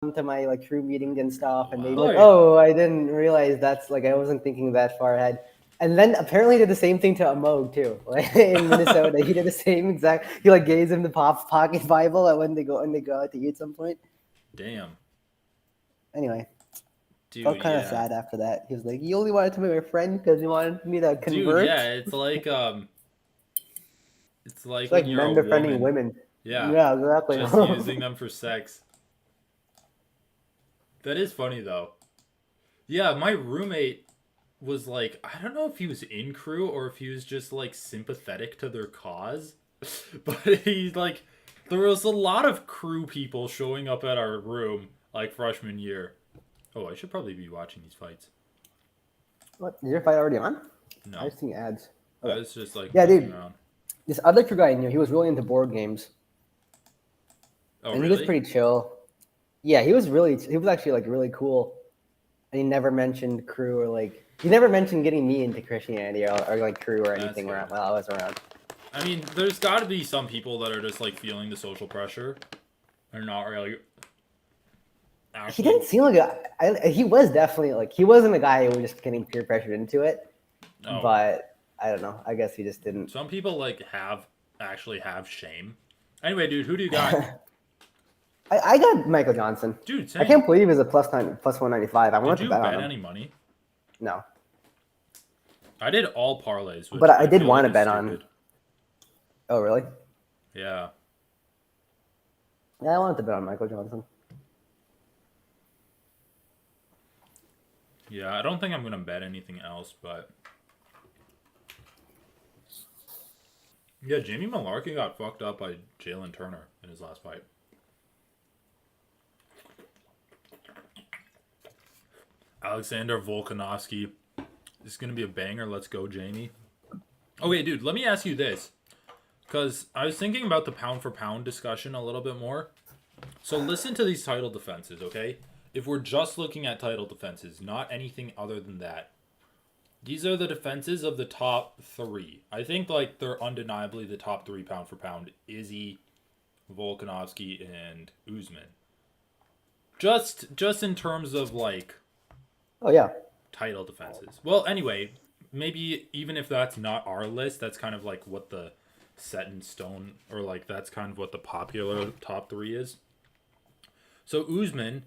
to my like crew meetings and stuff, and they Wow. like, oh, I didn't realize that's like I wasn't thinking that far ahead. And then apparently did the same thing to Amog too, like in Minnesota. He did the same exact. He like gave him the pocket Bible when they go out to eat some point. Damn. Anyway, felt Dude, kind of yeah. sad after that. He was like, "You only wanted to be my friend because you wanted me to Dude, convert." yeah, it's It's like when like you're a men befriending woman. women. Yeah. Yeah, exactly. Just using them for sex. That is funny though. Yeah, my roommate was like, I don't know if he was in crew or if he was just like sympathetic to their cause. But he like there was a lot of crew people showing up at our room like freshman year. Oh, I should probably be watching these fights. What? Is your fight already on? I No. just seen ads. I Okay. was just like Yeah, fucking dude. around. This other crew guy I knew, he was really into board games, Oh, and he was really? pretty chill. Yeah, he was actually like really cool. And he never mentioned crew or like he never mentioned getting me into Christianity or like crew or That's anything good. while I was around. I mean, there's got to be some people that are just like feeling the social pressure. They're not really He didn't actually. seem like he was definitely like he wasn't a guy who was just getting peer pressured into it, Oh, but I don't know. I guess he just didn't. some people like have actually have shame. Anyway, dude, who do you got? I got Michael Johnson. Dude, I same. can't believe he's a plus 195. I Did wanted to you bet on bet him. any money? No, I did all parlays, but which I I did feel want like to is bet on. stupid. Oh really? Yeah. Yeah, I wanted to bet on Michael Johnson. Yeah, I don't think I'm gonna bet anything else, but yeah, Jamie Malarkey got fucked up by Jalen Turner in his last fight. Alexander Volkanovski. This is gonna be a banger. Let's go, Jamie. Okay, dude, let me ask you this. Because I was thinking about the pound for pound discussion a little bit more. So listen to these title defenses, okay? If we're just looking at title defenses, not anything other than that. These are the defenses of the top three. I think like they're undeniably the top three pound for pound. Izzy, Volkanovski, and Usman. Just in terms of like Oh yeah, title defenses. Well, anyway, maybe even if that's not our list, that's kind of like what the set in stone or like that's kind of what the popular top three is. So Usman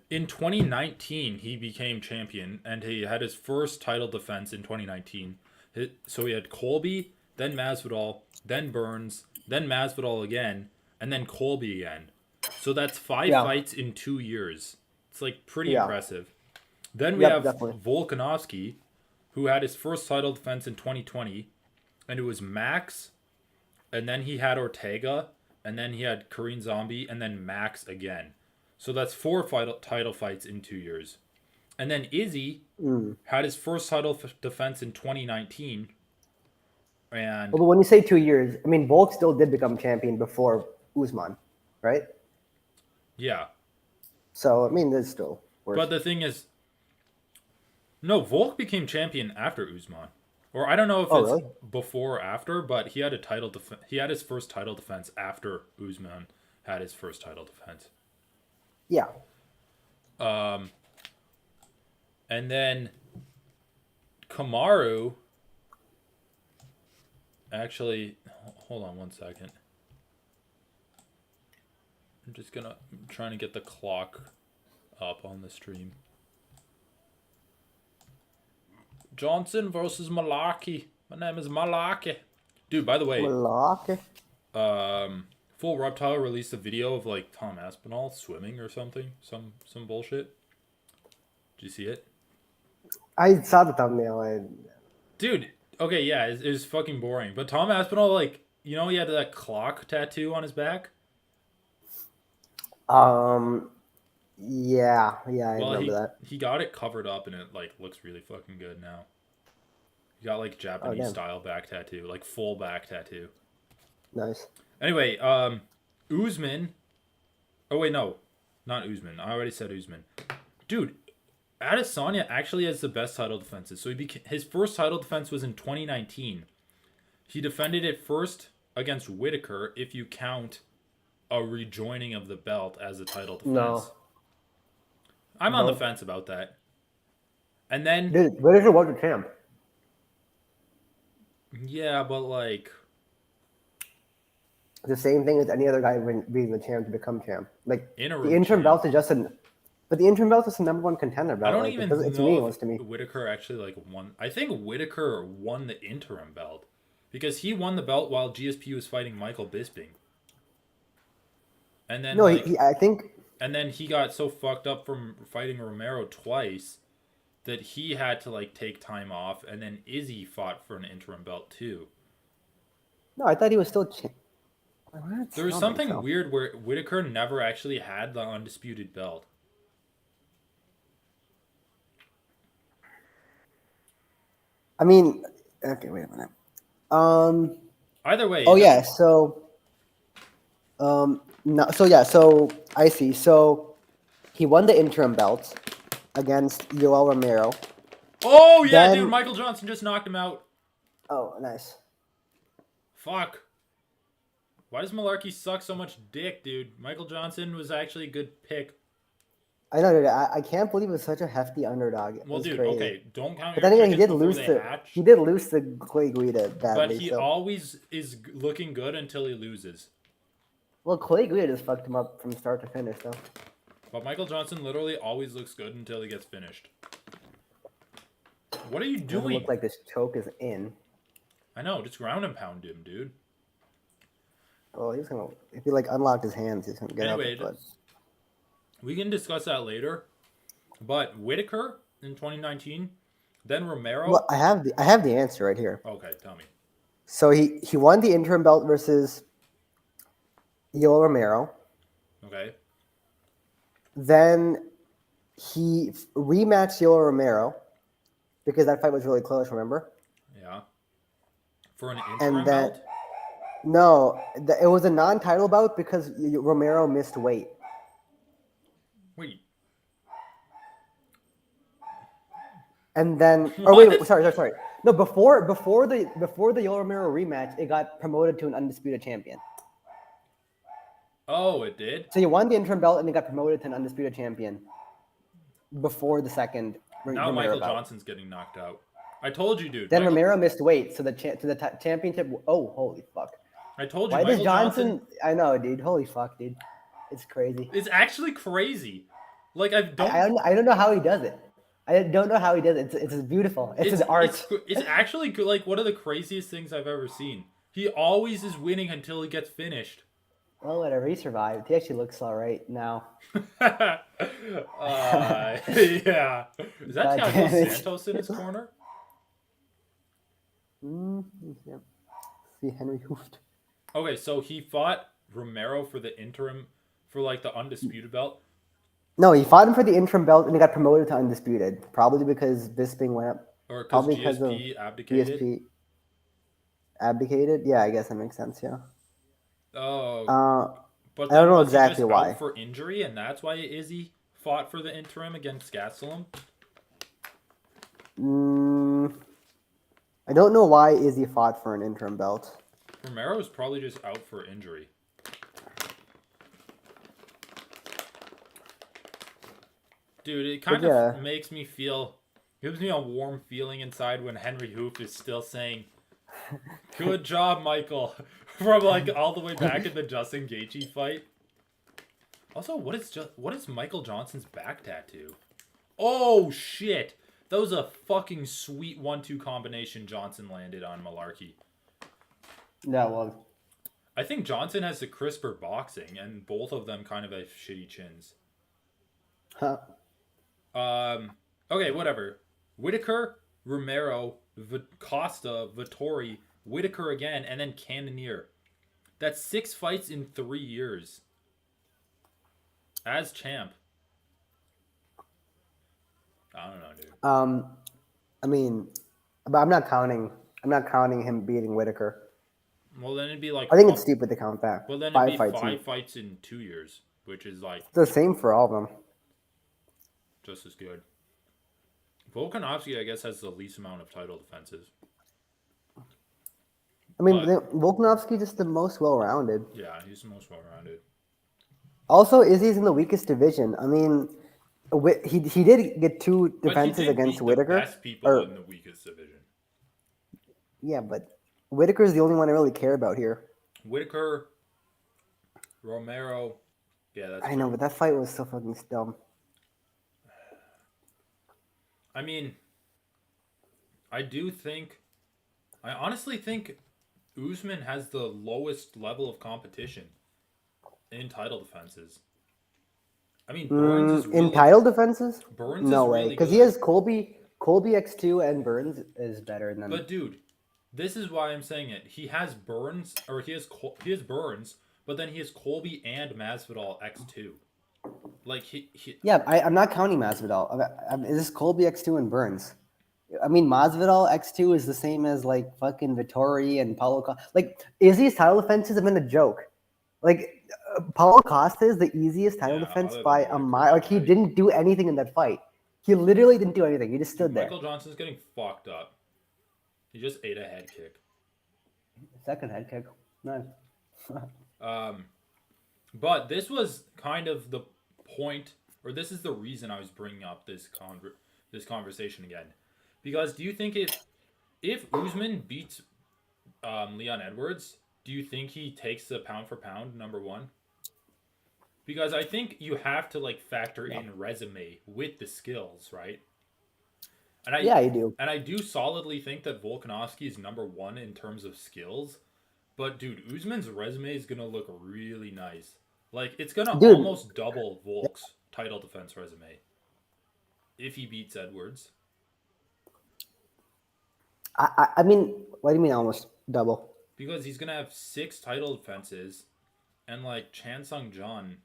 in 2019 he became champion and he had his first title defense in 2019. So he had Colby, then Masvidal, then Burns, then Masvidal again, and then Colby again. So that's five yeah, fights in 2 years. It's like pretty yeah. impressive. Then we Yep, have definitely. Volkanovski, who had his first title defense in 2020, and it was Max, and then he had Ortega, and then he had Korean Zombie, and then Max again. So that's four title fights in 2 years. And then Izzy Mm. had his first title defense in 2019, Well, and but when you say 2 years, I mean Volk still did become champion before Usman, right? yeah. So I mean, there's still worse. But the thing is, no, Volk became champion after Usman. Or I don't know if Oh, it's really? before or after, but he had a title he had his first title defense after Usman had his first title defense. Yeah. Um and then Kamaru actually hold on one second. I'm trying to get the clock up on the stream. Johnson versus Malaki. My name is Malaki. Dude, by the way, Malaki. Full Reptile released a video of like Tom Aspinall swimming or something. Some bullshit. Did you see it? I saw the thumbnail. Dude, okay, yeah, it was fucking boring. But Tom Aspinall, like, you know, he had that clock tattoo on his back. Um. Yeah. Yeah, I Well, remember that. he got it covered up, and it like looks really fucking good now. He got like Oh, Japanese damn. style back tattoo, like full back tattoo. Nice. Anyway, Usman. Oh wait, no, not Usman. I already said Usman. Dude, Adesanya actually has the best title defenses. So his first title defense was in 2019. He defended it first against Whitaker, if you count a rejoining of the belt as a title defense. No, I'm on the don't. fence about that. And then, Dude, Whitaker was the champ. yeah, but like, The same thing as any other guy being the champ to become champ. Like the interim interim champ. belt is just but the interim belt is the number one contender I belt. don't Like even it's know meaningless if to me. Whitaker actually like won. I think Whitaker won the interim belt because he won the belt while GSP was fighting Michael Bisping. And then No, like I think and then he got so fucked up from fighting Romero twice that he had to like take time off, and then Izzy fought for an interim belt too. no, I thought he was still. There was I don't think something so. weird where Whitaker never actually had the undisputed belt. I mean, okay, wait a minute. Um. Either way, Oh it yeah. doesn't. So. No. So yeah. So I see. So he won the interim belt against Yoel Romero. Oh yeah, dude, Then. Michael Johnson just knocked him out. Oh, nice. Fuck. Why does Malarkey suck so much dick, dude? Michael Johnson was actually a good pick. I know, dude. I can't believe it was such a hefty underdog. It Well, was dude, crazy. okay, don't count But your then again, chickens before they he hatch. did lose to Clay Guida But badly. he So always is looking good until he loses. well, Clay Guida just fucked him up from start to finish, though. But Michael Johnson literally always looks good until he gets finished. What are you Doesn't doing? look like this choke is in. I know, just ground and pound him, dude. Oh, he's gonna. If he like unlocked his hands, he's gonna get Anyway, up. But we can discuss that later. But Whitaker in 2019, then Romero. well, I have the answer right here. Okay, tell me. So he won the interim belt versus Yoel Romero. Okay. Then he rematched Yoel Romero because that fight was really close. Remember? Yeah. For an And interim then belt? no, it was a non-title bout because Romero missed weight. Wait. And then, What? wait, sorry. No, before the Yoel Romero rematch, it got promoted to an undisputed champion. Oh, it did? So you won the interim belt and it got promoted to an undisputed champion before the second Now Romero Michael bout. Johnson's getting knocked out. I told you, dude. Then Michael, Romero missed weight, so the championship. Oh, holy fuck! I told you, Why does Michael Johnson? Johnson I know, dude. Holy fuck, dude. It's crazy. is actually crazy. Like, I don't. I don't know how he does it. I don't know how he does it. It's beautiful. It's an art. It's actually like one of the craziest things I've ever seen. He always is winning until he gets finished. Well, whatever. He survived. He actually looks all right now. Yeah. Is that God Thiago damn it. Santos in his corner? Yeah. See Henry Hooft. Okay, so he fought Romero for the interim, for like the undisputed belt. No, he fought him for the interim belt and he got promoted to undisputed. Probably because Bisping went up. Or because Probably because of GSP abdicated. GSP abdicated. Yeah, I guess that makes sense. Yeah. Oh, but I don't then know was he exactly just why. out for injury, and that's why Izzy fought for the interim against Gastelum? I don't know why Izzy fought for an interim belt. Romero was probably just out for injury. Dude, it kind of makes me feel, gives me a warm feeling inside when Henry Hoof is still saying, "Good job, Michael," from like all the way back in the Justin Gaethje fight. Also, what is Michael Johnson's back tattoo? Oh shit! That was a fucking sweet 1-2 combination Johnson landed on Malarkey. That was. I think Johnson has the crisper boxing, and both of them kind of have shitty chins. Huh. Okay, whatever. Whitaker, Romero, Costa, Vittori, Whitaker again, and then Cannonier. That's 6 fights in 3 years. As champ. I don't know, dude. I mean, but I'm not counting him beating Whitaker. Well, then it'd be like. I think it's stupid to count that. Well, then it'd be 5 fights fights in 2 years, which is like. It's the same for all of them. Just as good. Volkanovski, I guess, has the least amount of title defenses. I mean, Volkanovski just the most well-rounded. Yeah, he's the most well-rounded. Also, Izzy's in the weakest division. I mean, he did get 2 But he defenses did against beat the Whitaker. best people Or in the weakest division. yeah, but Whitaker's the only one I really care about here. Whitaker, Romero. Yeah, that's I know, true. but that fight was so fucking dumb. I mean, I do think. I honestly think Usman has the lowest level of competition in title defenses. I mean, In title defenses? Burns is No way, really because he good. has Colby X2, and Burns is better than. But dude, this is why I'm saying it. He has Burns, or he has Burns, but then he has Colby and Masvidal X2. Like he Yeah, I'm not counting Masvidal. Is this Colby X2 and Burns? I mean, Masvidal X2 is the same as like fucking Vittori and Paulo Costa. Like, Izzy's title defenses have been a joke. Like, Paulo Costa is the easiest title yeah, defense other than by the a Whitaker mile. Like, fight, he right? didn't do anything in that fight. He literally didn't do anything. He just Dude, stood there. Michael Johnson's getting fucked up. He just ate a head kick. Second head kick. Nice. Um, but this was kind of the point, or this is the reason I was bringing up this conversation again, because do you think if Usman beats Leon Edwards, do you think he takes the pound for pound number one? Because I think you have to like factor No. in resume with the skills, right? And I Yeah, you do. and I do solidly think that Volkanovski is number one in terms of skills. But dude, Usman's resume is gonna look really nice. Like it's gonna Dude, almost double Volk's title defense resume if he beats Edwards. I mean, what do you mean almost double? Because he's gonna have 6 title defenses, and like Chan Sung Jung.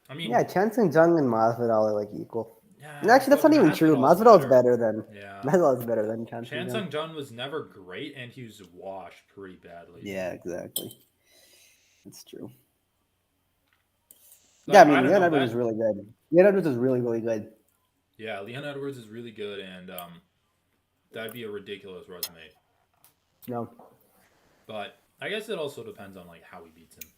I Yeah, mean, Chansung Jung and Masvidal are like equal. And yeah, actually, that's but not even true. Masvidal's Masvidal's better. better than Yeah, Masvidal's better than Chansung Chan Jung. Sung Jung was never great, and he was washed pretty badly. Yeah, exactly. That's true. Yeah, I Like I mean, don't Leon know Edwards is that. really good. Leon Edwards is really, really good. Yeah, Leon Edwards is really good, and that'd be a ridiculous resume. No. But I guess it also depends on like how he beats him.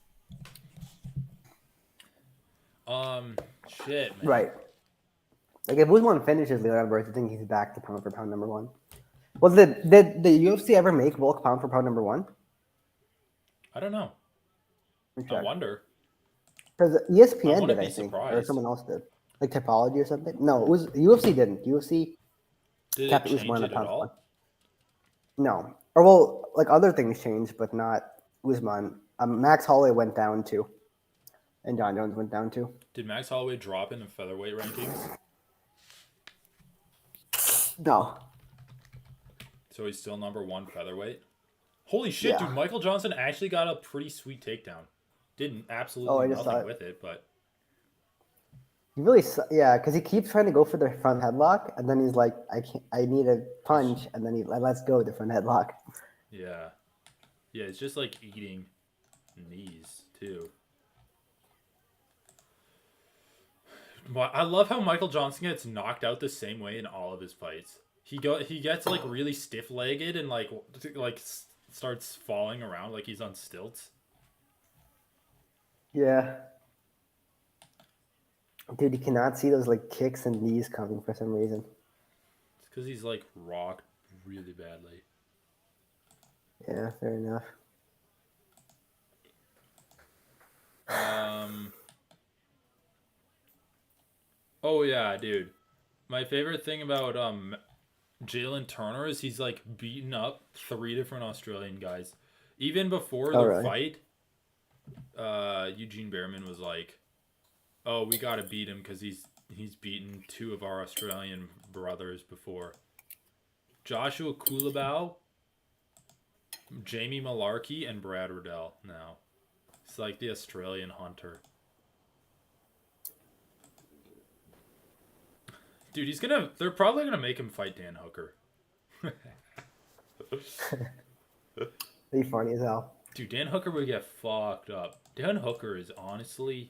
Shit, man. Right. Like, if Usman finishes Leon Edwards, I think he's back to pound for pound number one. Was it, did the UFC ever make Volk pound for pound number one? I don't know. I Check. wonder. Because I ESPN did, wouldn't I be think, or surprised. someone else did. Like Typology or something. No, it was UFC didn't. UFC Did it kept change Usman it at at pound for pound. all? No. Or, well, like other things changed, but not Usman. Max Holloway went down too. And John Jones went down too. Did Max Holloway drop in the featherweight rankings? No. So he's still number one featherweight? Holy shit, Yeah. dude. Michael Johnson actually got a pretty sweet takedown. Did Oh, absolutely I just saw nothing it. with it, but He really, yeah, because he keeps trying to go for the front headlock, and then he's like, I can't, I need a punch, and then he lets go of the front headlock. yeah. Yeah, it's just like eating knees, too. But I love how Michael Johnson gets knocked out the same way in all of his fights. He gets like really stiff-legged and like starts falling around like he's on stilts. Yeah. Dude, you cannot see those like kicks and knees coming for some reason. It's because he's like rocked really badly. Yeah, fair enough. Oh yeah, dude. My favorite thing about Jalen Turner is he's like beaten up 3 different Australian guys. Even before Oh, the really? fight, Eugene Behrman was like, "Oh, we gotta beat him because he's beaten 2 of our Australian brothers before." Joshua Kulabau, Jamie Malarkey, and Brad Riddell. Now, it's like the Australian hunter. Dude, they're probably gonna make him fight Dan Hooker. Be funny as hell. Dude, Dan Hooker would get fucked up. Dan Hooker is honestly,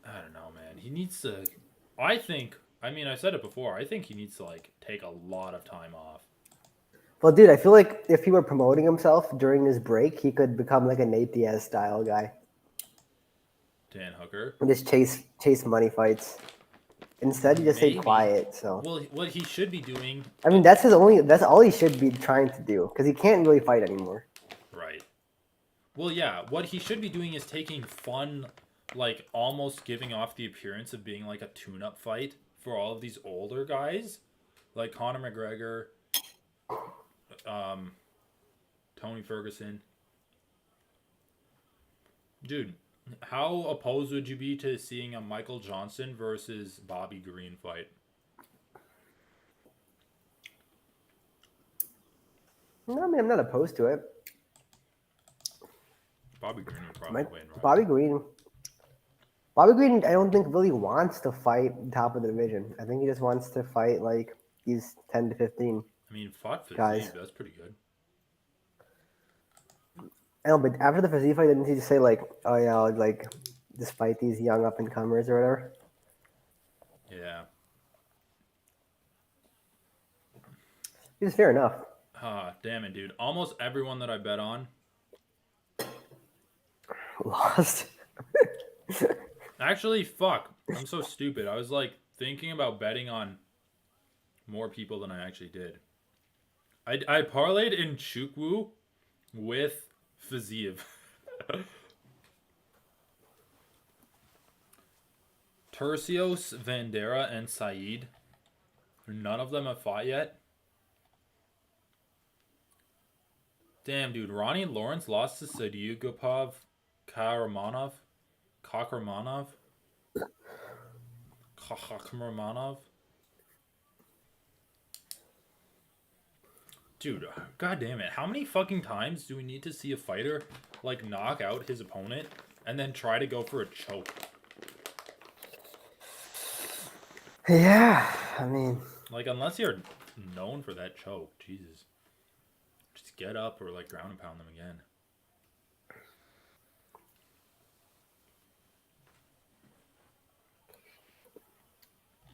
I don't know, man. He needs to. I mean, I said it before. I think he needs to like take a lot of time off. Well, dude, I feel like if he were promoting himself during his break, he could become like a Nate Diaz style guy Dan Hooker. and just chase money fights. Instead, he just stayed Maybe. quiet. So Well, what he should be doing. I mean, that's all he should be trying to do because he can't really fight anymore. Right. Well, yeah. What he should be doing is taking fun, like almost giving off the appearance of being like a tune-up fight for all of these older guys, like Conor McGregor, Tony Ferguson. Dude, how opposed would you be to seeing a Michael Johnson versus Bobby Green fight? No, I mean, I'm not opposed to it. Bobby Green would probably win, right? Bobby Green, I don't think really wants to fight top of the division. I think he just wants to fight like these 10 to 15 I mean, fought guys. Fiziev. That's pretty good. I know, but after the Fiziev fight, didn't he just say like, "Oh yeah, I'll, like just fight these young up and comers or whatever"? Yeah. It's fair enough. Damn it, dude. Almost everyone that I bet on. Lost. Actually, fuck. I'm so stupid. I was like thinking about betting on more people than I actually did. I parlayed in Chukwu with Fiziev. Tercios, Vandera, and Saeed. None of them have fought yet. Damn, dude. Ronnie Lawrence lost to Sadyugapov Kakhramonov. Dude, god damn it. How many fucking times do we need to see a fighter like knock out his opponent and then try to go for a choke? Yeah, I mean, Like, unless you're known for that choke, Jesus. Just get up or like ground and pound them again.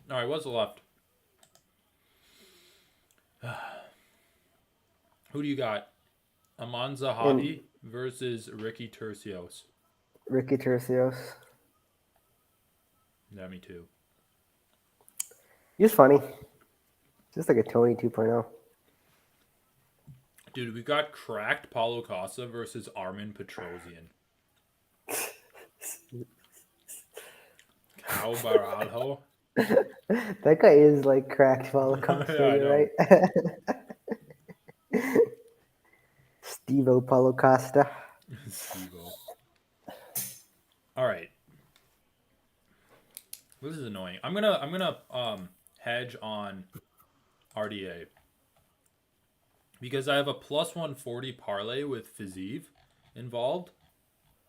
Alright, what's left? Who do you got? Aman Zahavi versus Ricky Tercios. Ricky Tercios. Yeah, me too. He was funny. Just like a Tony 2.0. Dude, we got cracked Paulo Costa versus Armin Petrosian. Cow Baralho. That guy is like cracked Holocaust, Yeah, I you're know. right? Stevo Paulo Costa. Steve-O. Alright. This is annoying. I'm gonna hedge on RDA. Because I have a plus 140 parlay with Fiziev involved.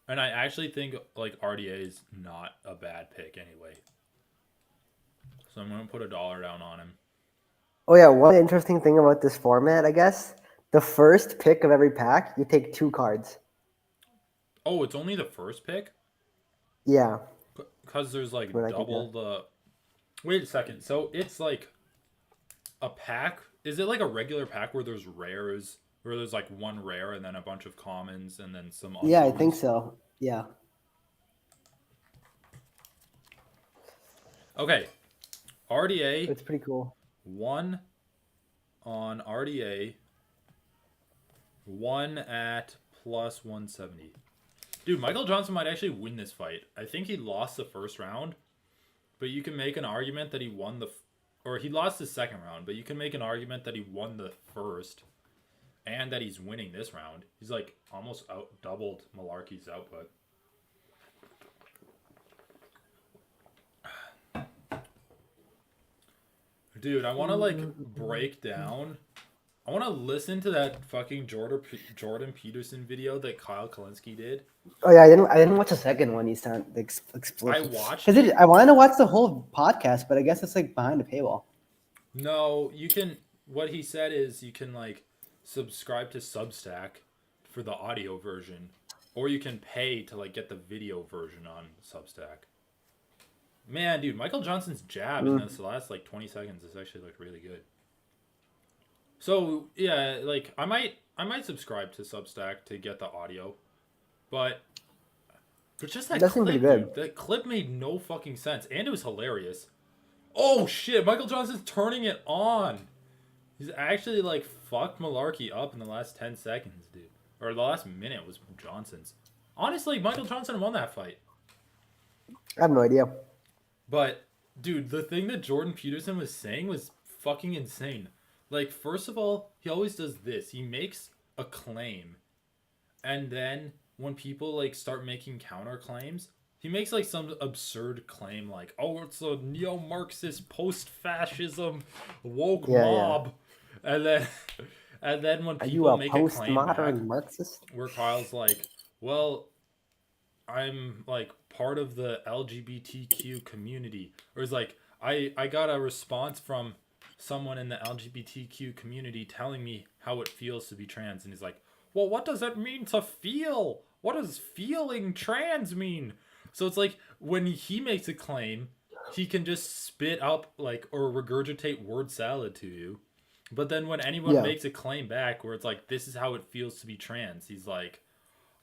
And I actually think like RDA is not a bad pick anyway. So I'm gonna put $1 down on him. Oh yeah, one interesting thing about this format, I guess, the first pick of every pack, you take 2 cards. Oh, it's only the first pick? Yeah. Because there's like What I can double the... Wait a second. So it's like a pack? Is it like a regular pack where there's rares? Where there's like one rare and then a bunch of commons and then some uncommons? Yeah, I think so. Yeah. Okay. RDA. It's pretty cool. 1 on RDA. 1 at plus 170. Dude, Michael Johnson might actually win this fight. I think he lost the first round, but you can make an argument that he won the... Or he lost the second round, but you can make an argument that he won the first and that he's winning this round. He's like almost doubled Malarkey's output. Dude, I want to like break down... I want to listen to that fucking Jordan Peterson video that Kyle Kalinske did. Oh yeah, I didn't watch the second one. You sound explicit. I watched because it. I wanted to watch the whole podcast, but I guess it's like behind a paywall. No, you can. What he said is you can like subscribe to Substack for the audio version, or you can pay to like get the video version on Substack. Man, dude, Michael Johnson's jab in this last like 20 seconds is actually like really good. So yeah, like I might subscribe to Substack to get the audio, but just that That seemed pretty clip, good. dude. That clip made no fucking sense, and it was hilarious. Oh shit! Michael Johnson's turning it on. He's actually like fucked Malarkey up in the last 10 seconds, dude, or the last minute was Johnson's. Honestly, Michael Johnson won that fight. I have no idea. But dude, the thing that Jordan Peterson was saying was fucking insane. Like, first of all, he always does this. He makes a claim, and then when people like start making counterclaims, he makes like some absurd claim like, "Oh, it's a neo-Marxist, post-fascism, woke Yeah, yeah. mob," and then and then when Are you people a make a claim back, postmodern Marxist? where Kyle's like, "Well, I'm like part of the LGBTQ community," or is like, I got a response from someone in the LGBTQ community telling me how it feels to be trans," and he's like, "Well, what does that mean to feel? What does feeling trans mean?" So it's like when he makes a claim, he can just spit up like or regurgitate word salad to you. But then when anyone Yeah. makes a claim back where it's like, "This is how it feels to be trans," he's like,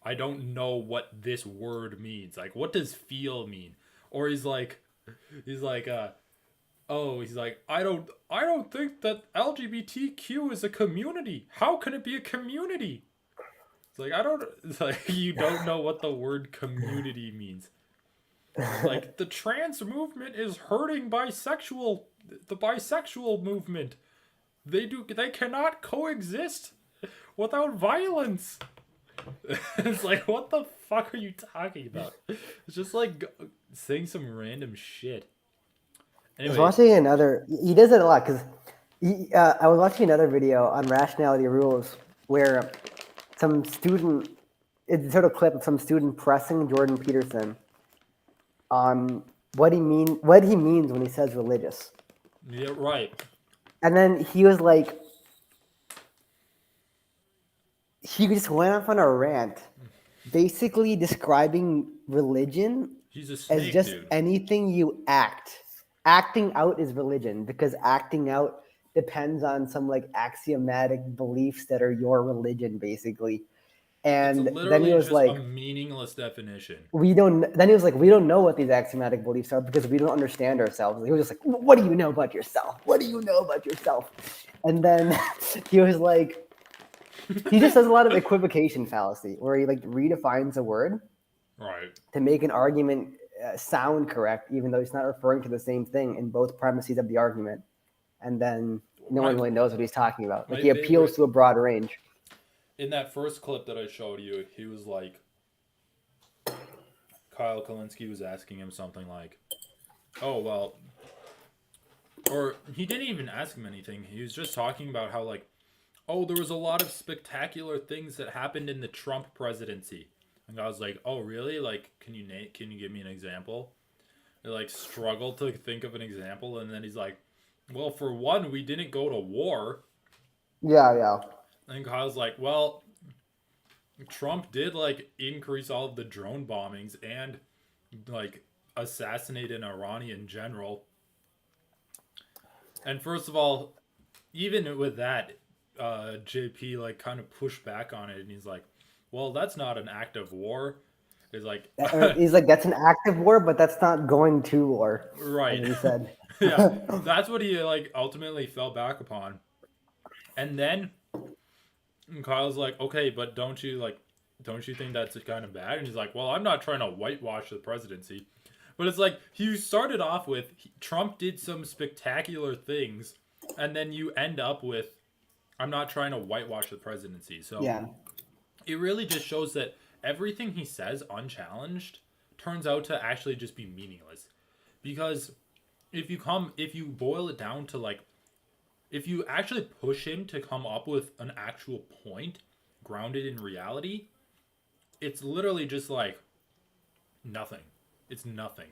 "I don't know what this word means. Like, what does feel mean?" Or he's like, he's like, I don't think that LGBTQ is a community. How can it be a community? It's like, I don't, it's like, you don't know what the word community means. Like, the trans movement is hurting the bisexual movement. They cannot coexist without violence. It's like, what the fuck are you talking about? It's just like saying some random shit. I was Anyway, watching another. He does it a lot because I was watching another video on rationality rules where some student, it's sort of clip of some student pressing Jordan Peterson on what he means when he says religious, yeah, right. and then he was like, he just went off on a rant, basically describing religion He's a as snake, just dude. anything you act. Acting out is religion because acting out depends on some like axiomatic beliefs that are your religion, basically. It's And then he literally was just a like, meaningless definition. we don't, then he was like, we don't know what these axiomatic beliefs are because we don't understand ourselves. He was just like, what do you know about yourself? What do you know about yourself? And then he was like, he just does a lot of equivocation fallacy where he like redefines a word Right. to make an argument sound correct, even though he's not referring to the same thing in both premises of the argument. And then no one My really knows what he's talking about. Like my he appeals favorite to a broad range. in that first clip that I showed you, he was like, Kyle Kalinske was asking him something like, "Oh well," or he didn't even ask him anything. He was just talking about how like, "Oh, there was a lot of spectacular things that happened in the Trump presidency," and I was like, "Oh really? Like, can you give me an example?" I like struggled to think of an example, and then he's like, "Well, for one, we didn't go to war." Yeah, yeah. And Kyle's like, "Well, Trump did like increase all of the drone bombings and like assassinate an Iranian general." And first of all, even with that, JP like kind of pushed back on it, and he's like, "Well, that's not an act of war." He's like, He's like, that's an active war, but that's not going to war, as "Right, he said. yeah." That's what he like ultimately fell back upon. And then Kyle's like, "Okay, but don't you think that's kind of bad?" And he's like, "Well, I'm not trying to whitewash the presidency." But it's like you started off with Trump did some spectacular things, and then you end up with, "I'm not trying to whitewash the presidency." So Yeah. it really just shows that everything he says unchallenged turns out to actually just be meaningless. Because if you boil it down to like, if you actually push him to come up with an actual point grounded in reality, it's literally just like nothing. It's nothing.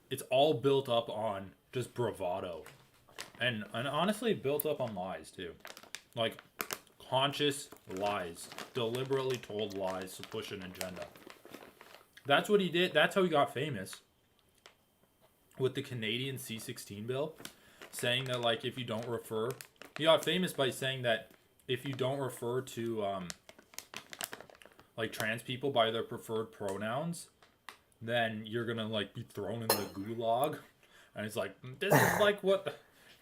It's all built up on just bravado. And honestly built up on lies too. Like conscious lies, deliberately told lies to push an agenda. That's what he did. That's how he got famous with the Canadian C-16 bill. saying that like if you don't refer, he got famous by saying that if you don't refer to like trans people by their preferred pronouns, then you're gonna like be thrown in the gulag. And he's like, this is like what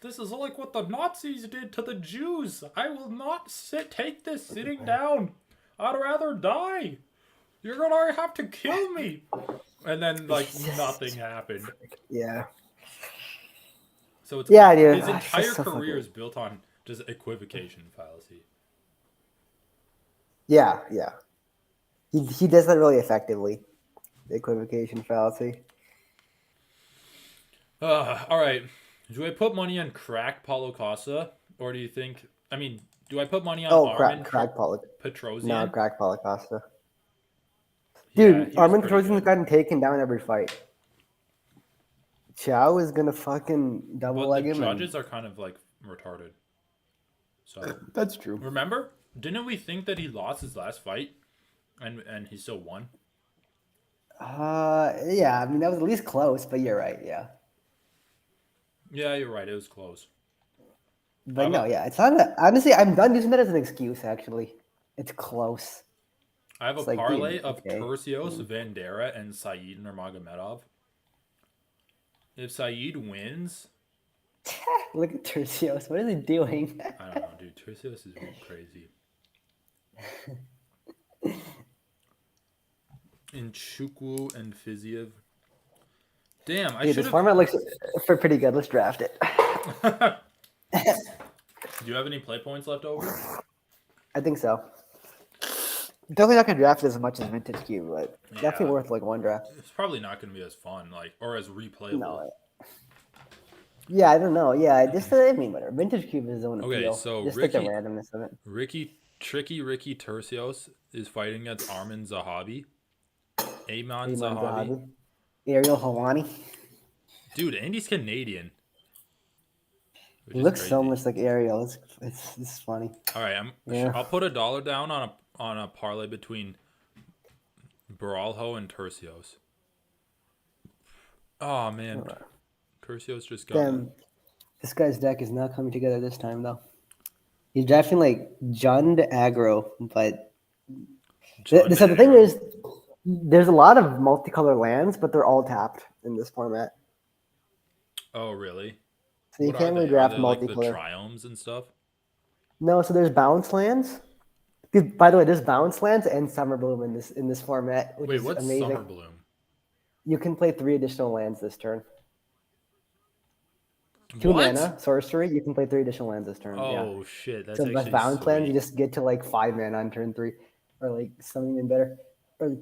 the Nazis did to the Jews. I will not take this sitting down. I'd rather die. You're gonna have to kill me. And then like nothing happened. Yeah. So it's Yeah, dude. his entire It's just so career fucking- is built on just equivocation fallacy. Yeah, yeah. He does that really effectively. The equivocation fallacy. All right. Do I put money on crack Paulo Costa, or do you think? I mean, do I put money on Armin crack Petrosian? No, crack Costa. Yeah, Dude, he was Armin pretty Petrosian's good. gotten taken down every fight. Chow is gonna fucking double But leg the him. judges are kind of like retarded. So That's true. remember, didn't we think that he lost his last fight, and he still won? Yeah. I mean, that was at least close, but you're right. Yeah. Yeah, you're right. It was close. But no, yeah, it's not. Honestly, I'm done using that as an excuse. Actually, it's close. I have It's a like, parlay dude, of okay. Turcios, Vandera, and Saeed Nurmagomedov. If Saeed wins, Look at Tercios. What is he doing? I don't know, dude. Turcios is crazy. In Chukwu and Fiziev. Damn, I Dude, should this have. format looks pretty good. Let's draft it. Do you have any play points left over? I think so. Definitely not gonna draft it as much as Vintage Cube, but definitely Yeah. worth like one draft. It's probably not going to be as fun, like, or as replayable. No. Yeah, I don't know. Yeah, I mean, whatever. Vintage Cube is his own Okay, appeal. so Just Ricky- like the randomness of it. Ricky Turcios is fighting against Armin Zahabi. Ayman Zahabi. Ariel Helwani. Dude, Andy's Canadian. Which He is looks so crazy. much like Ariel. It's funny. All right, Yeah. I'll put $1 down on a parlay between Baralho and Turcios. Oh man, Turcios just got. Damn, this guy's deck is not coming together this time though. He's drafting like Jund aggro, but so the thing is, there's a lot of multicolor lands, but they're all tapped in this format. Oh really? So you What can't are really they? draft Are they like the multicolor. triomes and stuff? No, so there's bounce lands. By the way, there's bounce lands and summer bloom in this format, which Wait, is what's amazing. Summer Bloom? You can play 3 additional lands this turn. 2 What? mana sorcery. You can play 3 additional lands this turn. Yeah. Oh shit, that's So actually with bounce lands, you sweet. just get to like 5 mana on turn 3, or like something even better, or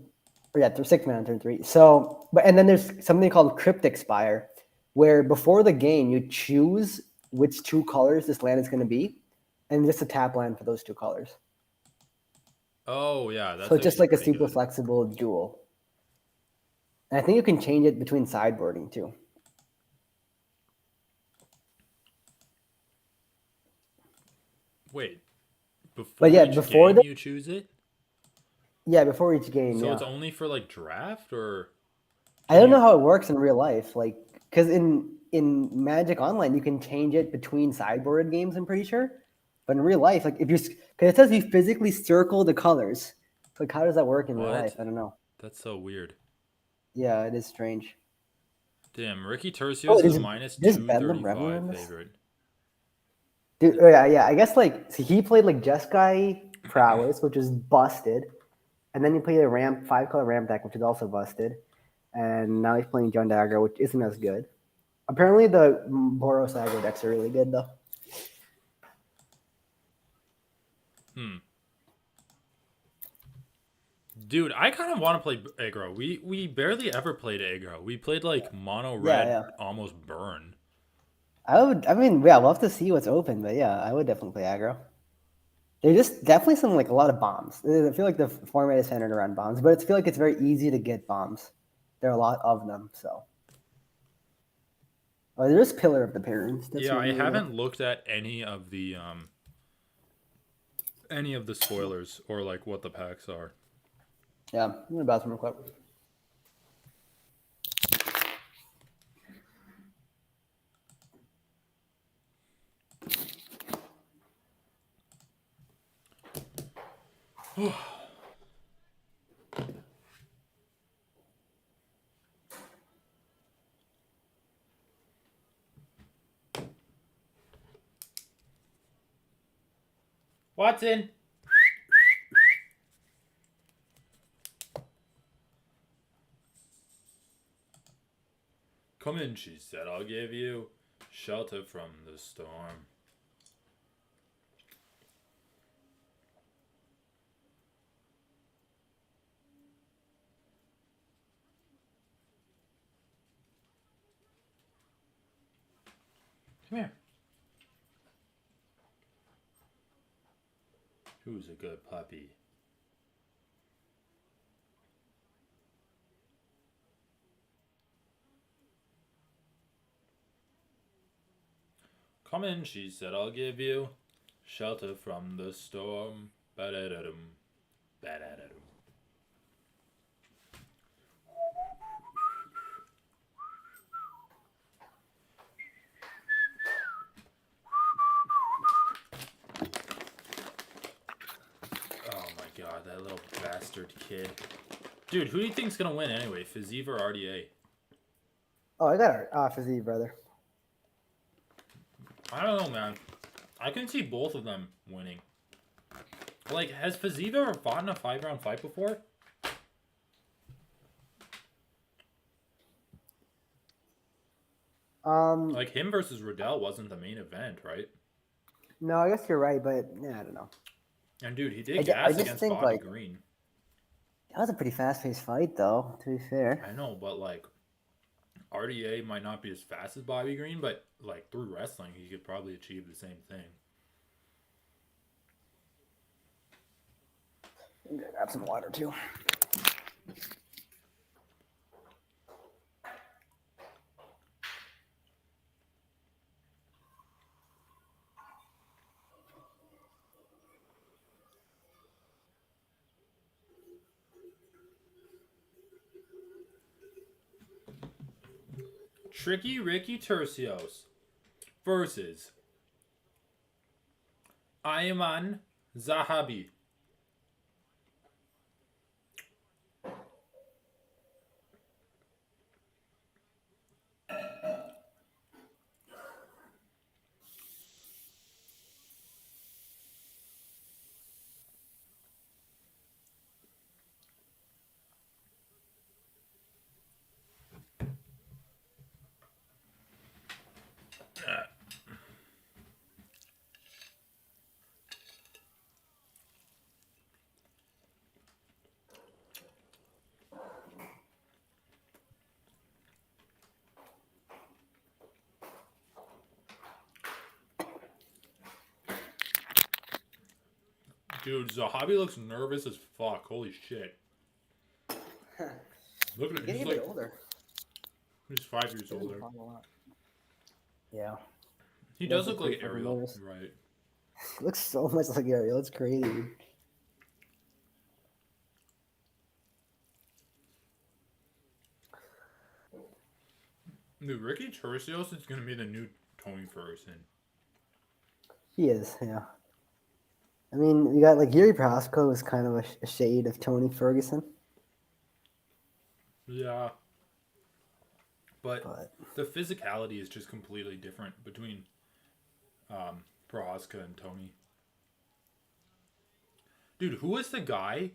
yeah, 6 mana on turn 3. So, and then there's something called Cryptic Spire, where before the game you choose which 2 colors this land is going to be, and just a tap land for those 2 colors. Oh yeah, that's So it's just actually like a pretty super good. flexible duel. And I think you can change it between sideboarding too. Wait, before But yeah, each before game you choose it, Yeah, before each game. so yeah. it's only for like draft or. I don't know how it works in real life, like because in Magic Online you can change it between sideboard games. I'm pretty sure, but in real life, like if you because it says you physically circle the colors, like how does that work in real What? life? I don't know. That's so weird. Yeah, it is strange. Damn, Ricky Turcios Oh, is is minus Bedlam Revenue 235 in this? favorite. Dude, oh, yeah. I guess like so he played like Jeskai Prowess, which is busted, and then he played a 5-color ramp deck, which is also busted, and now he's playing John Dagger, which isn't as good. Apparently, the Boros aggro decks are really good though. Dude, I kind of want to play aggro. We barely ever played aggro. We played like mono red, Yeah. almost burn. I mean, yeah, we'll have to see what's open, but yeah, I would definitely play aggro. There's just definitely some like a lot of bombs. I feel like the format is centered around bombs, but I feel like it's very easy to get bombs. There are a lot of them, so. Oh, there's Pillar of the Parents. That's Yeah, I really haven't looked at any of the spoilers or like what the packs are. Yeah, I'm gonna bathroom real quick. Watson. Come in, she said. I'll give you shelter from the storm. Come here. Who's a good puppy? Come in, she said. I'll give you shelter from the storm. Ba-da-da-dum. Ba-da-da-dum. Oh my god, that little bastard kid. Dude, who do you think's gonna win anyway? Fiziev or RDA? Oh, I got Fiziev, brother. I don't know, man. I can see both of them winning. Like, has Fiziev ever fought in a 5-round fight before? Like, him versus Riddell wasn't the main event, right? No, I guess you're right, but yeah, I don't know. And dude, he did I gas just against think, Bobby like, Green. that was a pretty fast-paced fight, though. To be fair, I know, but like, RDA might not be as fast as Bobby Green, but like through wrestling, he could probably achieve the same thing. I'm gonna grab some water too. Tricky Ricky Tercios versus Ayman Zahabi. Dude, Zahabi looks nervous as fuck. Holy shit. Look at him. Getting He's a like, bit older. he's 5 years older. Yeah. He He does does look look like pretty fucking Ariel. nervous. Right. He looks so much like Ariel. It's crazy. Dude, Ricky Tercios is going to be the new Tony Ferguson. He is, yeah. I mean, you got like Yuri Prohaska was kind of a shade of Tony Ferguson. Yeah. But But the physicality is just completely different between Prohaska and Tony. Dude, who is the guy?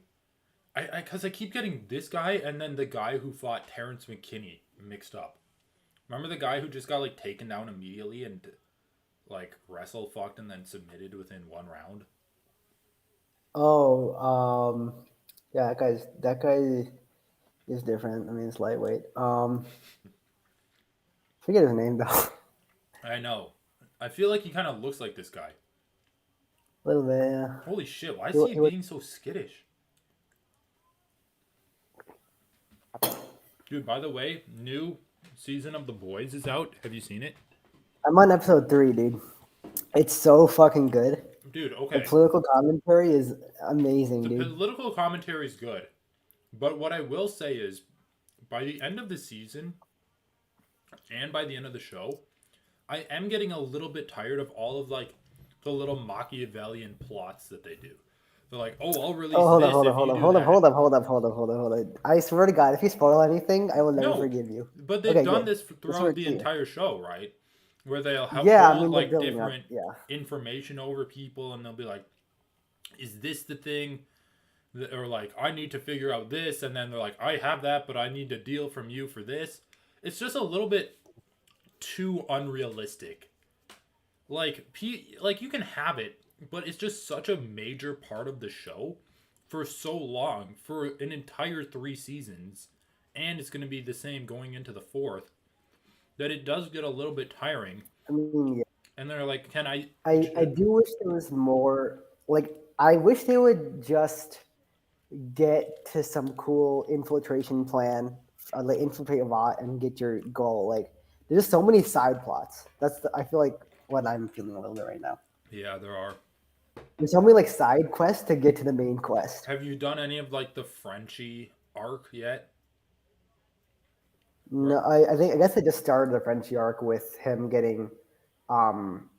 Because I keep getting this guy and then the guy who fought Terrence McKinney mixed up. Remember the guy who just got like taken down immediately and like wrestle fucked and then submitted within 1 round? oh, yeah, that guy is different. I mean, it's lightweight. Forget his name though. I know. I feel like he kind of looks like this guy. A little bit, yeah. Holy shit, why is He, he he was, being so skittish? Dude, by the way, new season of The Boys is out. Have you seen it? I'm on episode 3, dude. It's so fucking good. Dude, The okay. political commentary is amazing, The dude. political commentary is good. But what I will say is, by the end of the season and by the end of the show, I am getting a little bit tired of all of like the little Machiavellian plots that they do. They're like, oh, I'll release Oh, hold on, this hold on, if hold you on, do hold on, that. hold on, hold on, hold on, hold on, hold on. I swear to God, if you spoil anything, I will never No, forgive you. but they've Okay, done good. this Just so we're throughout the clear. entire show, right? Where they'll Yeah, I hold mean they're like building up. different Yeah. information over people, and they'll be like, "Is this the thing?" Or like, "I need to figure out this," and then they're like, "I have that, but I need a deal from you for this." It's just a little bit too unrealistic. Like you can have it, but it's just such a major part of the show for so long, for an entire 3 seasons, and it's going to be the same going into the fourth, that it does get a little bit tiring. I mean, yeah. And they're like, "Can I?" I do wish there was more. Like, I wish they would just get to some cool infiltration plan, like infiltrate a lot and get your goal. Like, there's just so many side plots. I feel like what I'm feeling a little bit right now. Yeah, there are. There's so many like side quests to get to the main quest. Have you done any of like the Frenchie arc yet? No, I guess I just started the Frenchie arc with him getting, um,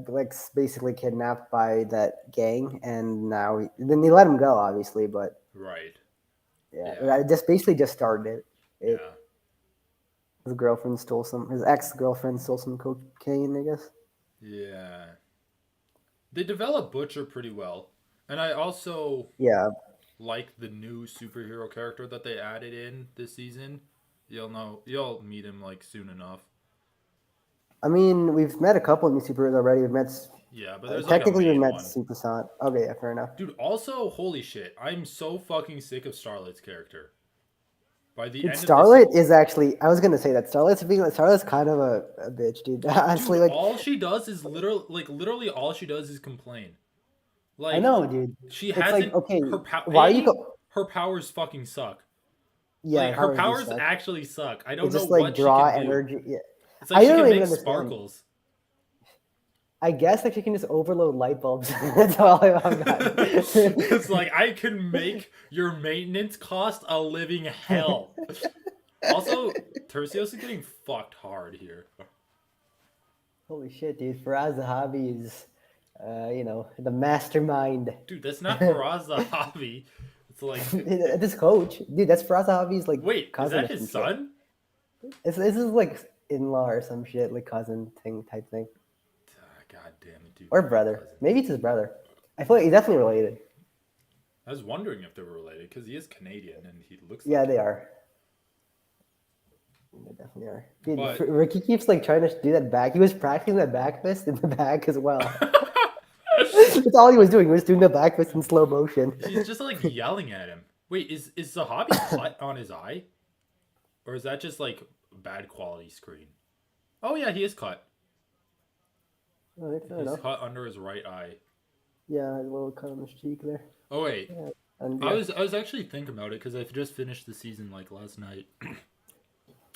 like basically kidnapped by that gang, and then they let him go, obviously. But Right. yeah, Yeah. I just basically just started it. Yeah. His ex girlfriend stole some cocaine, I guess. Yeah. They develop Butcher pretty well. And I also Yeah, like the new superhero character that they added in this season. You'll meet him like soon enough. I mean, we've met a couple of new superheroes already. Yeah, but there's like a Technically, we main met one. Super Sonic. Okay, yeah, fair enough. Dude, also, holy shit, I'm so fucking sick of Starlight's character. By the Dude, end of this, Starlight is actually. I was gonna say that Starlight's kind of a bitch, dude. dude, Honestly, like all she does is literally all she does is complain. I Like know, dude. she It's like hasn't okay, her power. why are you? A her powers fucking suck. Yeah, Like her powers do powers suck. actually suck. I don't It's know just like what she draw can do. energy. Yeah, It's like I she don't can even make understand. sparkles. I guess like you can just overload light bulbs. That's all I've gotten. It's like I can make your maintenance cost a living hell. Also, Tercios is getting fucked hard here. Holy shit, dude! Faraz the hobby is, the mastermind. Dude, that's not Faraz the hobby. It's like, This coach, dude, that's Faraz the hobby's like wait, is cousin that or some his shit. son? This is like in-law or some shit, like cousin thing type thing, God damn it, dude. or Fuck brother. cousins. Maybe it's his brother. I feel like he's definitely related. I was wondering if they were related because he is Canadian and he looks Yeah, like they him. are. They definitely are. Dude, But Ricky keeps like trying to do that back. He was practicing that back fist in the back as well. That's all he was doing. He was doing the back fist in slow motion. he's just like yelling at him. Wait, is the hobby cut on his eye? Or is that just like bad quality screen? Oh yeah, he is cut. Oh, fair He's enough. cut under his right eye. Yeah, a little cut on his cheek there. Oh wait, Yeah, and I yeah, was I was actually thinking about it because I just finished the season like last night.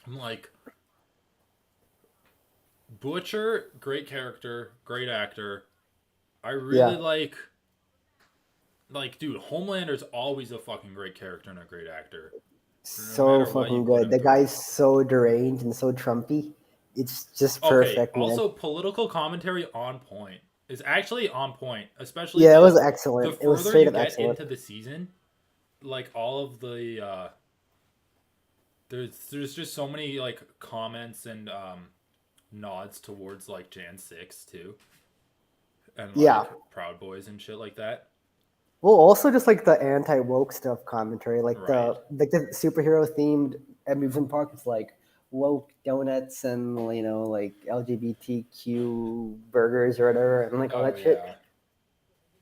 I'm like, Butcher, great character, great actor. I really yeah, like dude, Homelander's always a fucking great character and a great actor. No so matter what you fucking put good. him The through. guy's so deranged and so Trumpy. It's just Okay, perfect, man. also political commentary on point. Is actually on point, especially Yeah, it was the excellent. It was further straight you up get excellent. into the season, like all of the there's just so many like comments and nods towards like Jan 6 too, and Yeah. like Proud Boys and shit like that. Well, also just like the anti woke stuff commentary, Right. like the superhero themed amusement park. It's like woke donuts and like LGBTQ burgers or whatever, and like all Oh that shit. yeah.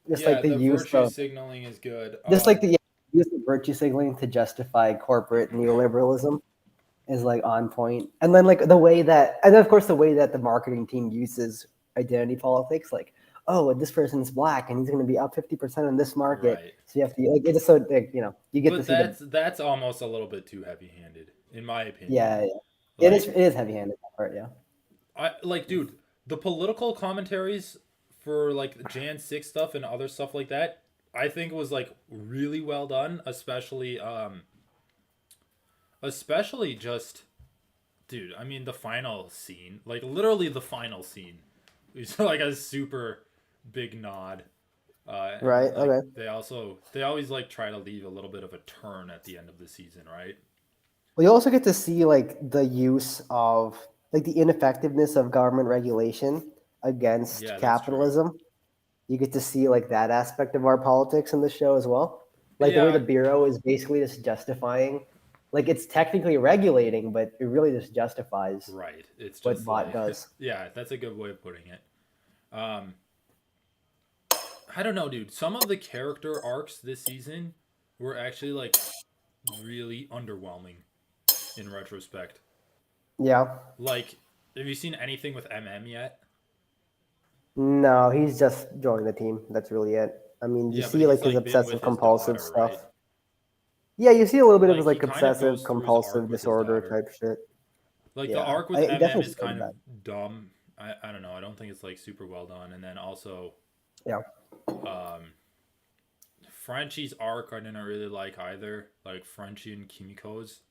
Just like Yeah, the the use virtue of signaling is good. just like the use of virtue signaling to justify corporate neoliberalism is like on point. And then like and then of course the way that the marketing team uses identity politics, like, oh, this person's black and he's going to be up 50% in this market, Right. so you have to like it's just so like, you get to But see the that's almost a little bit too heavy-handed in my opinion. yeah, yeah. Like It is heavy handed that part, yeah. I like dude, the political commentaries for like the Jan 6 stuff and other stuff like that, I think was like really well done, especially just dude, I mean the final scene, like literally the final scene is like a super big nod And Right. like Okay. they always like try to leave a little bit of a turn at the end of the season, right? Well, you also get to see like the use of like the ineffectiveness of government regulation against Yeah, that's true. capitalism. You get to see like that aspect of our politics in the show as well. Like the way the Yeah, bureau is basically just justifying, like it's technically regulating, but it really just justifies right. It's what just bot like does. yeah, that's a good way of putting it. Um, I don't know, dude. Some of the character arcs this season were actually like really underwhelming in retrospect. Yeah. Like, have you seen anything with yet? No, he's just joined the team. That's really it. I mean, you Yeah, but see he's like his like been with obsessive his compulsive daughter, stuff. right? Yeah, you see a little bit of Like his he like kind of obsessive goes through his compulsive arc with his disorder daughter. type shit. Like the Yeah, arc with it MM definitely is showed kind of that. dumb. I don't know. I don't think it's like super well done. And then also Yeah. um Frenchie's arc I didn't really like either. Like Frenchie and Kimiko's.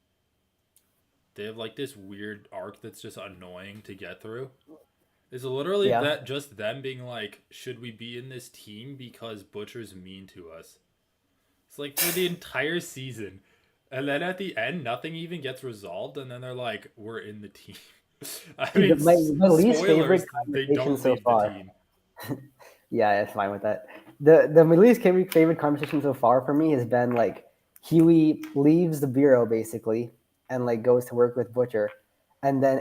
They have like this weird arc that's just annoying to get through. It's literally Yeah. that just them being like, should we be in this team because Butcher's mean to us? It's like for the entire season. And then at the end, nothing even gets resolved, and then they're like, we're in the team. I Dude, mean, my least favorite spoilers, they conversation don't so leave the far. team. Yeah, it's fine with that. The my least favorite conversation so far for me has been like Huey leaves the bureau basically and like goes to work with Butcher, and then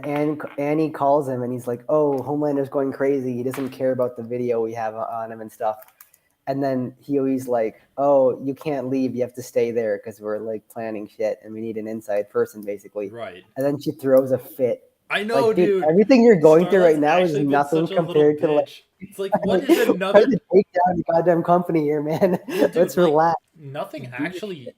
Annie calls him and he's like, "Oh, Homelander's going crazy. He doesn't care about the video we have on him and stuff." And then Huey's like, "Oh, you can't leave. You have to stay there because we're like planning shit and we need an inside person basically." Right. And then she throws a fit. I know, Like, dude, dude. everything you're going through right Starlight's now is actually been nothing such a little compared to like bitch. It's like, what like, is trying another. to take down the goddamn company here, man. Well, dude, Let's like, relax. nothing Do your actually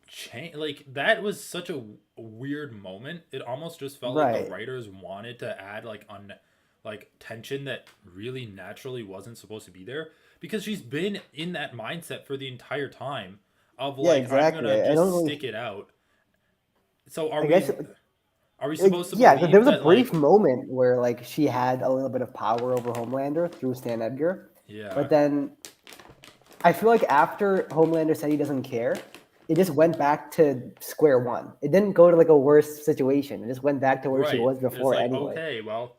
changed. Like, that was such a weird moment. It almost just felt like the right. writers wanted to add, like, tension that really naturally wasn't supposed to be there. Because she's been in that mindset for the entire time of, Yeah, like, I'm exactly. gonna I don't just really. stick it out. So, I guess are we supposed to yeah, there believe was a that, brief like, moment where like she had a little bit of power over Homelander through Stan Edgar, yeah, but then I feel like after Homelander said he doesn't care, it just went back to square one. It didn't go to like a worse situation. It just went back to where she right. was It's before like, anyway. okay, well,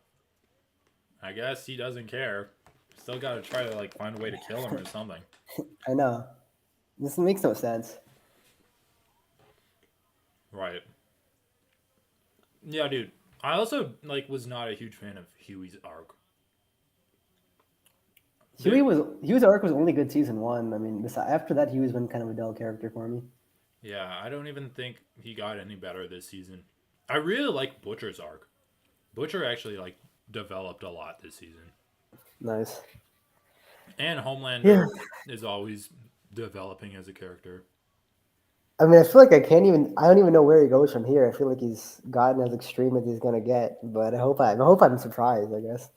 I guess he doesn't care. Still gotta try to, like, find a way to kill him or something. I know. This makes no sense. Right. Yeah, dude. I also like was not a huge fan of Huey's arc. There, Huey's arc was only good season one. I mean, after that, Huey's been kind of a dull character for me. yeah, I don't even think he got any better this season. I really like Butcher's arc. Butcher actually like developed a lot this season, Nice. and Yeah. Homelander is always developing as a character. I mean, I feel like I don't even know where he goes from here. I feel like he's gotten as extreme as he's gonna get, but I hope I'm surprised. I guess.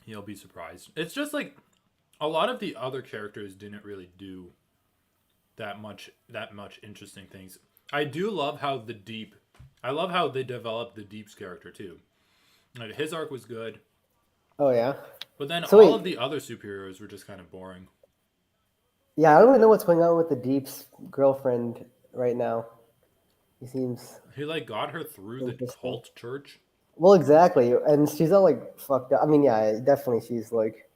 He'll be surprised. It's just like a lot of the other characters didn't really do that much interesting things. I do love how the Deep. I love how they developed the Deep's character too. Like his arc was good, Oh yeah. but then So all of wait, the other superheroes were just kind of boring. yeah, I don't really know what's going on with the Deep's girlfriend right now. He seems He like got her through the interesting. cult church. Well, exactly, and she's all like fucked up. I mean, yeah, definitely, she's like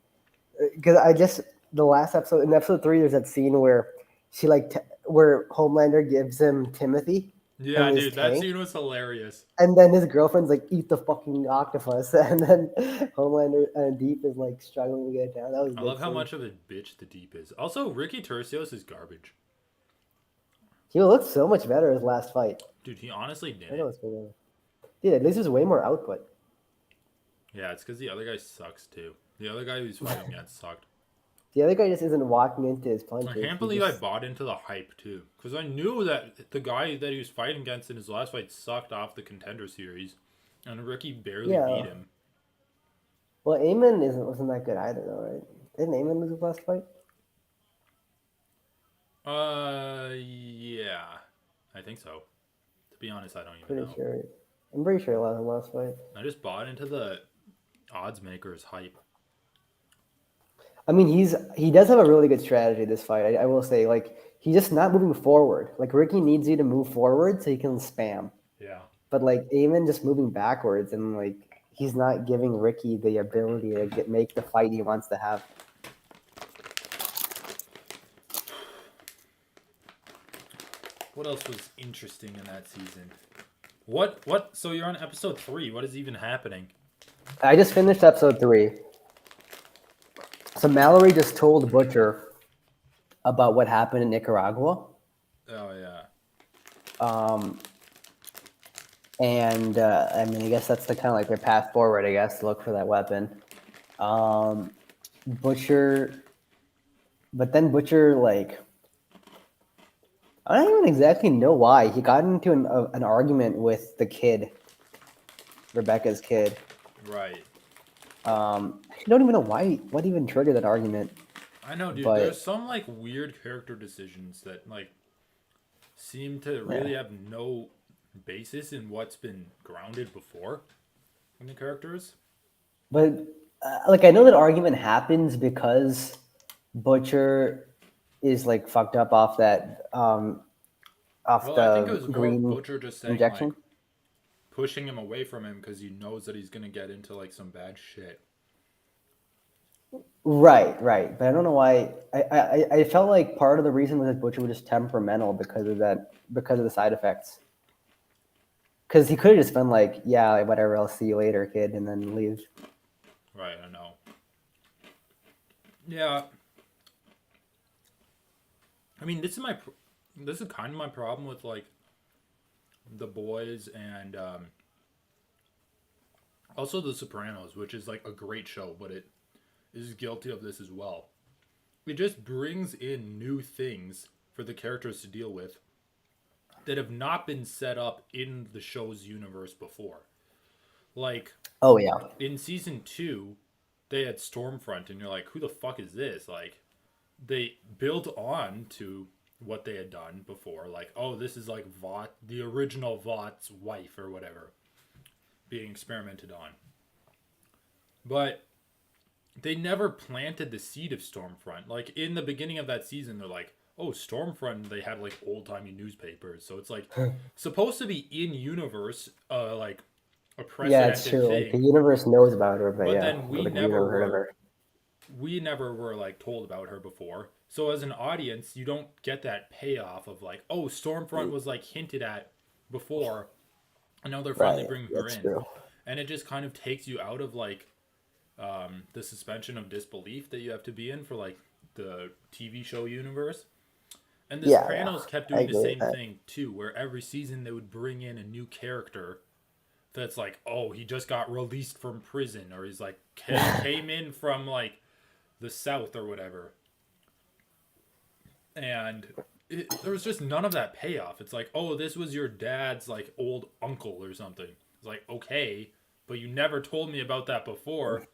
because I just the last episode in episode three, there's that scene where she like where Homelander gives him Timothy in Yeah, his dude, that tank. scene was hilarious. And then his girlfriend's like, eat the fucking octopus. And then Homelander and Deep is like struggling to get it down. That was a I good love how scene. much of a bitch the Deep is. Also, Ricky Tercios is garbage. He looked so much better his last fight. Dude, he honestly I don't know didn't. what's going on. Dude, at least there's way more output. Yeah, it's because the other guy sucks too. The other guy who's fighting against sucked. The other guy just isn't walking into his I punches. can't He believe I just, bought into the hype too, because I knew that the guy that he was fighting against in his last fight sucked off the Contender series, and Ricky barely beat yeah. him. Well, wasn't that good either, though, right? Didn't Eamon lose his last fight? Yeah, I think so. To be honest, I don't even Pretty know. sure. I'm pretty sure he lost his last fight. I just bought into the odds makers hype. I mean, he does have a really good strategy this fight. I will say, like he's just not moving forward. Like Ricky needs you to move forward so he can spam. Yeah. But like Eamon just moving backwards and like he's not giving Ricky the ability to make the fight he wants to have. What else was interesting in that season? What? So you're on episode 3. What is even happening? I just finished episode 3. So Mallory just told Butcher about what happened in Nicaragua. Oh yeah. And I mean, I guess that's the kind of like their path forward. I guess to look for that weapon. Butcher, but then Butcher like I don't even exactly know why he got into an argument with the kid, Rebecca's kid. Right. I don't even know why. What even triggered that argument? I know, dude. But There's some like weird character decisions that like seem to really have no basis in what's been grounded before in the characters. but like I know that argument happens because Butcher is like fucked up off Well, I think it the was more green Butcher just saying like injection. pushing him away from him because he knows that he's gonna get into like some bad shit. Right, right. But I don't know why. I felt like part of the reason was that Butcher was just temperamental because of the side effects. Because he could have just been like, yeah, like, whatever, I'll see you later, kid, and then leave. Right. I know. Yeah. I mean, this is kind of my problem with like The Boys and also The Sopranos, which is like a great show, but it is guilty of this as well. It just brings in new things for the characters to deal with that have not been set up in the show's universe before. Like Oh yeah, in season 2, they had Stormfront, and you're like, who the fuck is this? Like, they built on to what they had done before. Like, oh, this is like Vought, the original Vought's wife or whatever, being experimented on. But they never planted the seed of Stormfront. Like in the beginning of that season, they're like, "Oh, Stormfront." They had like old timey newspapers, so it's like supposed to be in universe, like a yeah, it's precedented true. Like the thing. universe knows about her, but But yeah, then like we never heard of her. we never were like told about her before. So as an audience, you don't get that payoff of like, "Oh, Stormfront was like hinted at before, and now they're finally Right, bringing her that's in," true. and it just kind of takes you out of like the suspension of disbelief that you have to be in for like the TV show universe. And The Yeah, yeah, Sopranos kept I doing the agree with same that. thing too, where every season they would bring in a new character that's like, oh, he just got released from prison, or he's like came in from like the South or whatever, and there was just none of that payoff. It's like, oh, this was your dad's like old uncle or something. It's like, okay, but you never told me about that before.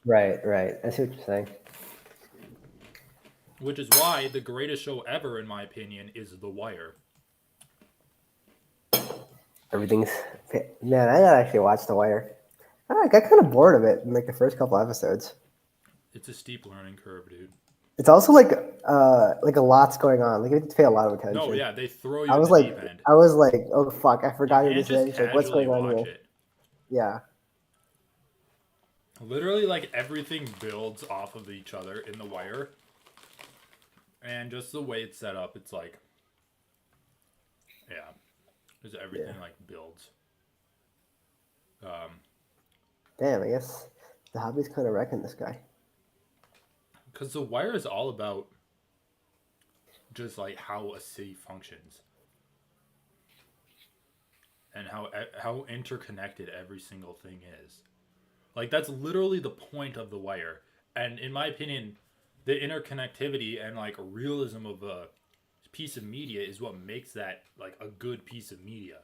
Right, right. I see what you're saying. Which is why the greatest show ever, in my opinion, is The Wire. Everything's man. I gotta actually watch The Wire. I got kind of bored of it in like the first couple episodes. It's a steep learning curve, dude. It's also like a lot's going on. Like you have to pay a lot of No, attention. yeah, they throw you I in was the like, deep end. I was like, oh fuck, I You forgot who can't this just is. Like, what's casually going on watch here? it. Yeah, Literally, like, everything builds off of each other in The Wire. And just the way it's set up, it's like, yeah, just everything, yeah. like, builds. Damn, I guess the hobby's kind of wrecking this guy. Because The Wire is all about just, like, how a city functions. And how interconnected every single thing is. Like, that's literally the point of The Wire. And in my opinion, the interconnectivity and like realism of a piece of media is what makes that like a good piece of media.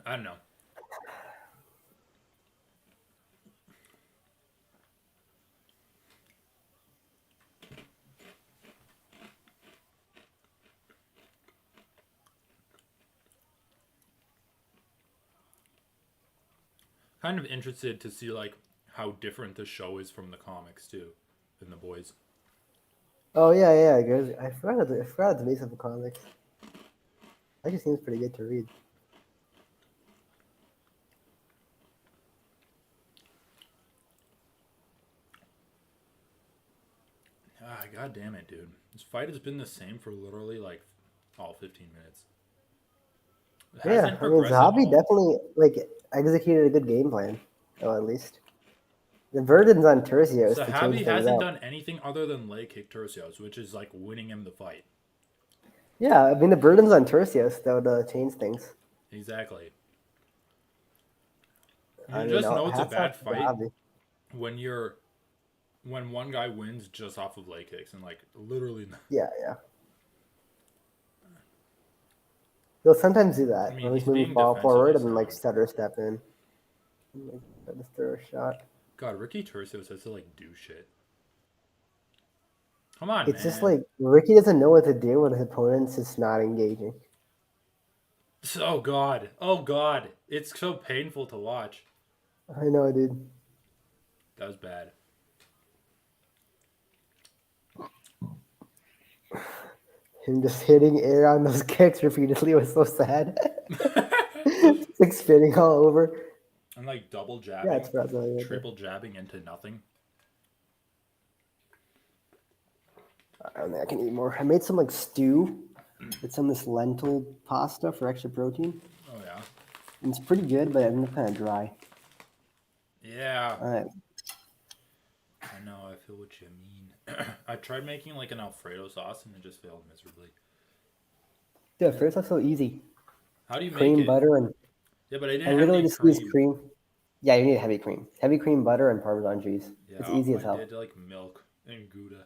I don't know. kind of interested to see like how different the show is from the comics too, in the boys. Oh yeah, guys. I forgot the base of the comics. Actually seems pretty good to read. Ah, god damn it, dude. This fight has been the same for literally like all 15 minutes. It Yeah, hasn't I mean progressed at Zahabi all. definitely like executed a good game plan. Oh, at least the burden's on Tercios to change Sahabi things hasn't up. done anything other than leg kick Turcios, which is like winning him the fight. Yeah, I mean the burden's on Tercios though to change things. Exactly. I You mean, just know it's a hats off bad to fight Zahabi. when one guy wins just off of leg kicks and like literally. Yeah. They'll sometimes do I that. mean, Or at least he's maybe being fall forward defensively and then like strong. stutter step in. And, like, try to throw a shot. God, Ricky Turcios has to like do shit. Come on, It's just man. like Ricky doesn't know what to do when his opponent's just not engaging. Oh god, it's so painful to watch. I know, dude. That was bad. Him just hitting air on those kicks repeatedly was so sad. Just like spinning all over. And like double Yeah, it's jabbing, Brazilian right there. triple jabbing into nothing. I don't think I can eat more. I made some like stew with some of this lentil pasta for extra protein. Oh yeah. And it's pretty good, but I'm kind of dry. Yeah. All right. I know, I feel what you mean. I tried making like an Alfredo sauce and it just failed miserably. Dude, first that's so easy. How do you make Cream, it? butter, and Yeah, but I I didn't have literally any just use cream. cream. Yeah, you need heavy cream. Heavy cream, butter, and Parmesan cheese. Yeah, It's all easy as I hell. did like milk and Gouda.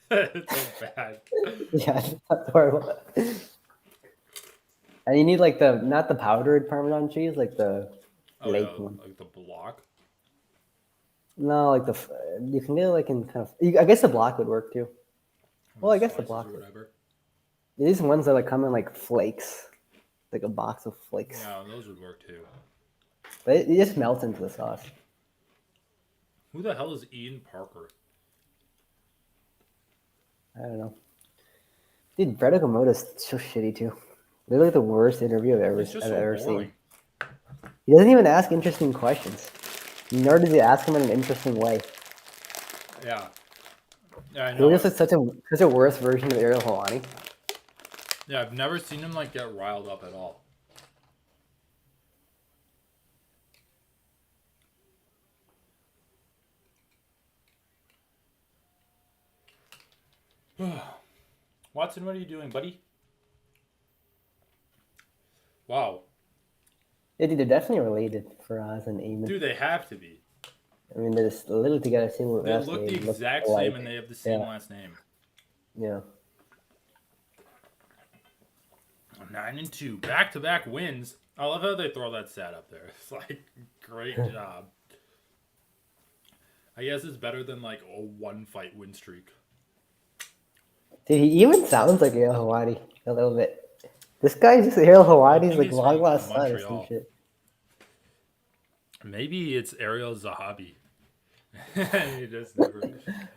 It's so bad. Yeah, that's horrible. And you need like the not the powdered Parmesan cheese, like the Oh yeah, flake one. like the block. No, like you can get it like in kind of. I guess the block would work too. Or Well, the I guess the slices block or would. whatever. These ones that like come in like flakes, like a box of flakes. Yeah, those would work too. But it just melts into the sauce. Who the hell is Ian Parker? I don't know. Dude, Brett Okamoto's so shitty too. Literally the worst interview He's just I've so ever boring. seen. He doesn't even ask interesting questions. Nor does he ask them in an interesting way. Yeah. Yeah, I He was know. just like such a worse version of Ariel Helwani. Yeah, I've never seen him like get riled up at all. Watson, what are you doing, buddy? Wow. Yeah, dude, they're definitely related, Faraz and Eamon. Dude, they have to be. I mean, they're just literally together, same They last look the name, look exact alike. same and they have the same last name. Yeah. 9-2, back-to-back wins. I love how they throw that stat up there. It's like, great job. I guess it's better than like a one-fight win streak. Dude, he even sounds like Ariel Helwani a little bit. This guy's just Ariel Helwani's think like he's long from lost son or Montreal. some shit. Maybe it's Ariel Zahabi. He just never.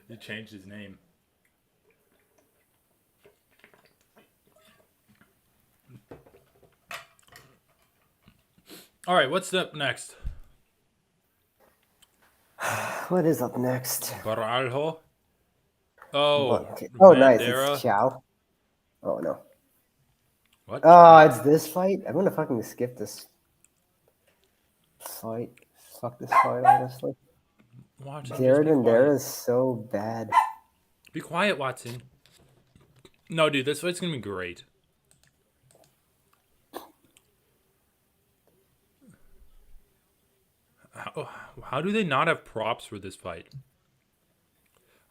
He changed his name. All right, what's up next? What is up next? Baralho. Oh, Nice. Vandera. It's Chow. Oh no. What? Oh, it's this fight. I'm gonna fucking skip this fight. Fuck this fight, honestly. Watson, just Jared be Vandera quiet. is so bad. Be quiet, Watson. No, dude, this fight's gonna be great. How do they not have props for this fight?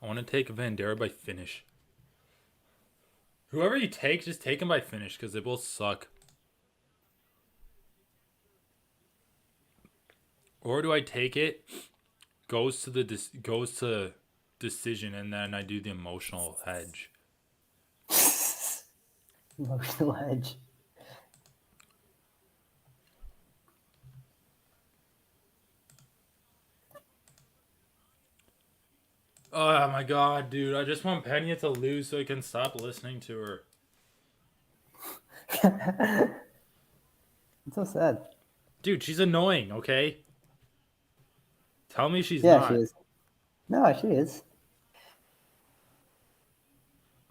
I want to take Vandera by finish. Whoever you take, just take him by finish because they both suck. Or do I take it? Goes to decision, and then I do the emotional hedge. Emotional edge. Oh my god, dude! I just want Pena to lose so I can stop listening to her. It's so sad. Dude, she's annoying. Okay, tell me she's Yeah, she not. is. No, she is.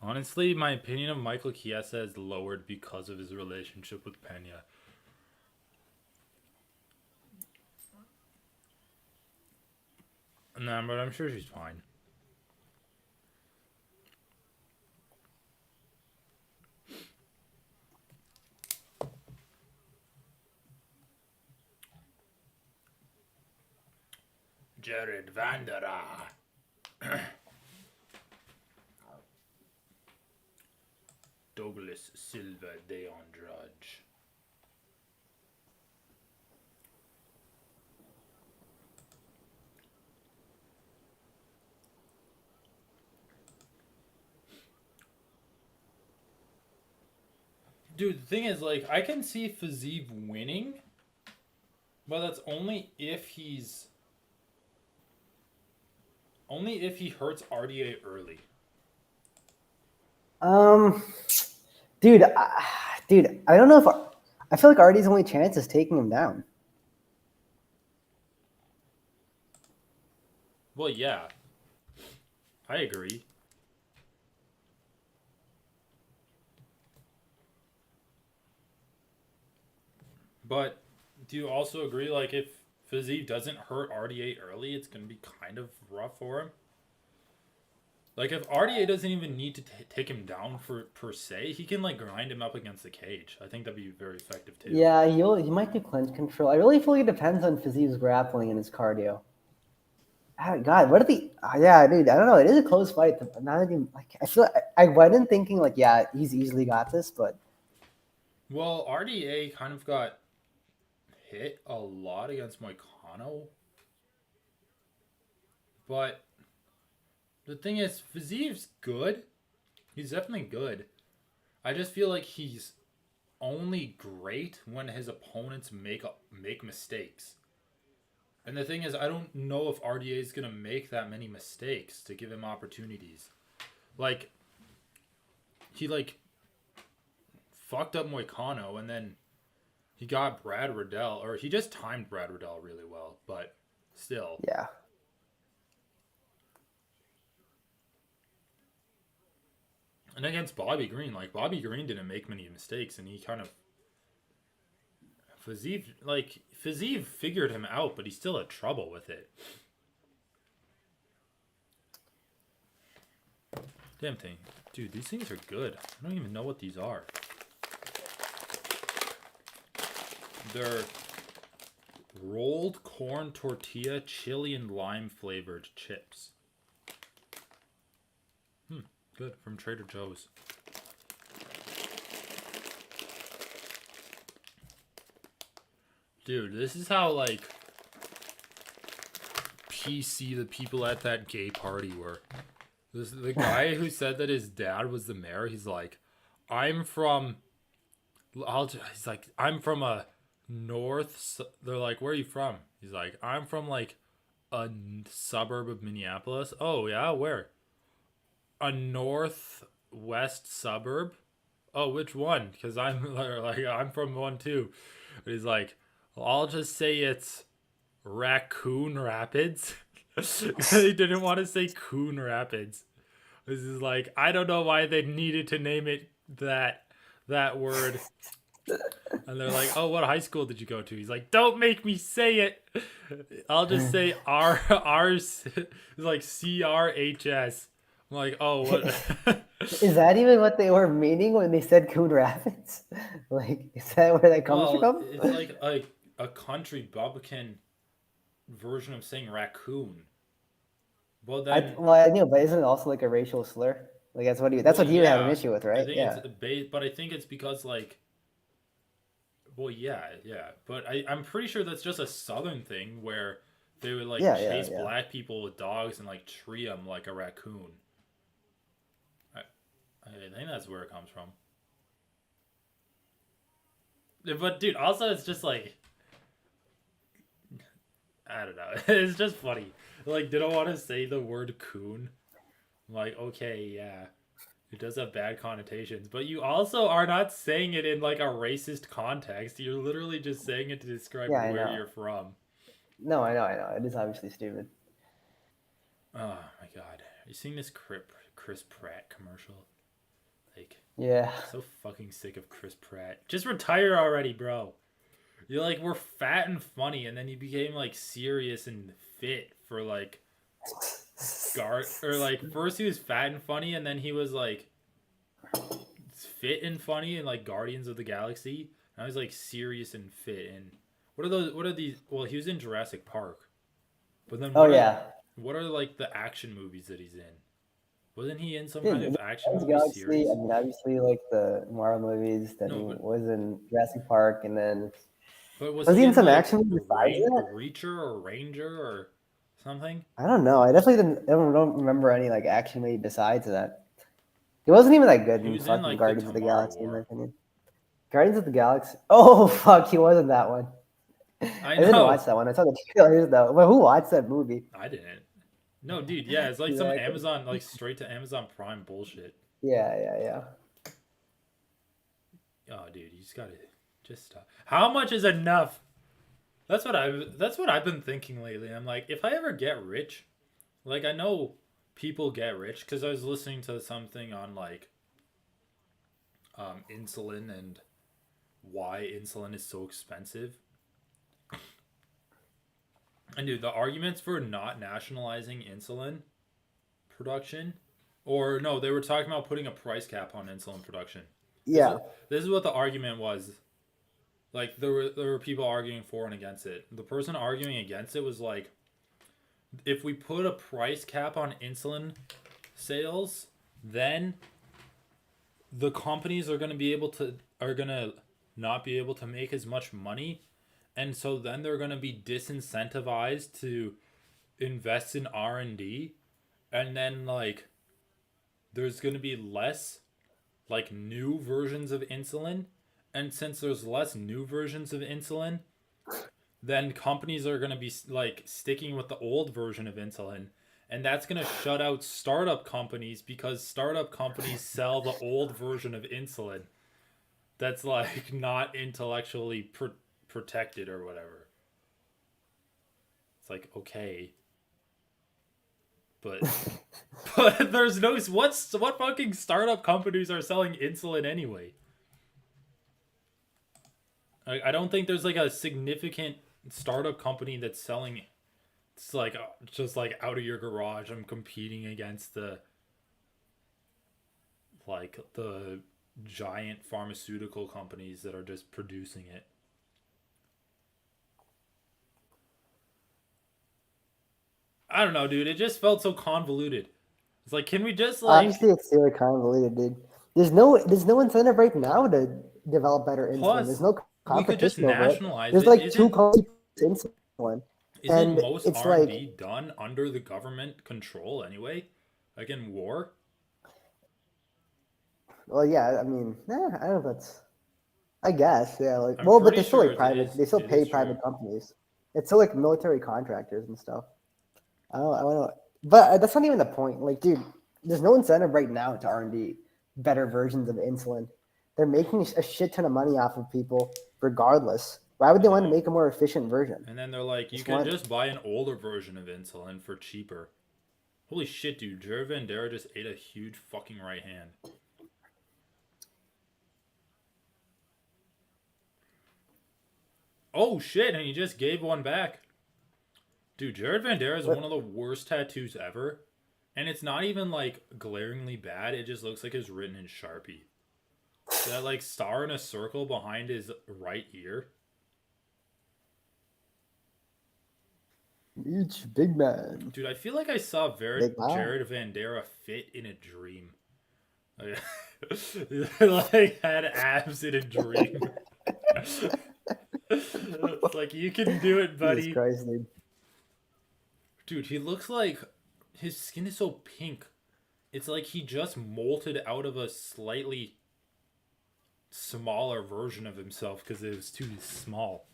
Honestly, my opinion of Michael Chiesa is lowered because of his relationship with Pena. Nah, but I'm sure she's fine. Jared Vandera. Douglas Silva de Andrade. Dude, the thing is, like, I can see Fiziev winning, but that's only if he hurts RDA early. Um, dude, I don't know if I feel like Artie's only chance is taking him down. Well, yeah, I agree. But do you also agree, like, if Fiziev doesn't hurt RDA early, it's going to be kind of rough for him? Like, if RDA doesn't even need to take him down for per se, he can, like, grind him up against the cage. I think that'd be very effective, too. Yeah, he might do clinch control. I really feel like it depends on Fiziev's grappling and his cardio. God, what are the? Yeah, dude, I don't know. It is a close fight. Now that like, I feel I went in thinking like, yeah, he's easily got this, but Well, RDA kind of got hit a lot against Moicano. But the thing is, Fiziev's good. He's definitely good. I just feel like he's only great when his opponents make mistakes. And the thing is, I don't know if RDA is going to make that many mistakes to give him opportunities. Like, he, like, fucked up Moicano, and then he got Brad Riddell, or he just timed Brad Riddell really well, but still. yeah. And against Bobby Green, like, Bobby Green didn't make many mistakes, and he kind of Fiziev figured him out, but he still had trouble with it. Damn thing. Dude, these things are good. I don't even know what these are. They're rolled corn tortilla, chili, and lime flavored chips. Good. From Trader Joe's. Dude, this is how, like, PC the people at that gay party were. The guy who said that his dad was the mayor, he's like, I'm from a north. They're like, where are you from? He's like, I'm from, like, a suburb of Minneapolis. Oh, yeah? Where? A northwest suburb? Oh, which one? Because I'm from one too. But he's like, well, I'll just say it's Raccoon Rapids. He didn't want to say Coon Rapids. This is like, I don't know why they needed to name it that word. And they're like, oh, what high school did you go to? He's like, don't make me say it. I'll just say ours is like CRHS. I'm like, oh, what? Is that even what they were meaning when they said Coon Rapids? Like, is that where that comes from? It's like a country bumpkin version of saying raccoon. Well, then, I knew, but isn't it also like a racial slur? Like that's what he would have an issue with, right? I think it's but I think it's because, like, well, yeah, but I'm pretty sure that's just a southern thing where they would, like, chase black people with dogs and, like, tree them like a raccoon. I think that's where it comes from. But dude, also it's just like, I don't know. It's just funny. like didn't want to say the word coon. I'm like, okay, yeah, it does have bad connotations, but you also are not saying it in like a racist context. You're literally just saying it to describe Yeah, I where know. you're from. No, I know. It is obviously stupid. Oh my god, are you seeing this Chris Pratt commercial? Like, Yeah. so fucking sick of Chris Pratt. Just retire already, bro. You're like, we're fat and funny, and then you became like serious and fit for like guard or like first he was fat and funny, and then he was like fit and funny in like Guardians of the Galaxy. Now he's like serious and fit. And what are those? What are these? Well, he was in Jurassic Park, but then Oh yeah, what are like the action movies that he's in? Wasn't he in some dude. kind In of action Guardians of the movie Galaxy. I series? mean, obviously, like the Marvel movies. Then No, he but was in Jurassic Park, and then was was he he in in some like action movies besides that? Reacher or Ranger or something? I don't know. I definitely don't remember any like action movie besides that. He wasn't even that good He in was in fucking like the Guardians of the Tomorrow Galaxy, in my War. opinion. Guardians of the Galaxy. Oh fuck, he wasn't that one. I I didn't know. watch that one. I saw the trailers though. But who watched that movie? I didn't. No, dude. Yeah, it's like some Exactly. Amazon, like straight to Amazon Prime bullshit. Yeah. Oh, dude, you just gotta just stop. How much is enough? That's what I've been thinking lately. I'm like, if I ever get rich, like I know people get rich because I was listening to something on like insulin and why insulin is so expensive. And dude, the arguments for not nationalizing insulin production, or no, they were talking about putting a price cap on insulin production. This is Yeah. this is what the argument was. Like there were people arguing for and against it. The person arguing against it was like, if we put a price cap on insulin sales, then the companies are gonna not be able to make as much money, and so then they're gonna be disincentivized to invest in R&D, and then like there's gonna be less like new versions of insulin, and since there's less new versions of insulin, then companies are going to be like sticking with the old version of insulin, and that's going to shut out startup companies because startup companies sell the old version of insulin that's like not intellectually protected or whatever. It's like, okay, but but there's no what fucking startup companies are selling insulin anyway. I don't think there's like a significant startup company that's selling. It's like just like out of your garage. I'm competing against the giant pharmaceutical companies that are just producing it. I don't know, dude. It just felt so convoluted. It's like, can we just like Obviously, it's really convoluted, dude. There's no incentive right now to develop better insulin. There's plus no we could just competition over it. nationalize There's it? like two Isn't companies insulin, isn't and most it's R and like, D done under the government control anyway? Like in war? well, yeah. I mean, I don't know. If that's I guess, yeah. Like, I'm well, but pretty they're still sure like it private. is. They still It is pay true. private companies. It's still like military contractors and stuff. I don't know. But that's not even the point. Like, dude, there's no incentive right now to R&D better versions of insulin. They're making a shit ton of money off of people regardless. Why would I they want to know. make a more efficient version? And then they're like, you Just can want just buy an older version of insulin for cheaper. Holy shit, dude. Jared Vandera just ate a huge fucking right hand. Oh shit, and he just gave one back. Dude, Jared Vandera is what? one of the worst tattoos ever. And it's not even like glaringly bad, it just looks like it's written in Sharpie. That like star in a circle behind his right ear. Each big man, Dude, I feel like I saw big man. Jared Vandera fit in a dream. Like, like had abs in a dream. It's like, you can do it, Jesus buddy. Christ, dude. Dude, he looks like his skin is so pink. It's like he just molted out of a slightly smaller version of himself because it was too small.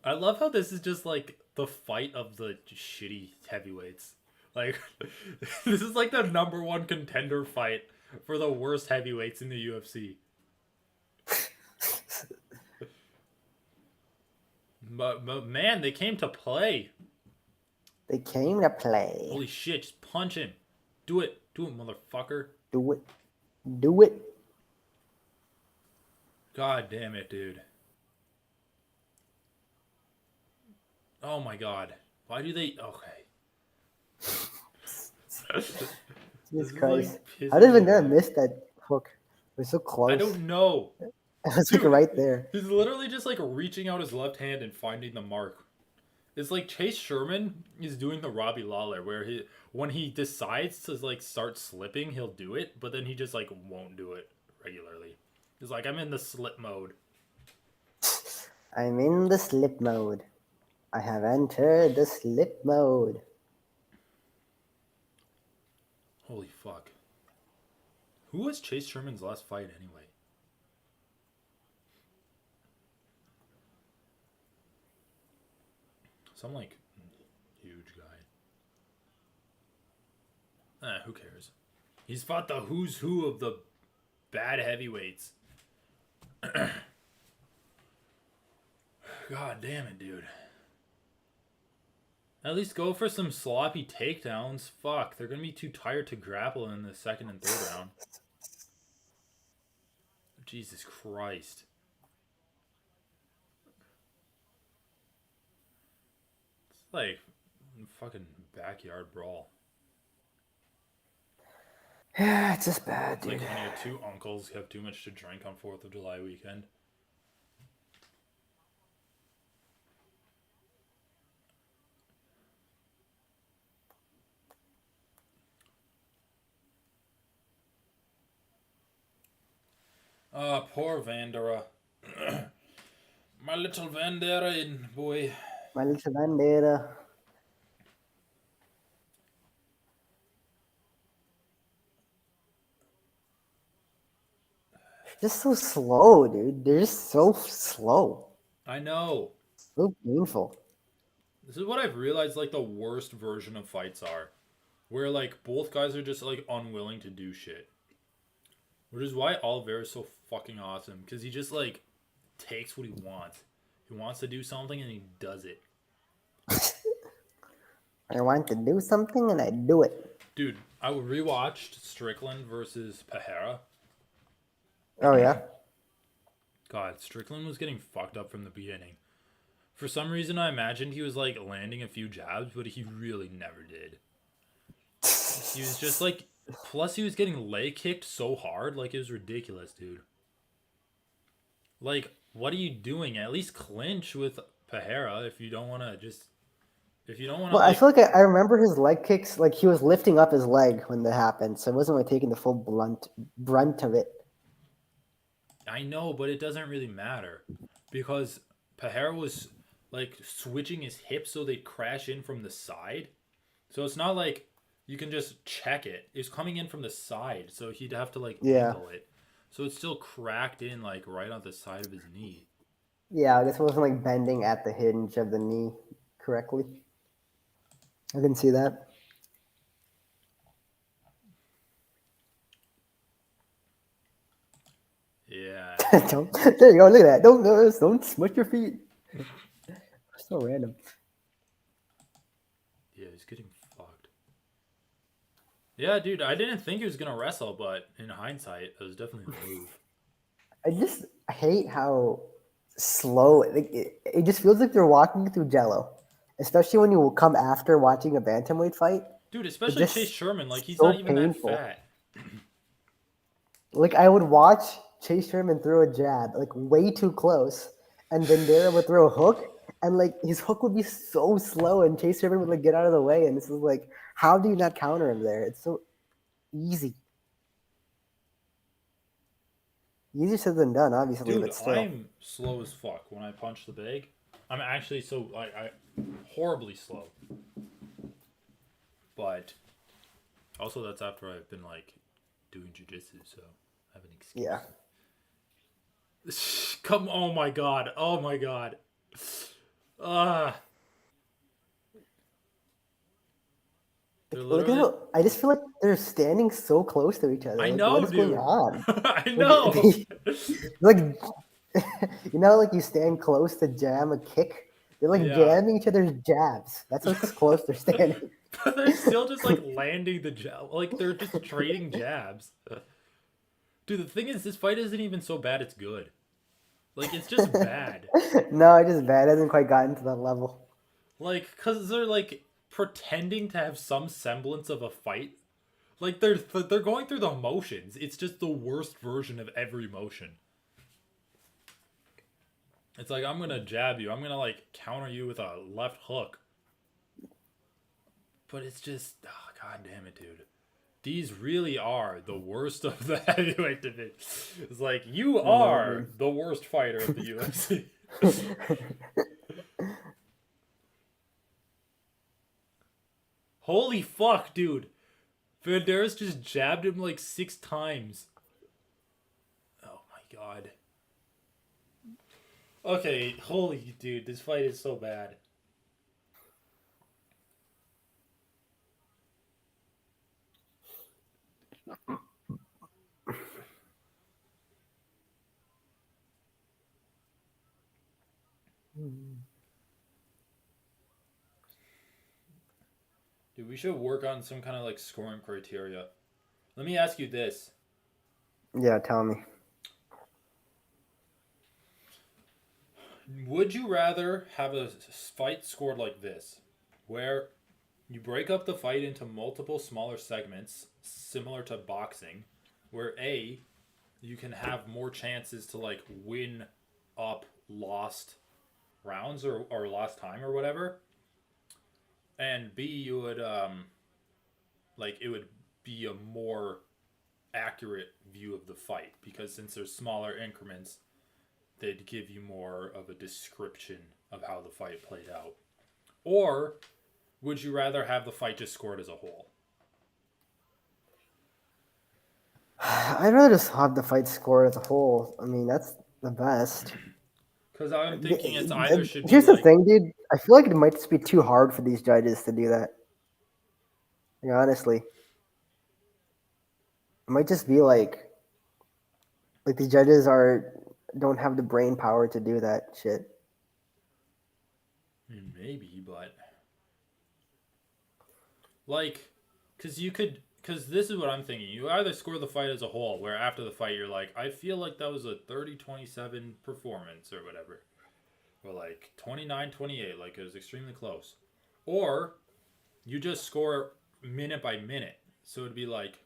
I love how this is just like the fight of the shitty heavyweights. Like, this is like the number one contender fight for the worst heavyweights in the UFC. But man, they came to play. They came to play. Holy shit, just punch him. Do it, motherfucker. Do it. Do it. God damn it, dude. Oh my god. Why do they. Okay. This Jesus is Christ. like How did pissing me Vandera off. miss that hook? It was so close. I don't know. It was like Dude, right there. he's literally just like reaching out his left hand and finding the mark. It's like Chase Sherman is doing the Robbie Lawler, where when he decides to like start slipping, he'll do it, but then he just like won't do it regularly. He's like, I'm in the slip mode. I'm in the slip mode. I have entered the slip mode. Holy fuck. Who was Chase Sherman's last fight anyway? Some like huge guy. Who cares? He's fought the who's who of the bad heavyweights. God damn it, dude. At least go for some sloppy takedowns. Fuck, they're gonna be too tired to grapple in the second and third round. Jesus Christ. It's like fucking backyard brawl. Yeah, it's just bad, It's like dude. when your two uncles have too much to drink on 4th of July weekend. Poor Vandera. My little Vandera in, boy. My little Vandera. Just so slow, dude. They're just so slow. I know. So painful. This is what I've realized like the worst version of fights are. Where like both guys are just like unwilling to do shit. Which is why Oliveira is so fucking awesome. Because he just like takes what he wants. He wants to do something and he does it. I want to do something and I do it. Dude, I rewatched Strickland versus Pereira. Oh, yeah? God, Strickland was getting fucked up from the beginning. For some reason, I imagined he was like landing a few jabs, but he really never did. He was just like, plus he was getting leg kicked so hard, like it was ridiculous, dude. Like, what are you doing? At least clinch with Pereira if you don't want to just, if you don't want to. Well, I feel like I remember his leg kicks, like he was lifting up his leg when that happened, so it wasn't like taking the full brunt of it. I know, but it doesn't really matter because Pereira was like switching his hips so they'd crash in from the side. So it's not like you can just check it. It's coming in from the side, so he'd have to like angle it. So it's still cracked in like right on the side of his knee. Yeah, I guess it wasn't like bending at the hinge of the knee correctly. I didn't see that. Yeah. There you go. Look at that. Don't smush your feet. So random. Yeah, he's getting fucked. Yeah, dude, I didn't think he was gonna wrestle, but in hindsight, it was definitely a move. I just hate how slow it just feels like they're walking through jello, especially when you come after watching a bantamweight fight. Dude, especially Chase Sherman, like he's so not even painful. that fat. Like I would watch Chase Sherman throw a jab like way too close, and Vandera would throw a hook, and like his hook would be so slow, and Chase Sherman would like get out of the way, and this is like, how do you not counter him there? It's so easy. Easier said than done, obviously, Dude, but still. I'm slow as fuck when I punch the bag. I'm actually so I horribly slow. But also that's after I've been like doing jujitsu, so I have an excuse. Yeah. Come, oh my god. Ah, they're Like I literally. don't. I just feel like they're standing so close to each other. I Like what know, is going dude. on? I Like know. like like you stand close to jam a kick. They're like Yeah. jamming each other's jabs. That's how close they're standing. But they're still just like landing the jab. Like they're just trading jabs. Dude, the thing is, this fight isn't even so bad it's good. Like, it's just bad. No, it just bad. It hasn't quite gotten to that level. Like, because they're like pretending to have some semblance of a fight. Like, they're going through the motions. It's just the worst version of every motion. It's like, I'm gonna jab you. I'm gonna like counter you with a left hook. But it's just, oh, god damn it, dude. These really are the worst of the heavyweight division. It's like, you No, are dude. the worst fighter of the UFC. Holy fuck, dude. Banderas just jabbed him like 6 times. Oh my god. Okay, holy dude, this fight is so bad. Dude, we should work on some kind of like scoring criteria. Let me ask you this. Yeah, tell me. Would you rather have a fight scored like this, where you break up the fight into multiple smaller segments, similar to boxing, where A, you can have more chances to like win up lost rounds or lost time or whatever, and B, you would like it would be a more accurate view of the fight because since there's smaller increments, they'd give you more of a description of how the fight played out. Or would you rather have the fight just scored as a whole? I'd rather just have the fight score as a whole. I mean, that's the best. Because I'm thinking it's either should be Here's the like, thing, dude. I feel like it might just be too hard for these judges to do that. Like, honestly, it might just be like the judges are don't have the brain power to do that shit. maybe, but like, because this is what I'm thinking. You either score the fight as a whole, where after the fight you're like, I feel like that was a 30-27 performance or whatever. Or like 29-28, like it was extremely close. Or you just score minute by minute. So it'd be like,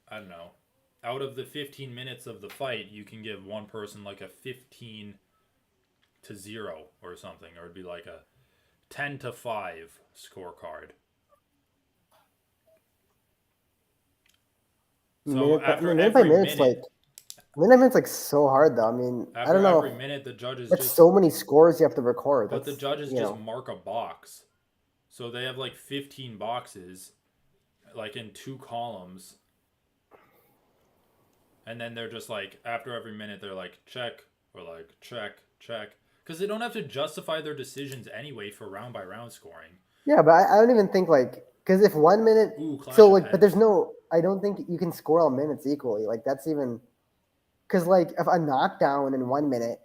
I don't know, out of the 15 minutes of the fight, you can give one person like a 15-0 or something. Or it'd be like a 10-5 scorecard. So after Minute by every minute's like minute, minute by minute's like so hard though. I mean, I after don't know. every minute, the judges That's just, so many scores you have to record. but the That's judges just mark a box. So they have like 15 boxes, like in 2 columns, and then they're just like after every minute they're like check or like check because they don't have to justify their decisions anyway for round by round scoring. Yeah, but I don't even think like because if 1 minute, Ooh, clash so of like, but there's heads. no. I don't think you can score all minutes equally. Like that's even because like if a knockdown in 1 minute,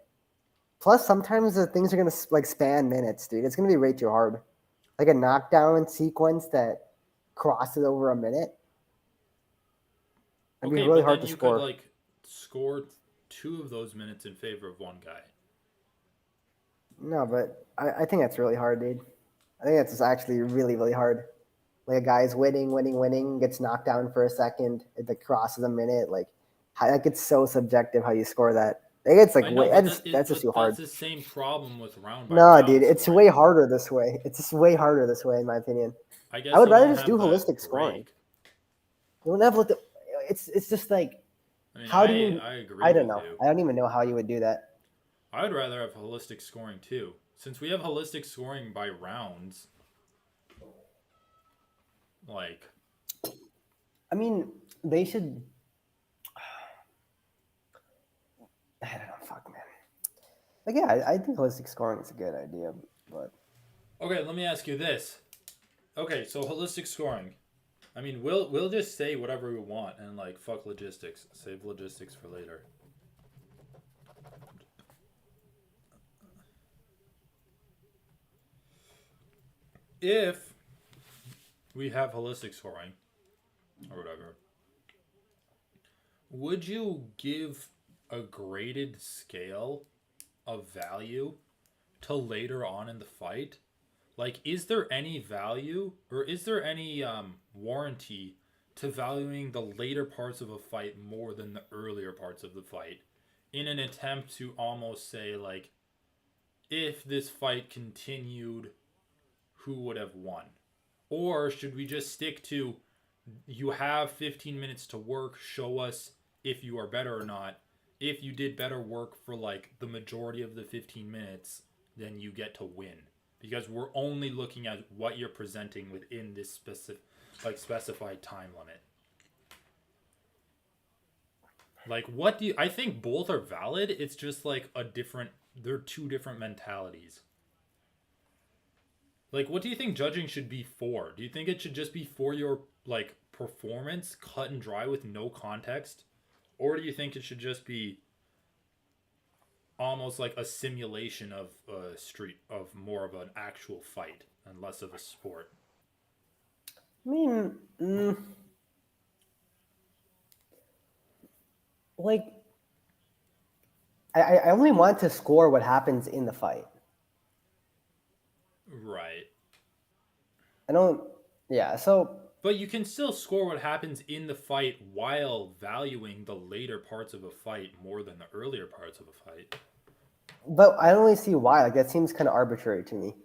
plus sometimes the things are gonna like span minutes, dude. It's gonna be way too hard. Like a knockdown sequence that crosses over a minute, it'd be Okay, really but hard then to you could score. like score 2 of those minutes in favor of one guy. No, but I think that's really hard, dude. I think that's just actually really, really hard. Like a guy's winning, gets knocked down for a second, it like crosses a minute. Like it's so subjective how you score that. Like it's like I know, way but that is that's just too but that's hard. the same problem with round by No, round dude, it's scoring. way harder this way. It's just way harder this way, in my opinion. I I guess would you rather won't just do have the holistic scoring. break. You don't have to. It's just like I mean, how do I you? I agree I don't with know. you. I don't even know how you would do that. I'd rather have holistic scoring too. Since we have holistic scoring by rounds, like I mean, they should. I don't know. Fuck, man. Like, yeah, I think holistic scoring is a good idea, but Okay, let me ask you this. Okay, so holistic scoring. I mean, we'll just say whatever we want and like fuck logistics. Save logistics for later. If we have holistic scoring or whatever, would you give a graded scale of value to later on in the fight? Like, is there any value or is there any warranty to valuing the later parts of a fight more than the earlier parts of the fight in an attempt to almost say, like, if this fight continued, who would have won? Or should we just stick to you have 15 minutes to work, show us if you are better or not? If you did better work for like the majority of the 15 minutes, then you get to win. Because we're only looking at what you're presenting within this specified time limit. Like what do you I think both are valid. It's just like they're two different mentalities. Like, what do you think judging should be for? Do you think it should just be for your like performance, cut and dry with no context, or do you think it should just be almost like a simulation of a street of more of an actual fight and less of a sport? I mean, like I only want to score what happens in the fight. Right. I don't. Yeah. So, But you can still score what happens in the fight while valuing the later parts of a fight more than the earlier parts of a fight. but I don't really see why. Like that seems kind of arbitrary to me.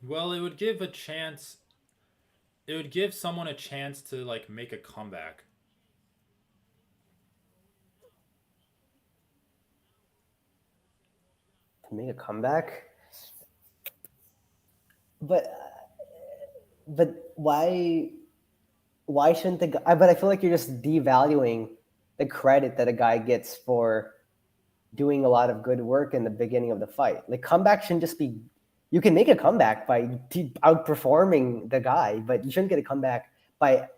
Well, it would give someone a chance to like make a comeback. To make a comeback, but but why shouldn't the guy? But I feel like you're just devaluing the credit that a guy gets for doing a lot of good work in the beginning of the fight. Like comeback shouldn't just be. You can make a comeback by outperforming the guy, but you shouldn't get a comeback by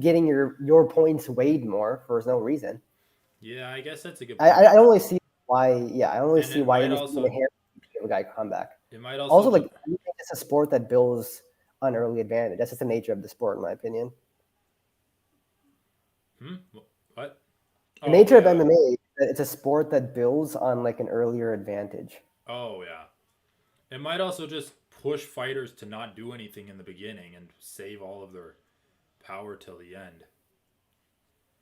getting your points weighed more for no reason. Yeah, I guess that's a good I point. don't really see why. Yeah, I don't really And see why it needs to be inherent to give a guy a comeback. it might also Also, like just I think it's a sport that builds on early advantage. That's just the nature of the sport, in my opinion. hmm? What? The Oh nature of yeah. MMA, it's a sport that builds on like an earlier advantage. Oh yeah. It might also just push fighters to not do anything in the beginning and save all of their power till the end.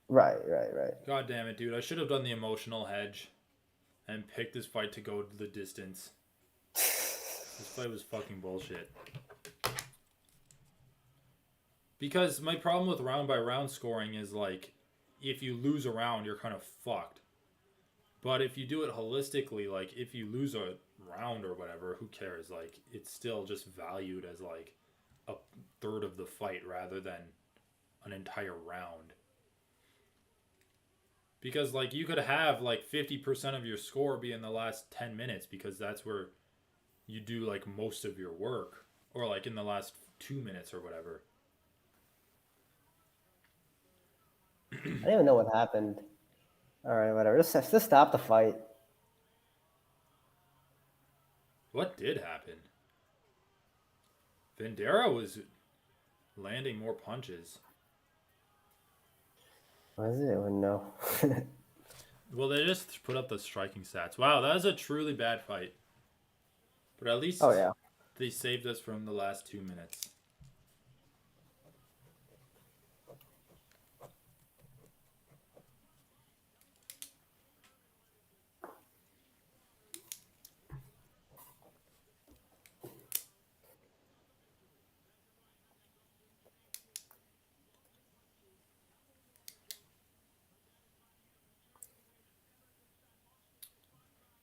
Right, right, right. God damn it, dude. I should have done the emotional hedge and picked this fight to go to the distance. This fight was fucking bullshit. Because my problem with round by round scoring is like if you lose a round, you're kind of fucked. But if you do it holistically, like if you lose a round or whatever, who cares? Like it's still just valued as like a third of the fight rather than an entire round. Because like you could have like 50% of your score be in the last 10 minutes because that's where you do like most of your work or like in the last 2 minutes or whatever. I don't even know what happened. All right, whatever. Just stop the fight. What did happen? Vendera was landing more punches. Was it? Oh, no. Well, they just put up the striking stats. Wow, that was a truly bad fight. But at Oh least yeah. they saved us from the last 2 minutes.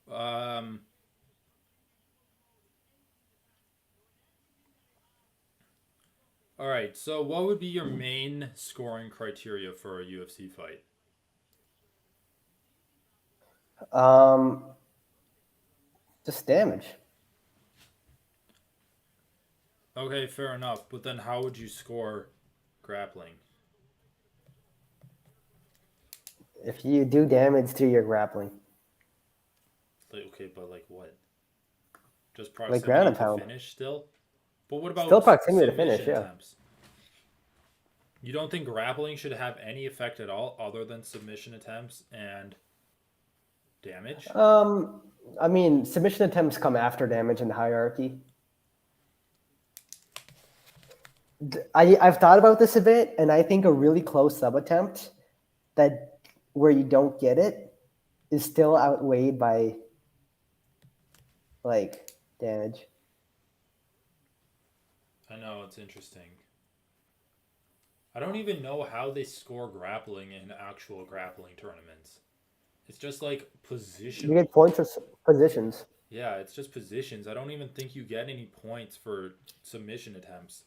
Um, all right, so what would be your main scoring criteria for a UFC fight? Um, just damage. Okay, fair enough. But then how would you score grappling? If you do damage to your grappling, Like, okay, but like what? Just like ground proximity and to pound, finish still? But what still about proximity to finish. submission Yeah. attempts? You don't think grappling should have any effect at all other than submission attempts and damage? Um, I mean, submission attempts come after damage in the hierarchy. I've thought about this a bit, and I think a really close sub attempt that where you don't get it is still outweighed by like damage. I know, it's interesting. I don't even know how they score grappling in actual grappling tournaments. It's just like You positional. get points for positions. Yeah, it's just positions. I don't even think you get any points for submission attempts.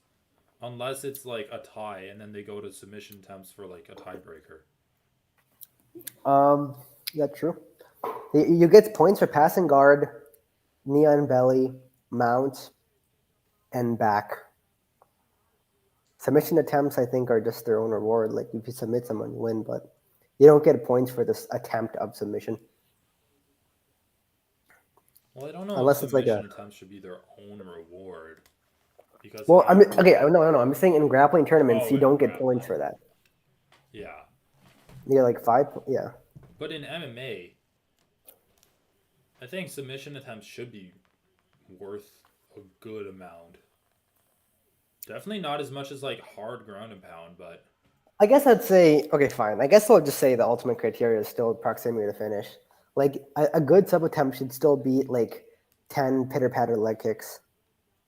Unless it's like a tie and then they go to submission attempts for like a tiebreaker. Um, yeah, true. You get points for passing guard, knee on belly, mount, and back. Submission attempts, I think, are just their own reward. Like if you submit someone, you win, but you don't get points for this attempt of submission Well, I don't know if unless it's like a. submission attempts should be their own reward. Because Well, I how. mean, okay, no. I'm saying in grappling tournaments, Oh, you in don't get points grappling. for that. Yeah. You get like five. Yeah. But in MMA, I think submission attempts should be worth a good amount. Definitely not as much as like hard ground and pound, but I guess I'd say okay, fine. I guess I'll just say the ultimate criteria is still proximity to finish. Like a good sub attempt should still beat like 10 pitter patter leg kicks.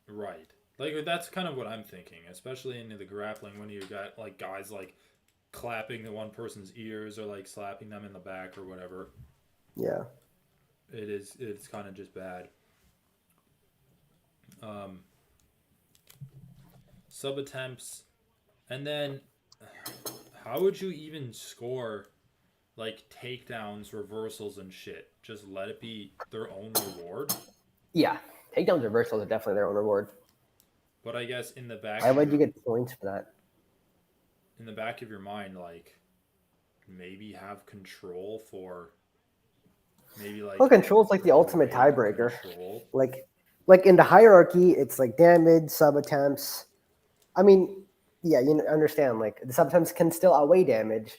right. Like that's kind of what I'm thinking, especially into the grappling when you got like guys like clapping the one person's ears or like slapping them in the back or whatever. Yeah. It's kind of just bad. Um, Sub attempts, and then how would you even score like takedowns, reversals, and shit? Just let it be their own reward. Yeah. Takedowns reversals are definitely their own reward. But I guess Why would you get points for that? in the back of your mind, like maybe have control for maybe like Well, control's like the ultimate grade tiebreaker. control. Like in the hierarchy, it's like damage, sub attempts. I mean, yeah, you understand. Like the sub attempts can still outweigh damage,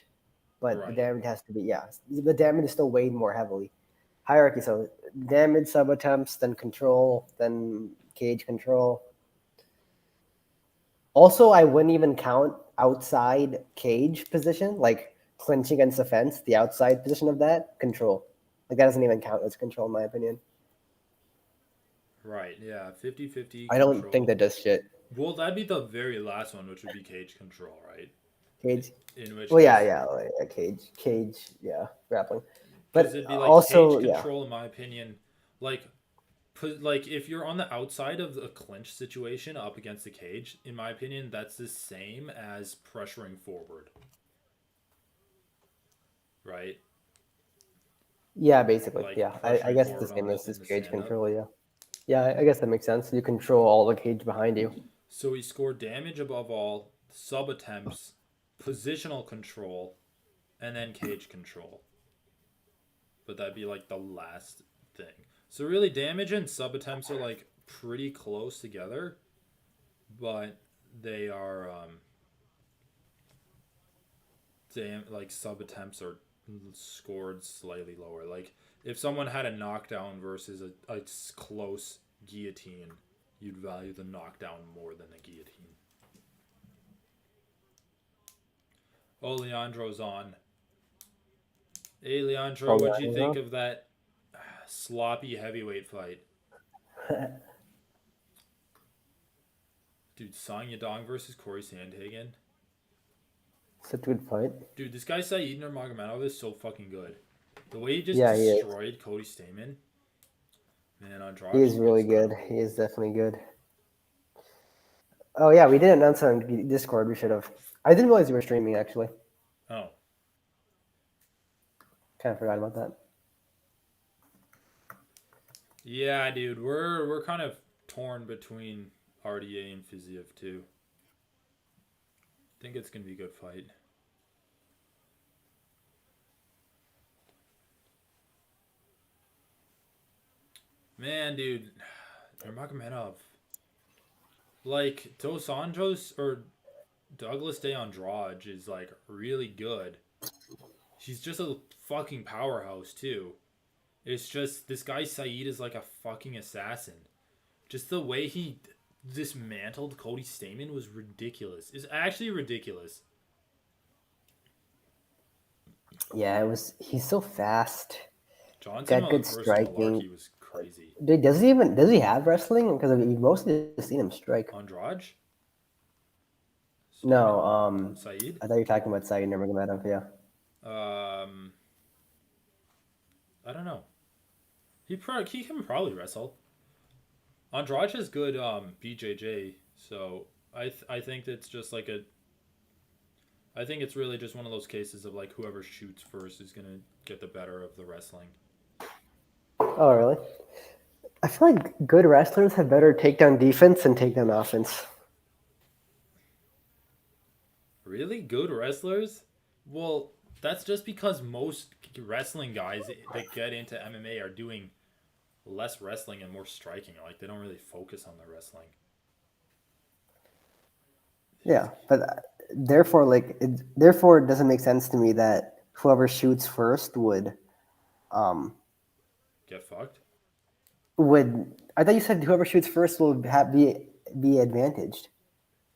but the Right. damage has to be the damage is still weighed more heavily. Hierarchy, so damage, sub attempts, then control, then cage control. Also, I wouldn't even count outside cage position, like clinch against the fence, the outside position of that control. Like that doesn't even count as control, in my opinion. Right. Yeah. 50-50 I don't think control. that does shit. Well, that'd be the very last one, which would be cage control, right? Cage. In which Well, case, like a cage, yeah, grappling. because But it'd be like also, cage yeah, control, in my opinion. Like, like if you're on the outside of a clinch situation up against the cage, in my opinion, that's the same as pressuring forward, right? yeah, basically, Like yeah. I pressuring guess it's the forward on same the as in this the cage stand up. control. Yeah, yeah. I guess that makes sense. You control all the cage behind you. So he scored damage above all, sub attempts, positional control, and then cage control. But that'd be like the last thing. So really, damage and sub attempts are like pretty close together, but they are like sub attempts are scored slightly lower. Like if someone had a knockdown versus a close guillotine, you'd value the knockdown more than the guillotine. Oh, Leandro's on. Hey, Leandro, Oh what'd you yeah, think of that sloppy heavyweight fight? Dude, Song Yadong versus Corey Sandhagen. it's a good fight. Dude, this guy Saeed Nurmagomedov is so fucking good. The way he just Yeah, he is. destroyed Cody Stamen. Man, He Andrade is really messed good. up. He is definitely good. Oh yeah, we didn't announce it on Discord. We should have. I didn't realize you were streaming. Actually, Oh, kind of forgot about that. Yeah, dude, we're kind of torn between RDA and Fiziev too. I think it's gonna be a good fight. Man, dude, Nurmagomedov, like Dos Anjos or Douglas De Andrade is like really good. She's just a fucking powerhouse too. It's just this guy Saeed is like a fucking assassin. Just the way he dismantled Cody Stamen was ridiculous. It's actually ridiculous. Yeah, it was. He's so fast. Johnson Got on the good personal striking. Larky was crazy. Dude, does he have wrestling? Because we've mostly just seen him strike. Andrade? No, Stamen? Saeed? I thought you were talking about Saeed Nurmagomedov. Yeah. Um, I don't know. He can probably wrestle. Andrade has good BJJ, so I think it's just like a I think it's really just one of those cases of like whoever shoots first is gonna get the better of the wrestling. Oh, really? I feel like good wrestlers have better takedown defense and takedown offense. Really good wrestlers? Well, that's just because most wrestling guys that get into MMA are doing less wrestling and more striking. Like they don't really focus on the wrestling. Yeah, but therefore, therefore, it doesn't make sense to me that whoever shoots first um, Get fucked. would. I thought you said whoever shoots first will be advantaged.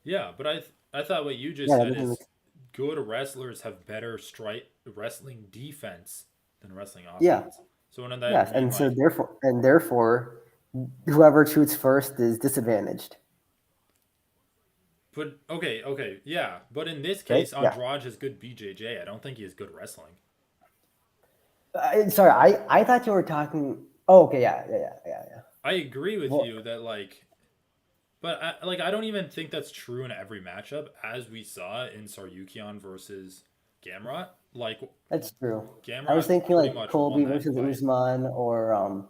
Yeah, but I thought what you just Yeah, that said doesn't make is good wrestlers have better strike wrestling defense than wrestling Yeah, offense. So wouldn't that yes, mean like and therefore, whoever shoots first is disadvantaged, but okay, yeah. But in this right? case, Yeah. Andrade has good BJJ. I don't think he has good wrestling. Sorry, I thought you were talking. Oh, okay, yeah. I agree with Well, you that like but I don't even think that's true in every matchup, as we saw in Saryukian versus Gamrot. Like that's true. I was Gamrot thinking pretty like much won Colby that versus fight. Usman, or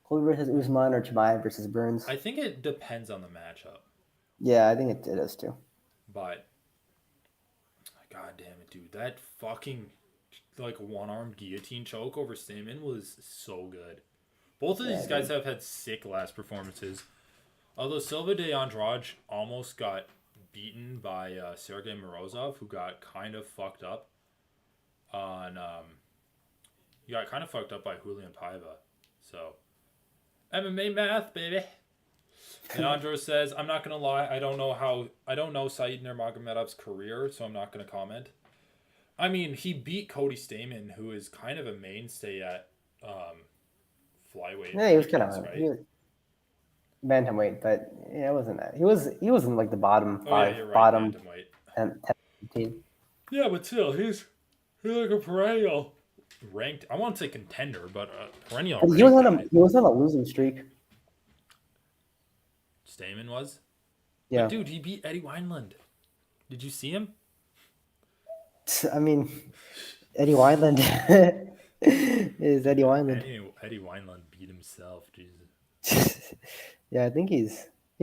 Colby versus Usman, or Chimaev versus Burns. I think it depends on the matchup, Yeah, I think it is too. but god damn it, dude, that fucking like one arm guillotine choke over Stamen was so good. Both of Yeah, these guys dude. have had sick last performances. Although Silva de Andrade almost got beaten by Sergey Morozov, who got kind of fucked up on he got kind of fucked up by Julian Paiva. So MMA math, baby. And Andros says, "I'm not gonna lie. I don't know Said Nurmagomedov's career, so I'm not gonna comment. I mean, he beat Cody Stamen, who is kind of a mainstay at flyweight Yeah, he was kind rankings, of right? bantamweight, but yeah, it wasn't that. He wasn't like the bottom Oh yeah, five, you're right, bottom bantamweight. 10, 15. Yeah, but still, he's like a perennial ranked. I won't say contender, but a perennial But ranked guy. he was on a losing streak. Stamen was, but Yeah, dude, he beat Eddie Wineland. Did you see him? I mean, Eddie Wineland is Eddie Wineland. Eddie Wineland beat himself. Jesus. Yeah, I think he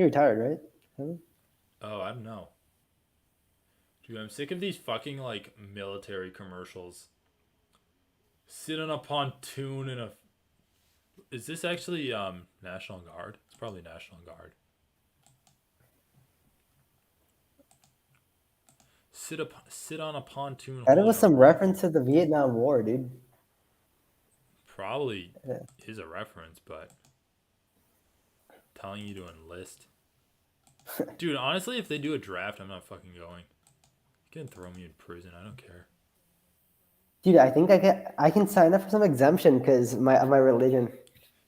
retired, right? Huh? Oh, I don't know. Dude, I'm sick of these fucking like military commercials. Sit on a pontoon in a. Is this actually National Guard? It's probably National Guard. Sit on a pontoon That was holding a some rifle. reference to the Vietnam War, dude. Probably Yeah. is a reference, but telling you to enlist. Dude, honestly, if they do a draft, I'm not fucking going. You can throw me in prison. I don't care. Dude, I think I can sign up for some exemption because of my religion.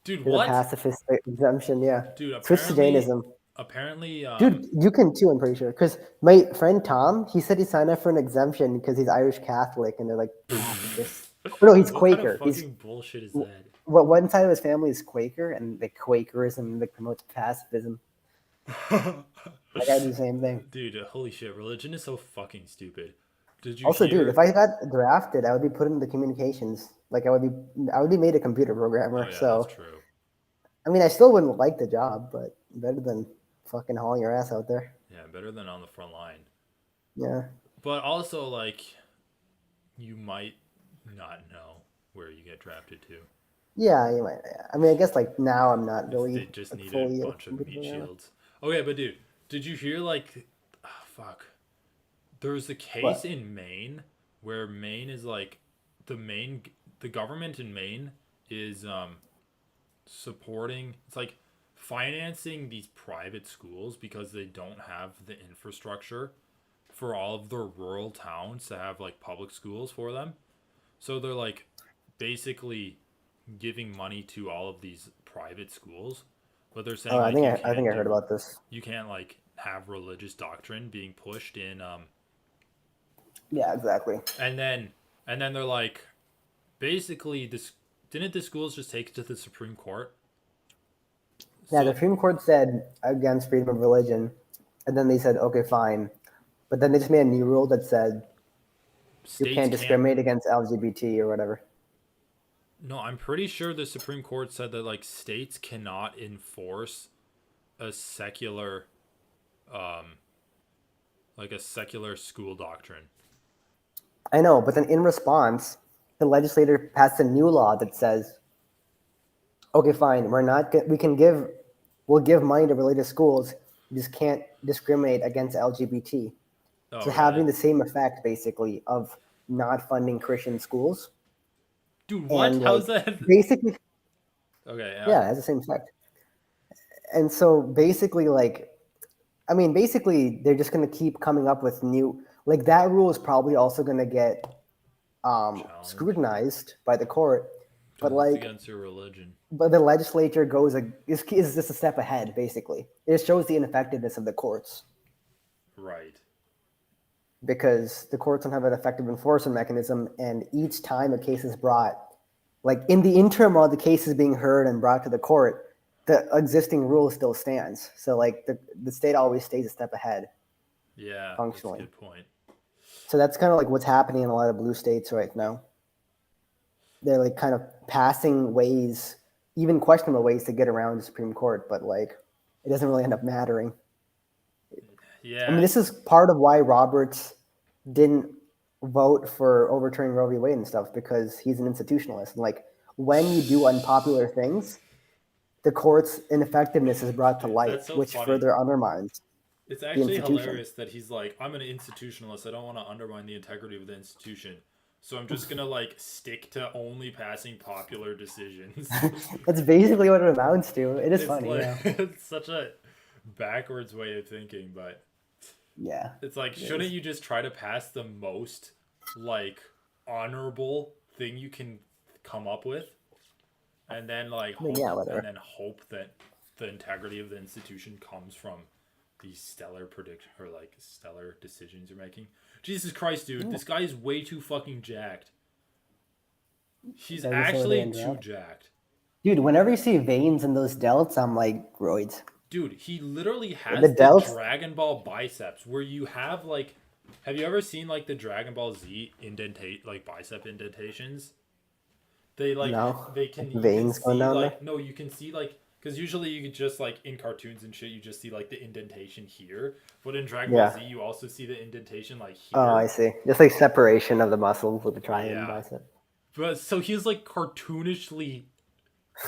Dude, There's a what? pacifist exemption, yeah. Dude, Switch to Jainism. apparently, Dude, you can too, I'm pretty sure. Because my friend Tom, he said he signed up for an exemption because he's Irish Catholic and they're like pacifists. No, he's what kind of Quaker. He's fucking bullshit is that? what one side of his family is Quaker, and the Quakerism like promotes pacifism. I gotta do the same thing. Dude, holy shit, religion is so fucking stupid. Did you Also, dude, if hear? I got drafted, I would be put into communications. Like I would be made a computer Oh programmer. yeah, that's So true. I mean, I still wouldn't like the job, but better than fucking hauling your ass out there. Yeah, better than on the front line. Yeah. But also, like, you might not know where you get drafted to. Yeah, you might. Yeah. I mean, I guess like now I'm not They really just like need a fully bunch of meat completely out. shields. Okay, but dude, did you hear like, fuck? There was a case What? in Maine where Maine is like, the Maine, the government in Maine is supporting. It's like financing these private schools because they don't have the infrastructure for all of their rural towns to have like public schools for them. So they're like basically giving money to all of these private schools, but they're Oh, saying like I think I heard about this. you can't like have religious doctrine being pushed in Yeah, exactly. and then they're like basically this didn't the schools just take it to the Supreme Court? Yeah, the So Supreme Court said against freedom of religion, and then they said, okay, fine. But then they just made a new rule that said you states can't can't. discriminate against LGBT or whatever. No, I'm pretty sure the Supreme Court said that like states cannot enforce a secular um like a secular school doctrine. I know, but then in response, the legislator passed a new law that says, okay, fine, we can we'll give money to religious schools. You just can't discriminate against LGBT. Oh, So really? having the same effect basically of not funding Christian schools Dude, what? and How's like that? basically, Okay, yeah. yeah, it has the same effect. And so basically, like, I mean, basically, they're just going to keep coming up with new, like, that rule is probably also going to get Challenge. scrutinized by the court. But, Because it's like, against your religion. but the legislature is just a step ahead, basically. It shows the ineffectiveness of the courts Right. because the courts don't have an effective enforcement mechanism. And each time a case is brought, like, in the interim while the case is being heard and brought to the court, the existing rule still stands. So, like, the state always stays a step ahead Yeah, that's a functionally. good point. So that's kind of like what's happening in a lot of blue states right now. They're like kind of passing ways, even questionable ways to get around the Supreme Court, but like it doesn't really end up mattering. I mean, Yeah. this is part of why Roberts didn't vote for overturning Roe v. Wade and stuff because he's an institutionalist. And like when you do unpopular things, the court's ineffectiveness is brought to Dude, light, that's so which funny. further undermines It's the actually institution. hilarious that he's like, I'm an institutionalist. I don't want to undermine the integrity of the institution. So I'm just gonna like stick to only passing popular decisions. That's basically what it amounts to. It is It's funny, like yeah. it's such a backwards way of thinking, but Yeah, it's like, it shouldn't is. you just try to pass the most like honorable thing you can come up with, and then like I mean, yeah, and whatever. then hope that the integrity of the institution comes from these stellar prediction or like stellar decisions you're making. Jesus Christ, dude, Yeah. this guy is way too fucking jacked. He's Dinosaur actually hand too drop. jacked. Dude, whenever you see veins in those delts, I'm like, roids. Dude, he literally The has the delts? Dragon Ball biceps where you have like, have you ever seen like the Dragon Ball Z indentate like bicep indentations? They like No. they Like can you can veins going see down there? like no you can see like because usually you could just like in cartoons and shit you just see like the indentation here, but in Dragon Ball Yeah. Z you also see the indentation like Oh, I here. see. Just like separation of the muscles with the triangle Yeah, bicep. but so he has like cartoonishly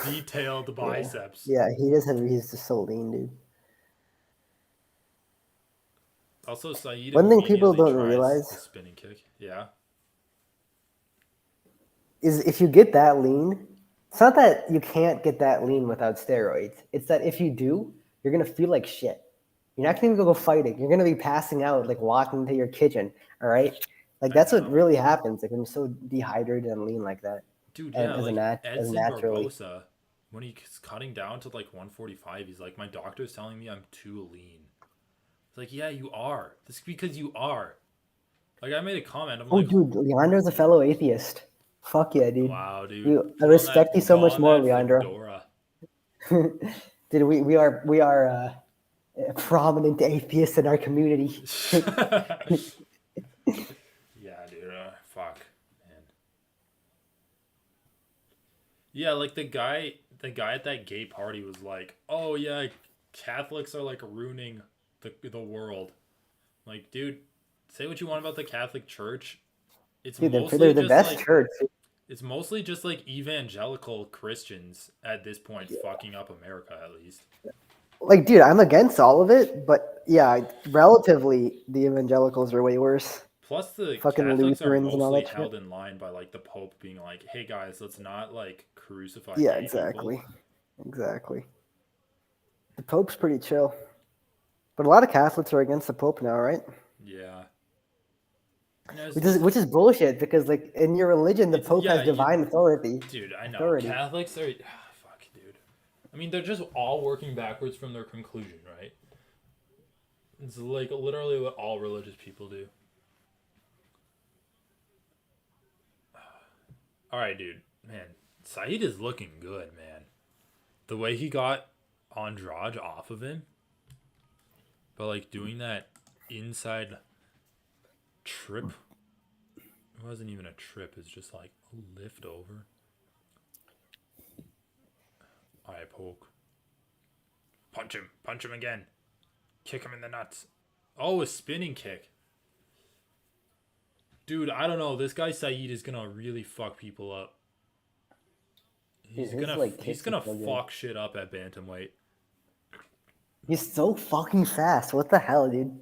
detailed Yeah. biceps. Yeah, he's just so lean, dude. Also, Saeed One thing people immediately don't tries the realize spinning kick. Yeah. is if you get that lean, it's not that you can't get that lean without steroids. It's that if you do, you're gonna feel like shit. You're not gonna even go fighting. You're gonna be passing out, like walking to your kitchen. All right, like I that's what know. really happens. Like when you're so dehydrated and lean like that, Dude, and yeah, like as Edson naturally. Barbosa, when he's cutting down to like 145, he's like, my doctor's telling me I'm too lean. It's like, yeah, you are. This is because you are. Like, I made a comment. I'm Oh, like, dude, Leandro's a fellow atheist. Fuck yeah, dude. wow, dude, I respect you so much don more, that Leandro. fedora. Dude, we are prominent atheists in our community. Yeah, dude, fuck, man. Yeah, like the guy, the guy at that gay party was like, "Oh yeah, Catholics are like ruining the world." Like, dude, say what you want about the Catholic Church. It's Dude, they're mostly the just best like church. it's mostly just like evangelical Christians at this point fucking up America at least. Like, dude, I'm against all of it, but yeah, relatively, the evangelicals are way worse. Plus the Fucking Catholics are Lutherans and all mostly that shit. held in line by like the Pope being like, "Hey guys, let's not like crucify Yeah, gay people." exactly. Exactly. The Pope's pretty chill. But a lot of Catholics are against the Pope now, right? Yeah. No, Which is bullshit because like in your religion the it's Pope yeah, has you divine authority. dude, I know. Authority. Catholics are fuck, dude. I mean, they're just all working backwards from their conclusion, right? It's like literally what all religious people do. All right, dude. Man, Saeed is looking good, man. The way he got Andrade off of him, but like doing that inside trip, it wasn't even a trip. It's just like a lift over. Eye poke. Punch him. Punch him again. Kick him in the nuts. Oh, a spinning kick. Dude, I don't know. This guy Saeed is gonna really fuck people up. Dude, He's his gonna like he's kicks are gonna so good. fuck shit up at bantamweight. He's so fucking fast. What the hell, dude?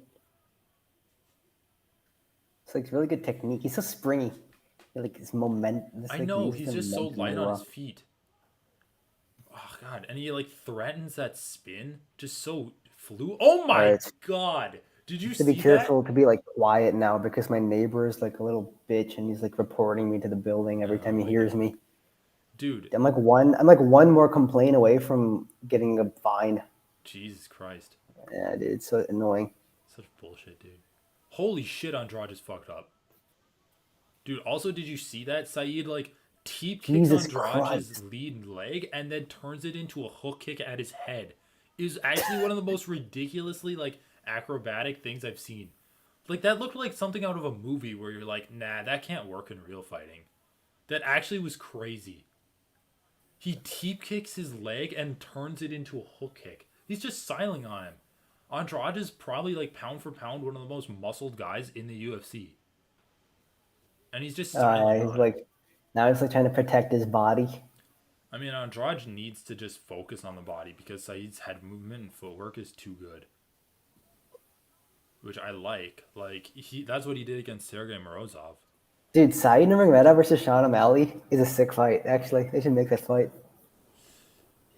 It's like really good technique. He's so springy. Like his moment, just I like know uses he's the just so momentum light really on his well. feet. Oh god, and he like threatens that spin just so flu. Oh All my right, god, did you to be see that, careful, to be like quiet now because my neighbor is like a little bitch and he's like reporting me to the building every time he hears yeah, me. dude? I'm like one more complaint away from getting a fine. Jesus Christ, Yeah, dude, it's so annoying. such bullshit, dude. Holy shit, Andrade just fucked up, dude. Also, did you see that Saeed like teep kicks Jesus Andrade's Christ. lead leg and then turns it into a hook kick at his head? Is actually one of the most ridiculously like acrobatic things I've seen. Like that looked like something out of a movie where you're like, nah, that can't work in real fighting. That actually was crazy. He teep kicks his leg and turns it into a hook kick. He's just siling on him. Andrade is probably like pound for pound one of the most muscled guys in the UFC. And he's just siling Yeah, he's on him. like now he's like trying to protect his body. I mean, Andrade needs to just focus on the body because Saeed's head movement and footwork is too good. Which I like. Like that's what he did against Sergey Morozov. Dude, Saeed Nurmagomedov versus Sean O'Malley is a sick fight. Actually, they should make that fight.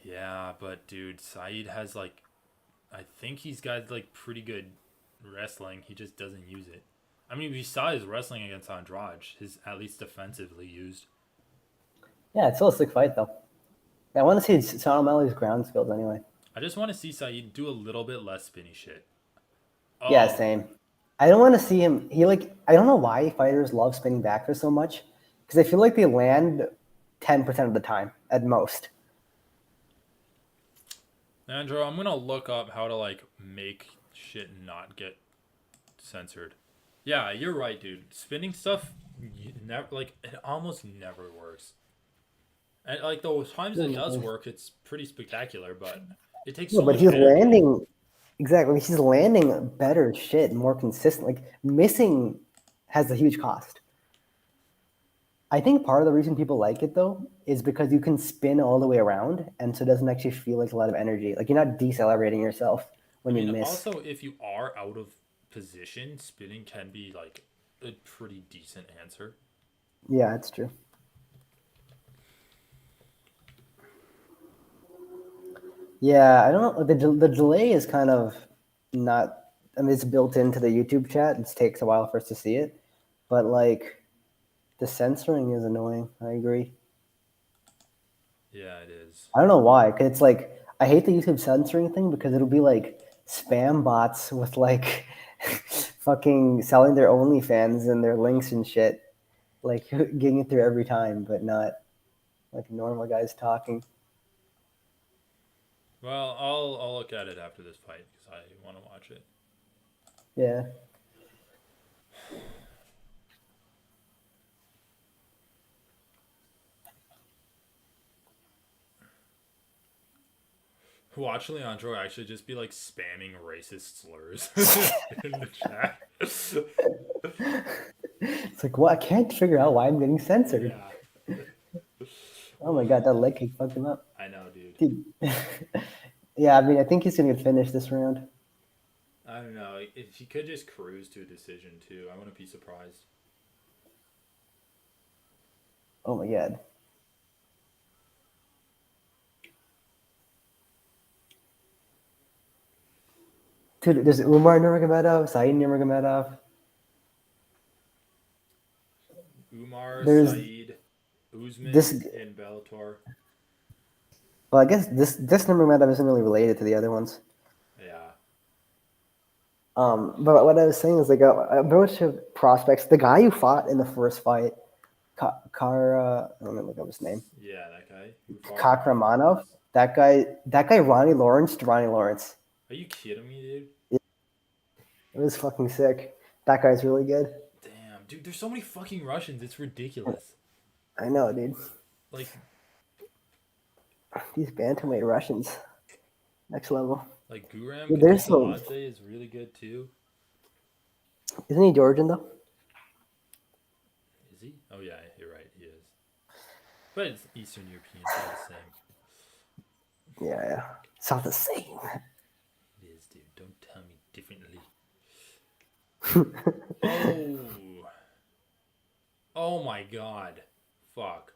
Yeah, but dude, Saeed has like I think he's got like pretty good wrestling. He just doesn't use it. I mean, we saw his wrestling against Andrade. His at least defensively used. Yeah, it's still a sick fight though. I want to see Sean O'Malley's ground skills anyway. I just want to see Saeed do a little bit less spinny shit. Yeah, Oh, same. I don't want to see him. I don't know why fighters love spinning backwards so much because I feel like they land 10% of the time at most. Andrew, I'm gonna look up how to like make shit not get censored. Yeah, you're right, dude. Spinning stuff, never like it almost never works. And like the times it does work, it's pretty spectacular. But it takes No, so but much he's handling. landing exactly. He's landing better shit, more consistent. Like missing has a huge cost. I think part of the reason people like it though is because you can spin all the way around, and so it doesn't actually feel like a lot of energy. Like you're not decelerating yourself I when you mean, miss. also if you are out of position, spinning can be like a pretty decent answer. Yeah, it's true. Yeah, I don't know. The delay is kind of not. I mean, it's built into the YouTube chat. It takes a while for us to see it, but like the censoring is annoying. I agree. Yeah, it is. I don't know why. 'Cause it's like I hate the YouTube censoring thing because it'll be like spam bots with like fucking selling their OnlyFans and their links and shit, like getting it through every time, but not like normal guys talking. Well, I'll look at it after this fight because I want to watch it. Yeah. Watch Leandro actually just be like spamming racist slurs in the chat. It's like, well, I can't figure out why I'm getting censored. Yeah. Oh my god, that leg kick fucked him up. I know, dude. Dude. Yeah, I mean, I think he's gonna finish this round. I don't know. If he could just cruise to a decision too, I wouldn't be surprised. Oh my god. Dude, there's Umar Nurmagomedov, Saeed Nurmagomedov. Umar, There's Saeed, this. Usman, and Bellator. Well, I guess this Nurmagomedov isn't really related to the other ones. Yeah. But what I was saying is like a bunch of prospects. The guy who fought in the first fight, Kara, I don't know, look up his name. Yeah, that guy. Who fought Kakramanov. That guy, Ronnie Lawrence. Are you kidding me, dude? It was fucking sick. That guy's really good. Damn, dude, there's so many fucking Russians. It's ridiculous. I know, dude. Like These bantamweight Russians, next level. Guram Dude, there's some. Kadikadze is really good too. Isn't he Georgian though? Is he? Oh yeah, you're right. He is. But it's Eastern European, so the same. Yeah. It's not the same. It is, dude. Don't tell me differently. Oh. Oh my god. Fuck.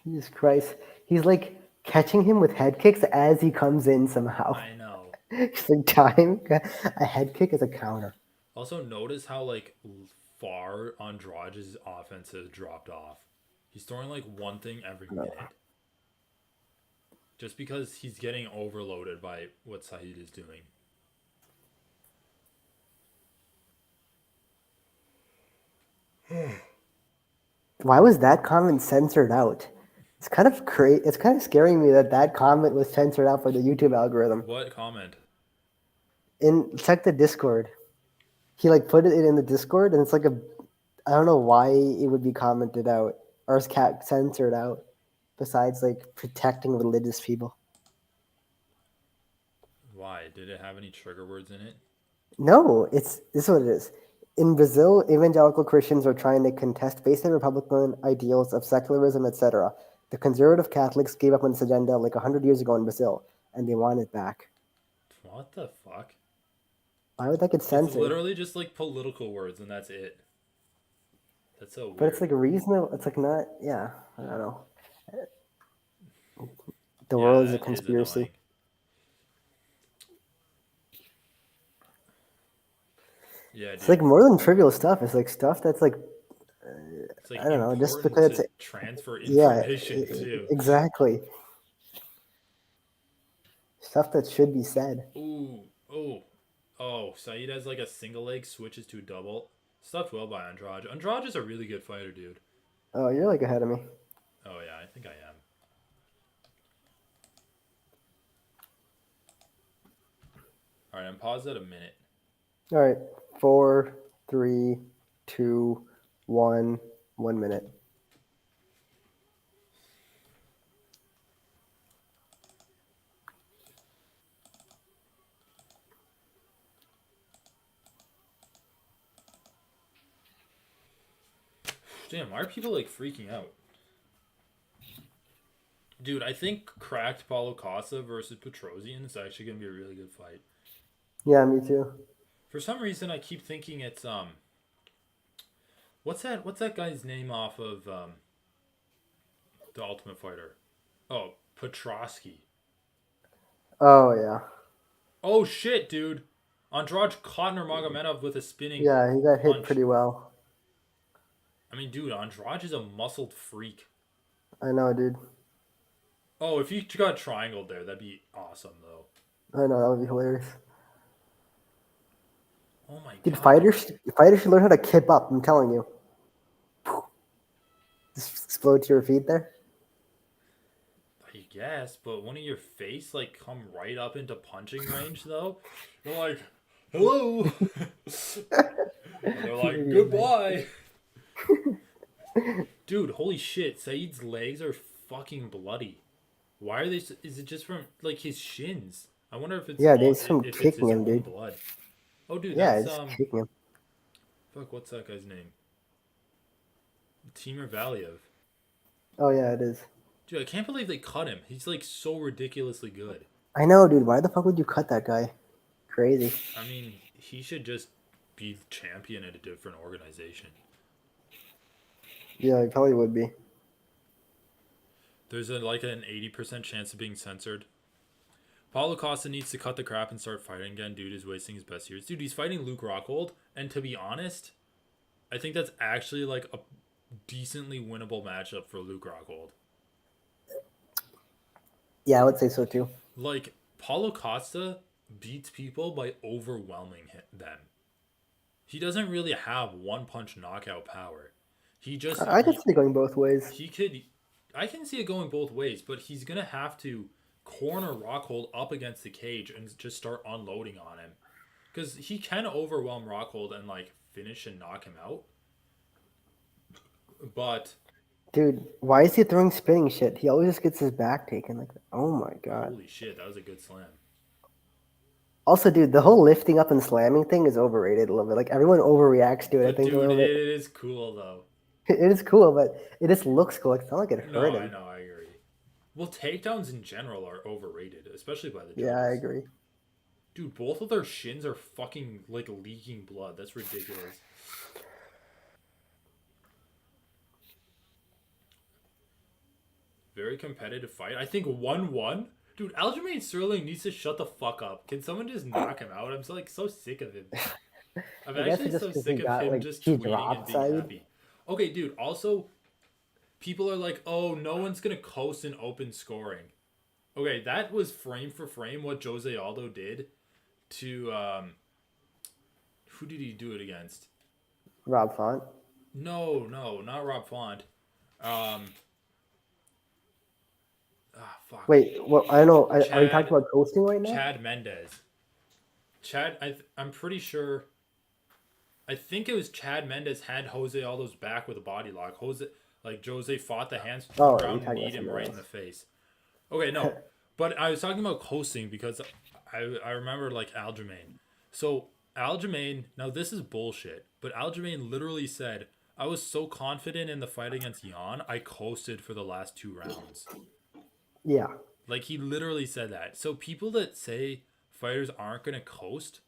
Jesus Christ. He's like catching him with head kicks as he comes in somehow. I know. He's like time a head kick as a counter. Also, notice how like far Andrade's offense has dropped off. He's throwing like one thing every minute. Just because he's getting overloaded by what Saeed is doing. Why was that comment censored out? It's kind of It's kind of scaring me that comment was censored out by the YouTube algorithm. What comment? Check the Discord. He like put it in the Discord, and it's like I don't know why it would be commented out or it's censored out. Besides like protecting religious people. Why? Did it have any trigger words in it? No, this is what it is. In Brazil, evangelical Christians are trying to contest basic Republican ideals of secularism, etc. The conservative Catholics gave up on this agenda like 100 years ago in Brazil, and they want it back. What the fuck? Why would that get censored? It's literally just like political words, and that's it. That's so weird. But it's like reasonable. It's like not. Yeah, I don't know. The world is a conspiracy. Yeah, dude. It's like more than trivial stuff. It's like stuff that's like it's like I don't know, just because it's transfer information too. Exactly. Stuff that should be said. Oh, Saeed has like a single leg, switches to a double. Stuffed well by Andrade. Andrade is a really good fighter, dude. Oh, you're like ahead of me. Oh yeah, I think I am. All right, I'm paused at a minute. All right, 4, 3, 2, 1, 1 minute. Damn, why are people like freaking out? Dude, I think cracked Paulo Costa versus Petrosian is actually gonna be a really good fight. Yeah, me too. For some reason, I keep thinking it's what's that guy's name off of the Ultimate Fighter? Oh, Petrosky. Oh yeah. Oh shit, dude! Andrade caught Nurmagomedov with a spinning. Yeah, he got hit punch. pretty well. I mean, dude, Andrade is a muscled freak. I know, dude. Oh, if you got triangled there, that'd be awesome, though. I know, that would be hilarious. Oh my Dude, god. fighters should learn how to kip up, I'm telling you. Just explode to your feet there. I guess, but wouldn't your face like come right up into punching range though? You're like, hello. And they're like, goodbye. Dude, holy shit, Saeed's legs are fucking bloody. Why are they? Is it just from like his shins? I wonder if Yeah, there's some if it's kicking his him, own dude. blood. Oh, dude, Yeah, that's it's kicking him. fuck. What's that guy's name? Timur Valiev. Oh yeah, it is. Dude, I can't believe they cut him. He's like so ridiculously good. I know, dude. Why the fuck would you cut that guy? Crazy. I mean, he should just be champion at a different organization. Yeah, he probably would be. There's like an 80% chance of being censored. Paulo Costa needs to cut the crap and start fighting again. Dude is wasting his best years. Dude, he's fighting Luke Rockhold, and to be honest, I think that's actually like a decently winnable matchup for Luke Rockhold. Yeah, I would say so too. Like Paulo Costa beats people by overwhelming them. He doesn't really have one punch knockout power. He just I could see it going both ways. he could. I can see it going both ways, but he's gonna have to corner Rockhold up against the cage and just start unloading on him, because he can overwhelm Rockhold and like finish and knock him out. But Dude, why is he throwing spinning shit? He always just gets his back taken. Like, oh my god. holy shit, that was a good slam. Also, dude, the whole lifting up and slamming thing is overrated a little bit. Like everyone overreacts to it. I But think a dude, little it bit. is cool though. It is cool, but it just looks cool. Like, it's not like it No, hurt I him. know, I agree. Well, takedowns in general are overrated, especially by the Yeah, I judges. agree. Dude, both of their shins are fucking like leaking blood. That's ridiculous. Very competitive fight. I think 1-1. Dude, Aljamain Sterling needs to shut the fuck up. Can someone just knock him out? I'm so, like so sick of him. I'm I guess actually it's just so because he sick of got him like just he tweeting and dropped being Saeed. happy. Okay, dude. Also, people are like, "Oh, no one's gonna coast in open scoring." Okay, that was frame for frame what Jose Aldo did to who did he do it against? Rob Font. No, not Rob Font. Um, fuck. Wait, well, I don't know. Are you talking Chad about coasting right now? Chad Mendez. I'm pretty sure. I think it was Chad Mendez had Jose Aldo's back with a body lock. Jose fought the hands to the Oh, you're ground and talking about kneed him something right in else. the face. Okay, no, but I was talking about coasting because I remember like Aljamain. So Aljamain, now this is bullshit, but Aljamain literally said, "I was so confident in the fight against Jan, I coasted for the last 2 rounds." Yeah. Like he literally said that. So people that say fighters aren't gonna coast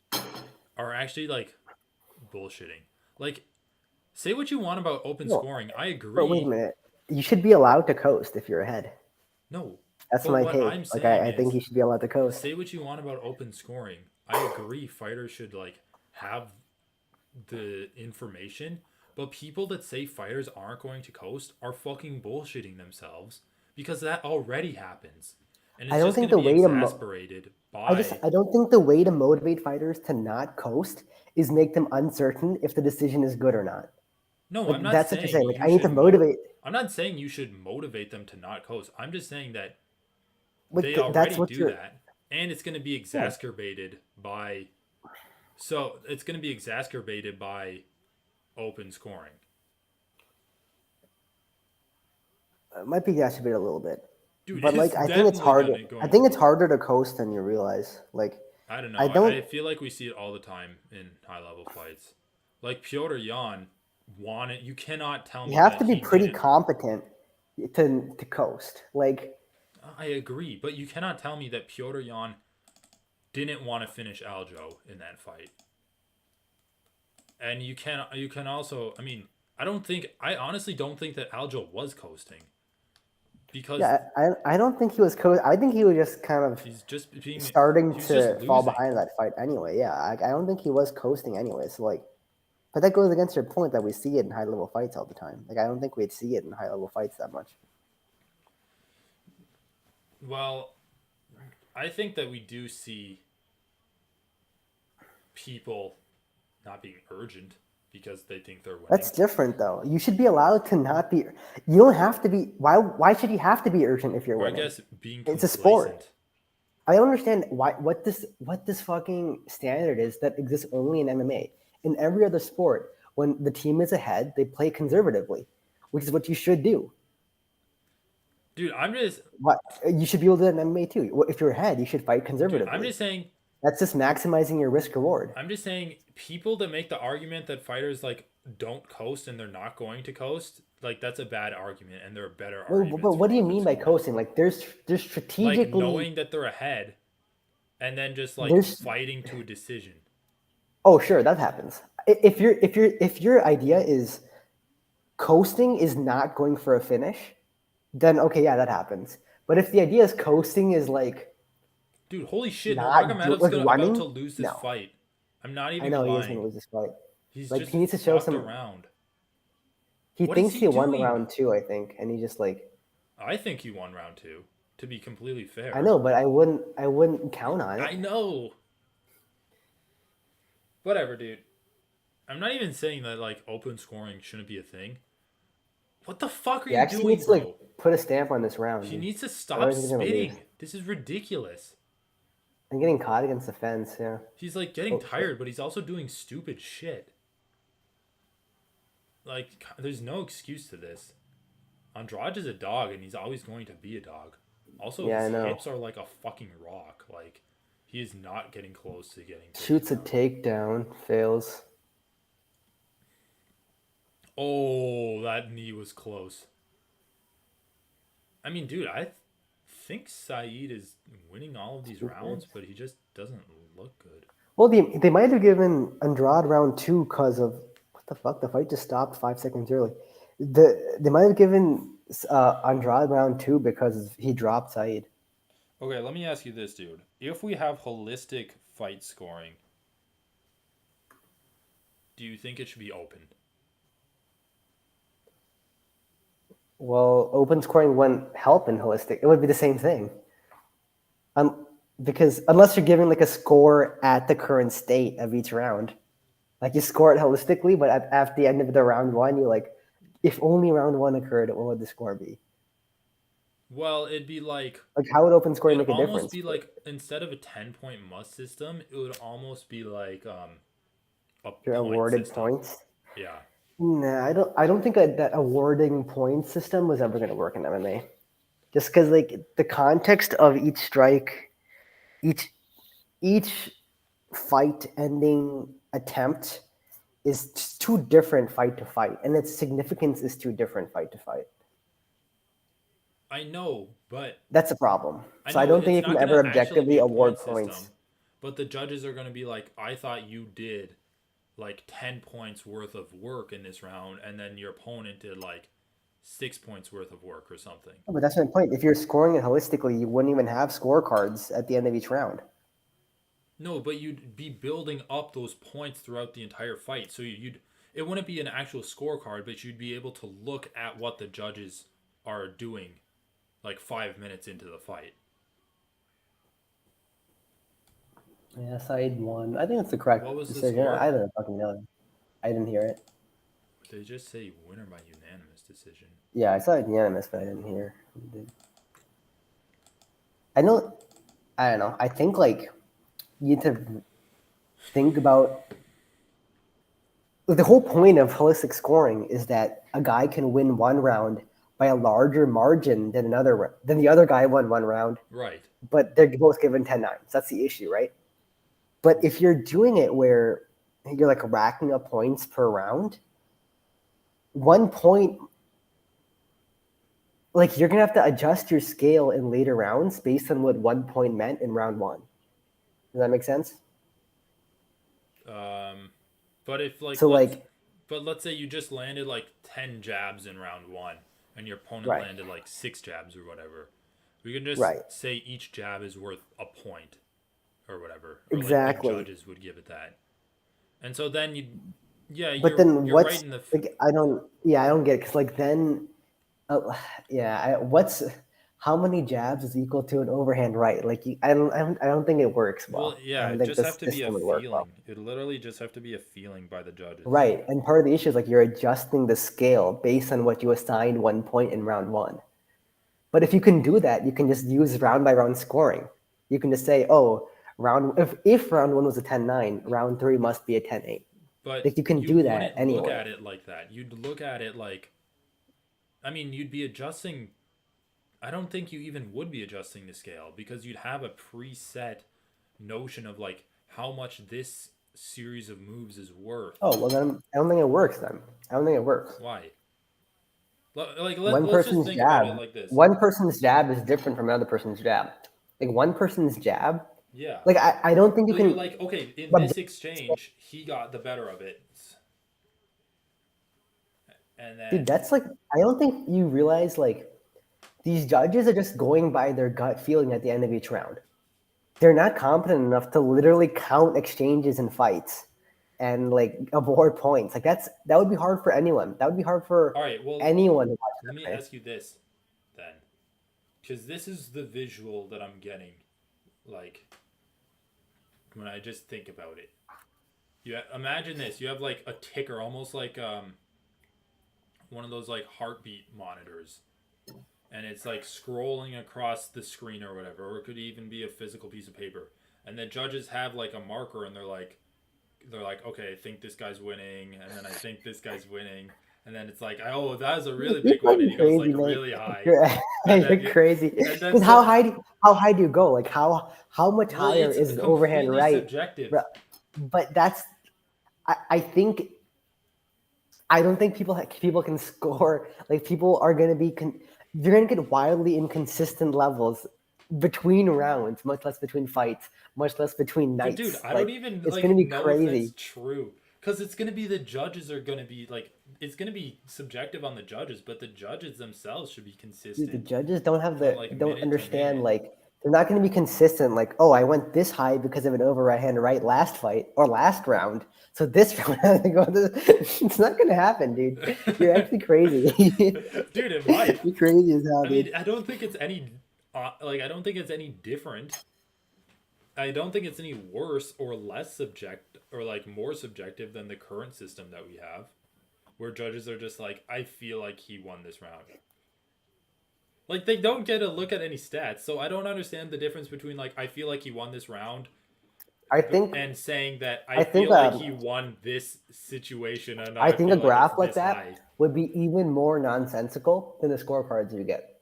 are actually like bullshitting. Like, say what you want about open No, scoring. I but wait a agree. minute. You should be allowed to coast if you're ahead. No. That's But my what take. I'm Like, saying I think is, you should be allowed to coast. say what you want about open scoring. I agree fighters should like have the information, but people that say fighters aren't going to coast are fucking bullshitting themselves because that already happens. And I it's don't just think going to the be way to exasperated by I don't think the way to motivate fighters to not coast is make them uncertain if the decision is good or not. No, I'm Like not that's what you're saying saying. Like you I need to should motivate. I'm not saying you should motivate them to not coast. I'm just saying that Like they that's already what do you're. that, and it's going to be Yeah, exacerbated by so it's going to be exacerbated by open scoring. it might be exacerbated a little bit, Dude, but it's like I think it's definitely harder. gonna I going to think it's be. harder to coast than you realize. Like I don't I know. don't. I feel like we see it all the time in high level fights. Like Piotr Jan wanted. You cannot tell You me have that to be he pretty didn't. competent to coast. Like I agree, but you cannot tell me that Piotr Jan didn't want to finish Aljo in that fight. And you can also. I mean, I honestly don't think that Aljo was coasting because yeah, I don't think he was coast. I think he was just kind of he's just being. starting He was just to fall losing. behind that fight anyway. Yeah, I don't think he was coasting anyway. So like, but that goes against your point that we see it in high level fights all the time. Like I don't think we'd see it in high level fights that much. Well, I think that we do see people not being urgent because they think they're That's winning. different though. You should be allowed to not be. You don't have to be. Why should you have to be urgent if you're Or I winning? guess being It's a sport. complacent. I don't understand what this fucking standard is that exists only in MMA. In every other sport, when the team is ahead, they play conservatively, which is what you should do. Dude, I'm just What you should be able to do that in MMA too. If you're ahead, you should fight dude, I'm conservatively. just saying That's just maximizing your risk reward. I'm just saying people that make the argument that fighters like don't coast and they're not going to coast, like that's a bad argument and there are better But arguments what for do you open mean by scoring. coasting? Like there's Like strategically knowing that they're ahead and then just like there's fighting to a decision. oh sure that happens. If your idea is coasting is not going for a finish, then okay, yeah, that happens. But if the idea is coasting is like Dude, holy shit, not Nurmagomedov's like gonna about to running, lose this no. fight. I'm not I even know he is going lying. to lose this fight. He's Like just he needs to show fucked some. around. He What is thinks he he won doing? round two, I think, and he just like I think he won round 2, to be completely I fair. know, but I wouldn't count on I it. know. Whatever, dude. I'm not even saying that like open scoring shouldn't be a thing. What the fuck are He you actually doing, needs to like bro? put a stamp on this round, He dude. needs to stop Otherwise he's gonna lose. spitting. This is ridiculous. And getting caught against the fence, yeah. He's like getting Oh shit. tired, but he's also doing stupid shit. Like, there's no excuse to this. Andrade is a dog, and he's always going to be a dog. Also, Yeah, his I know. hips are like a fucking rock. Like, he is not getting close to getting taken Shoots a out. takedown, fails. Oh, that knee was close. I mean, dude, I think Saeed is winning all of these rounds, but he just doesn't look good. Well, they might have given Andrade round two because of what the fuck? The fight just stopped 5 seconds early. They might have given Andrade round two because he dropped Said. Okay, let me ask you this, dude. If we have holistic fight scoring, do you think it should be open? Well, open scoring wouldn't help in holistic. It would be the same thing. Because unless you're giving like a score at the current state of each round, like you score it holistically, but at the end of the round one, you're like, if only round one occurred, what would the score be? Well, it'd be like Like, how would open scoring it'd make a almost difference? be like instead of a 10-point must system, it would almost be like a You're point awarded system. points. Yeah. Nah, I don't think that awarding point system was ever going to work in MMA. Just because like the context of each strike, each fight ending attempt is just too different fight to fight, and its significance is too different fight to fight. I know, but That's a problem. I So I know don't think it's you can not ever gonna actually be objectively a award point points. system, but the judges are gonna be like, I thought you did like 10 points worth of work in this round, and then your opponent did like 6 points worth of work or something. Oh, but that's my point. If you're scoring it holistically, you wouldn't even have scorecards at the end of each round. No, but you'd be building up those points throughout the entire fight. So you'd it wouldn't be an actual scorecard, but you'd be able to look at what the judges are doing like 5 minutes into the fight. Yeah, side one. I think it's the correct What was the decision. score? I don't fucking know. I didn't hear it. They just say winner by unanimous decision. Yeah, I saw it unanimous, but I didn't hear. I know. I don't know. I think like you need to think about the whole point of holistic scoring is that a guy can win one round by a larger margin than the other guy won one round, Right. but they're both given 10-9. That's the issue, right? But if you're doing it where you're like racking up points per round, 1 point, like you're gonna have to adjust your scale in later rounds based on what 1 point meant in round one. Does that make sense? But if like So like, let's say you just landed like 10 jabs in round 1 and your opponent right, landed like 6 jabs or whatever. We can just right, say each jab is worth a point or whatever, or like the exactly. judges would give it that. And so then yeah, But then you're right what's in the like? I don't get it because like then, yeah, how many jabs is equal to an overhand right? Like I don't think it works well, well. I yeah, don't it think just this have to be a system would work well. feeling. It literally just have to be a feeling by the judges. Right, and part of the issue is like you're adjusting the scale based on what you assigned 1 point in round one. But if you can do that, you can just use round by round scoring. You can just say, oh, if round one was a 10-9, round three must be a 10-8. But Like you can you do that wouldn't look anyway. at it like that. You'd look at it like, I mean, you'd be adjusting I don't think you even would be adjusting the scale because you'd have a preset notion of like how much this series of moves is worth. Oh well, then I don't think it works. Then I don't think it works. Why? Like One let's just person's think about jab, it like this. one person's jab is different from another person's jab. Like one person's jab, Yeah. like I don't think you So you're can. like, okay, in this exchange, he got the better of it. And Dude, then that's like I don't think you realize like these judges are just going by their gut feeling at the end of each round. They're not competent enough to literally count exchanges and fights and like award points. Like that would be hard for anyone. That would be hard for all right, well, anyone to watch let me MMA. ask you this then. Because this is the visual that I'm getting, like, when I just think about it. Imagine this. You have like a ticker, almost like one of those like heartbeat monitors, and it's like scrolling across the screen or whatever, or it could even be a physical piece of paper. And the judges have like a marker, and they're like, okay, I think this guy's winning, and then I think this guy's winning, and then it's like, oh, that was a really You're big one, and fucking he goes like crazy, mate. really high, You're, and then you're crazy. and then Because so how high do you go? Like how much well, higher it's is the overhand completely right? subjective. But that's I think I don't think people can score. Like people are gonna be you're gonna get wildly inconsistent levels between rounds, much less between fights, much less between But dude, nights. I don't Like even it's gonna like be know if that's crazy. true. Cause it's gonna be the judges are gonna be like it's gonna be subjective on the judges, but the judges themselves should be Dude, the consistent judges don't have from like don't minute to understand minute. like they're not going to be consistent. Like, oh, I went this high because of an over right hand right last fight or last round. So this round, I have to go it's not going to happen, dude. You're actually crazy. Dude, it might. You're crazy as hell, I dude. mean, I don't think it's any like I don't think it's any different. I don't think it's any worse or less subject or like more subjective than the current system that we have, where judges are just like, I feel like he won this round. Like they don't get a look at any stats, so I don't understand the difference between like I feel like he won this round I think and saying that I I think feel like he won this situation and I I think a feel like it's graph like this that high. would be even more nonsensical than the scorecards you get.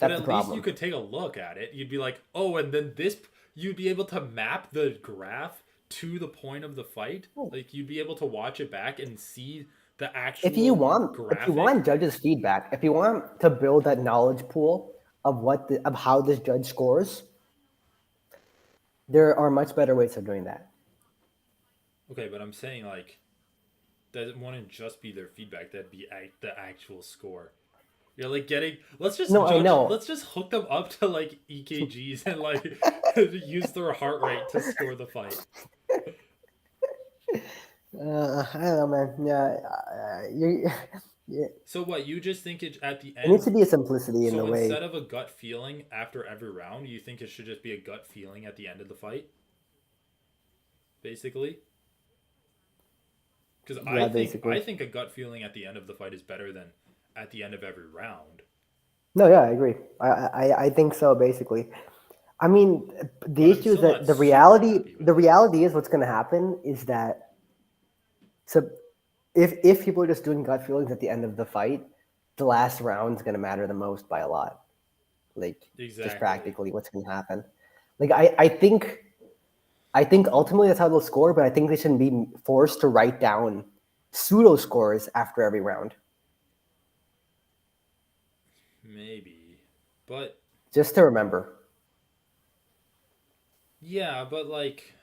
But That's the at least you problem. could take a look at it. You'd be like, oh, and then this, you'd be able to map the graph to the point of the fight. Like you'd be able to watch it back and see the actual If you graphic. want judges feedback, if you want to build that knowledge pool of of how this judge scores, there are much better ways of doing that. Okay, but I'm saying like that wouldn't just be their feedback. That'd be the actual score. You're like getting. Let's just No, I judge. know. Let's just hook them up to like EKGs and like use their heart rate to score the fight. I don't know, man. Yeah, yeah, So what? You just think it at the it needs end. to be a simplicity in the So way. instead of a gut feeling after every round, you think it should just be a gut feeling at the end of the fight, basically? Because Yeah, I basically. think a gut feeling at the end of the fight is better than at the end of every round. No, yeah, I agree. I think so. Basically, I mean, the But I'm issue is still that not super happy with the it. reality is what's going to happen is that so if people are just doing gut feelings at the end of the fight, the last round is going to matter the most by a lot. Like just Exactly. practically what's going to happen. Like I think ultimately that's how they'll score, but I think they shouldn't be forced to write down pseudo scores after every round Maybe. But just to remember. yeah, but like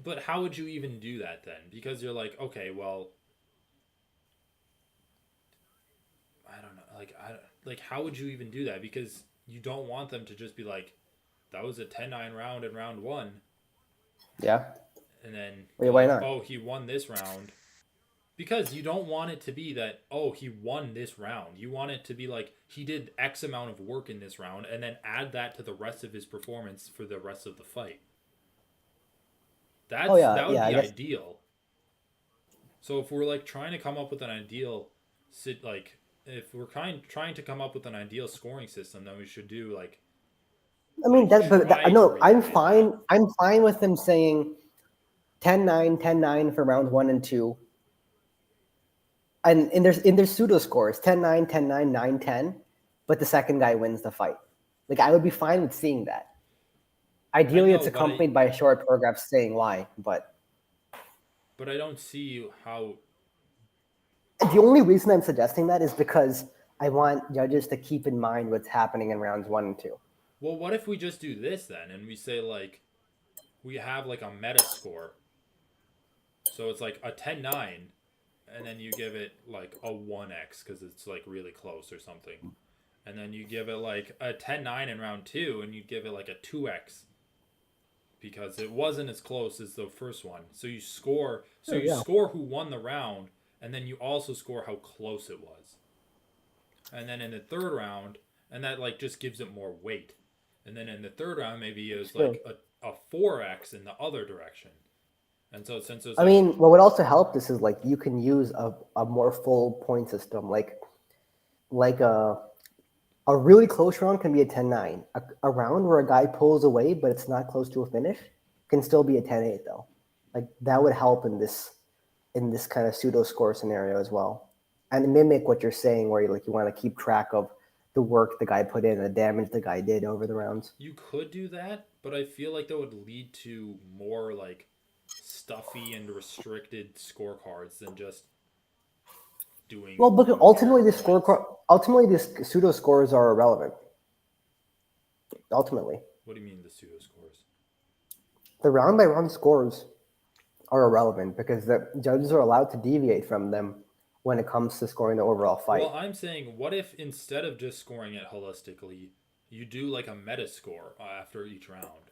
but how would you even do that then? Because you're like, okay, well, I don't know. Like how would you even do that? Because you don't want them to just be like that was a 10-9 round in round 1 Yeah. and then Wait, be why like, not? "Oh, he won this round." Because you don't want it to be that, "Oh, he won this round." You want it to be like he did X amount of work in this round and then add that to the rest of his performance for the rest of the fight. Oh yeah, That would yeah. I be guess. ideal. So if we're like trying to come up with an ideal like if we're trying to come up with an ideal scoring system, then we should do I mean try to no, recreate that. I'm fine with them saying 10-9, 10-9 for round 1 and 2. And there's pseudo scores 10-9, 10-9, 9-10. but the second guy wins the fight. Like I would be fine with seeing that. I Ideally, it's know, but accompanied by a short paragraph saying why. But I don't see how. the only reason I'm suggesting that is because I want judges to keep in mind what's happening in rounds 1 and 2. Well, what if we just do this then, and we say like we have like a meta score, so it's like a 10-9, and then you give it like a 1x because it's like really close or something, and then you give it like a 10-9 in round 2, and you give it like a 2x because it wasn't as close as the first one. So you score. So Sure, you yeah. score who won the round, and then you also score how close it was. And then in the third round, and that like just gives it more weight. And then in the third round, maybe it was Sure. like a 4x in the other direction. And so since it was I like, mean, what would also help this is like you can use a more full point system, like a really close round can be a 10-9. A round where a guy pulls away but it's not close to a finish can still be a 10-8 though. Like that would help in this kind of pseudo score scenario as well, and mimic what you're saying, where you want to keep track of the work the guy put in, the damage the guy did over the rounds. you could do that, but I feel like that would lead to more like stuffy and restricted scorecards than just doing Well, but generic points. ultimately, these pseudo scores are irrelevant. Ultimately, What do you mean the pseudo scores? the round by round scores are irrelevant because the judges are allowed to deviate from them when it comes to scoring the overall Well, fight. I'm saying, what if instead of just scoring it holistically, you do like a meta score after each round?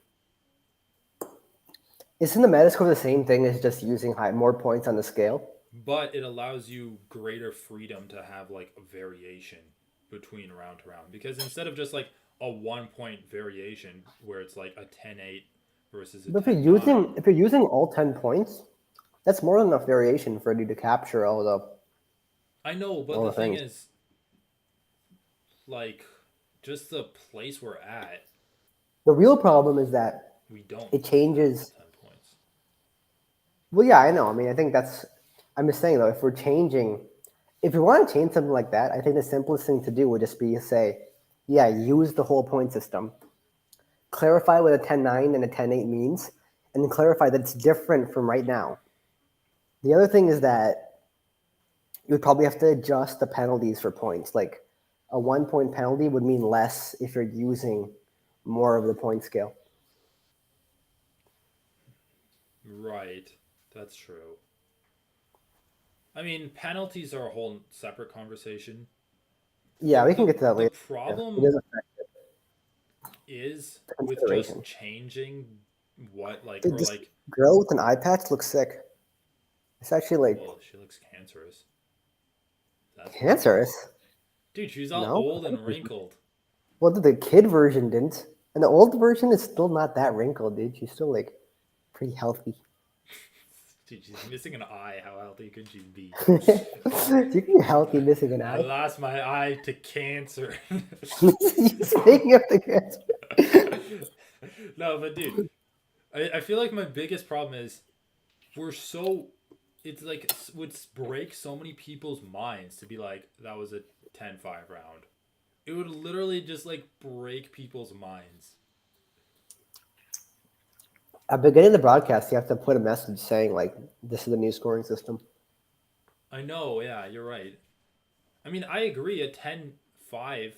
Isn't the Metascore the same thing as just using more points on the scale? But it allows you greater freedom to have like a variation between round to round, because instead of just like a 1 point variation where it's like a 10-8 versus a But 10-9. if you're using all 10 points, that's more than enough variation for you to capture I know, but all the the thing things. is, like, just the place we're at, The real problem is that we don't it have all changes. 10 points. Well, yeah, I know. I mean, I think that's. I'm just saying though, if we want to change something like that, I think the simplest thing to do would just be to say, yeah, use the whole point system, clarify what a 10-9 and a 10-8 means, and then clarify that it's different from right now. The other thing is that you would probably have to adjust the penalties for points. Like a 1 point penalty would mean less if you're using more of the point scale. Right. That's true. I mean, penalties are a whole separate conversation. Yeah, we can get to that The later. Yeah, it problem is a is with just consideration. changing what, like, Dude, or this like, girl with an eye patch looks sick. It's actually like well, she looks cancerous. That's why. cancerous. Dude, she's all No? old and wrinkled. Well, the kid version didn't. And the old version is still not that wrinkled, dude. She's still like pretty healthy. Dude, she's missing an eye. How healthy could she be? You can be healthy missing an I eye. lost my eye to cancer. Speaking of the cancer. No, but dude, I feel like my biggest problem is we're so, it's like would break so many people's minds to be like that was a 10-5 round. It would literally just like break people's minds. At the beginning of the broadcast, you have to put a message saying like, "This is the new scoring system." I know, yeah, you're right. I mean, I agree. A 10-5,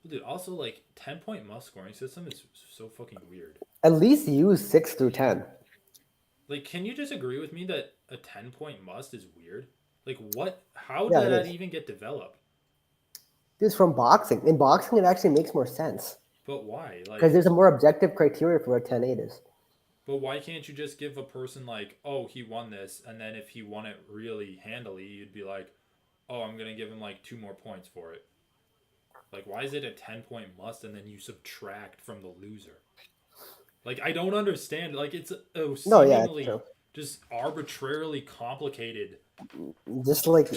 dude. Also, like 10-point must scoring system is so fucking weird. At least use 6 through 10. Like, can you just agree with me that a 10-point must is weird? Like, what? How Yeah, did it that is. even get developed? This is from boxing. In boxing, it actually makes more sense But why? because Like, there's a more objective criteria for what a 10-8 is. but why can't you just give a person like, oh, he won this, and then if he won it really handily, you'd be like, oh, I'm gonna give him like 2 more points for it. Like, why is it a 10-point must, and then you subtract from the loser? Like, I don't understand. Like, it's a No, yeah, it's true. seemingly just arbitrarily complicated Just like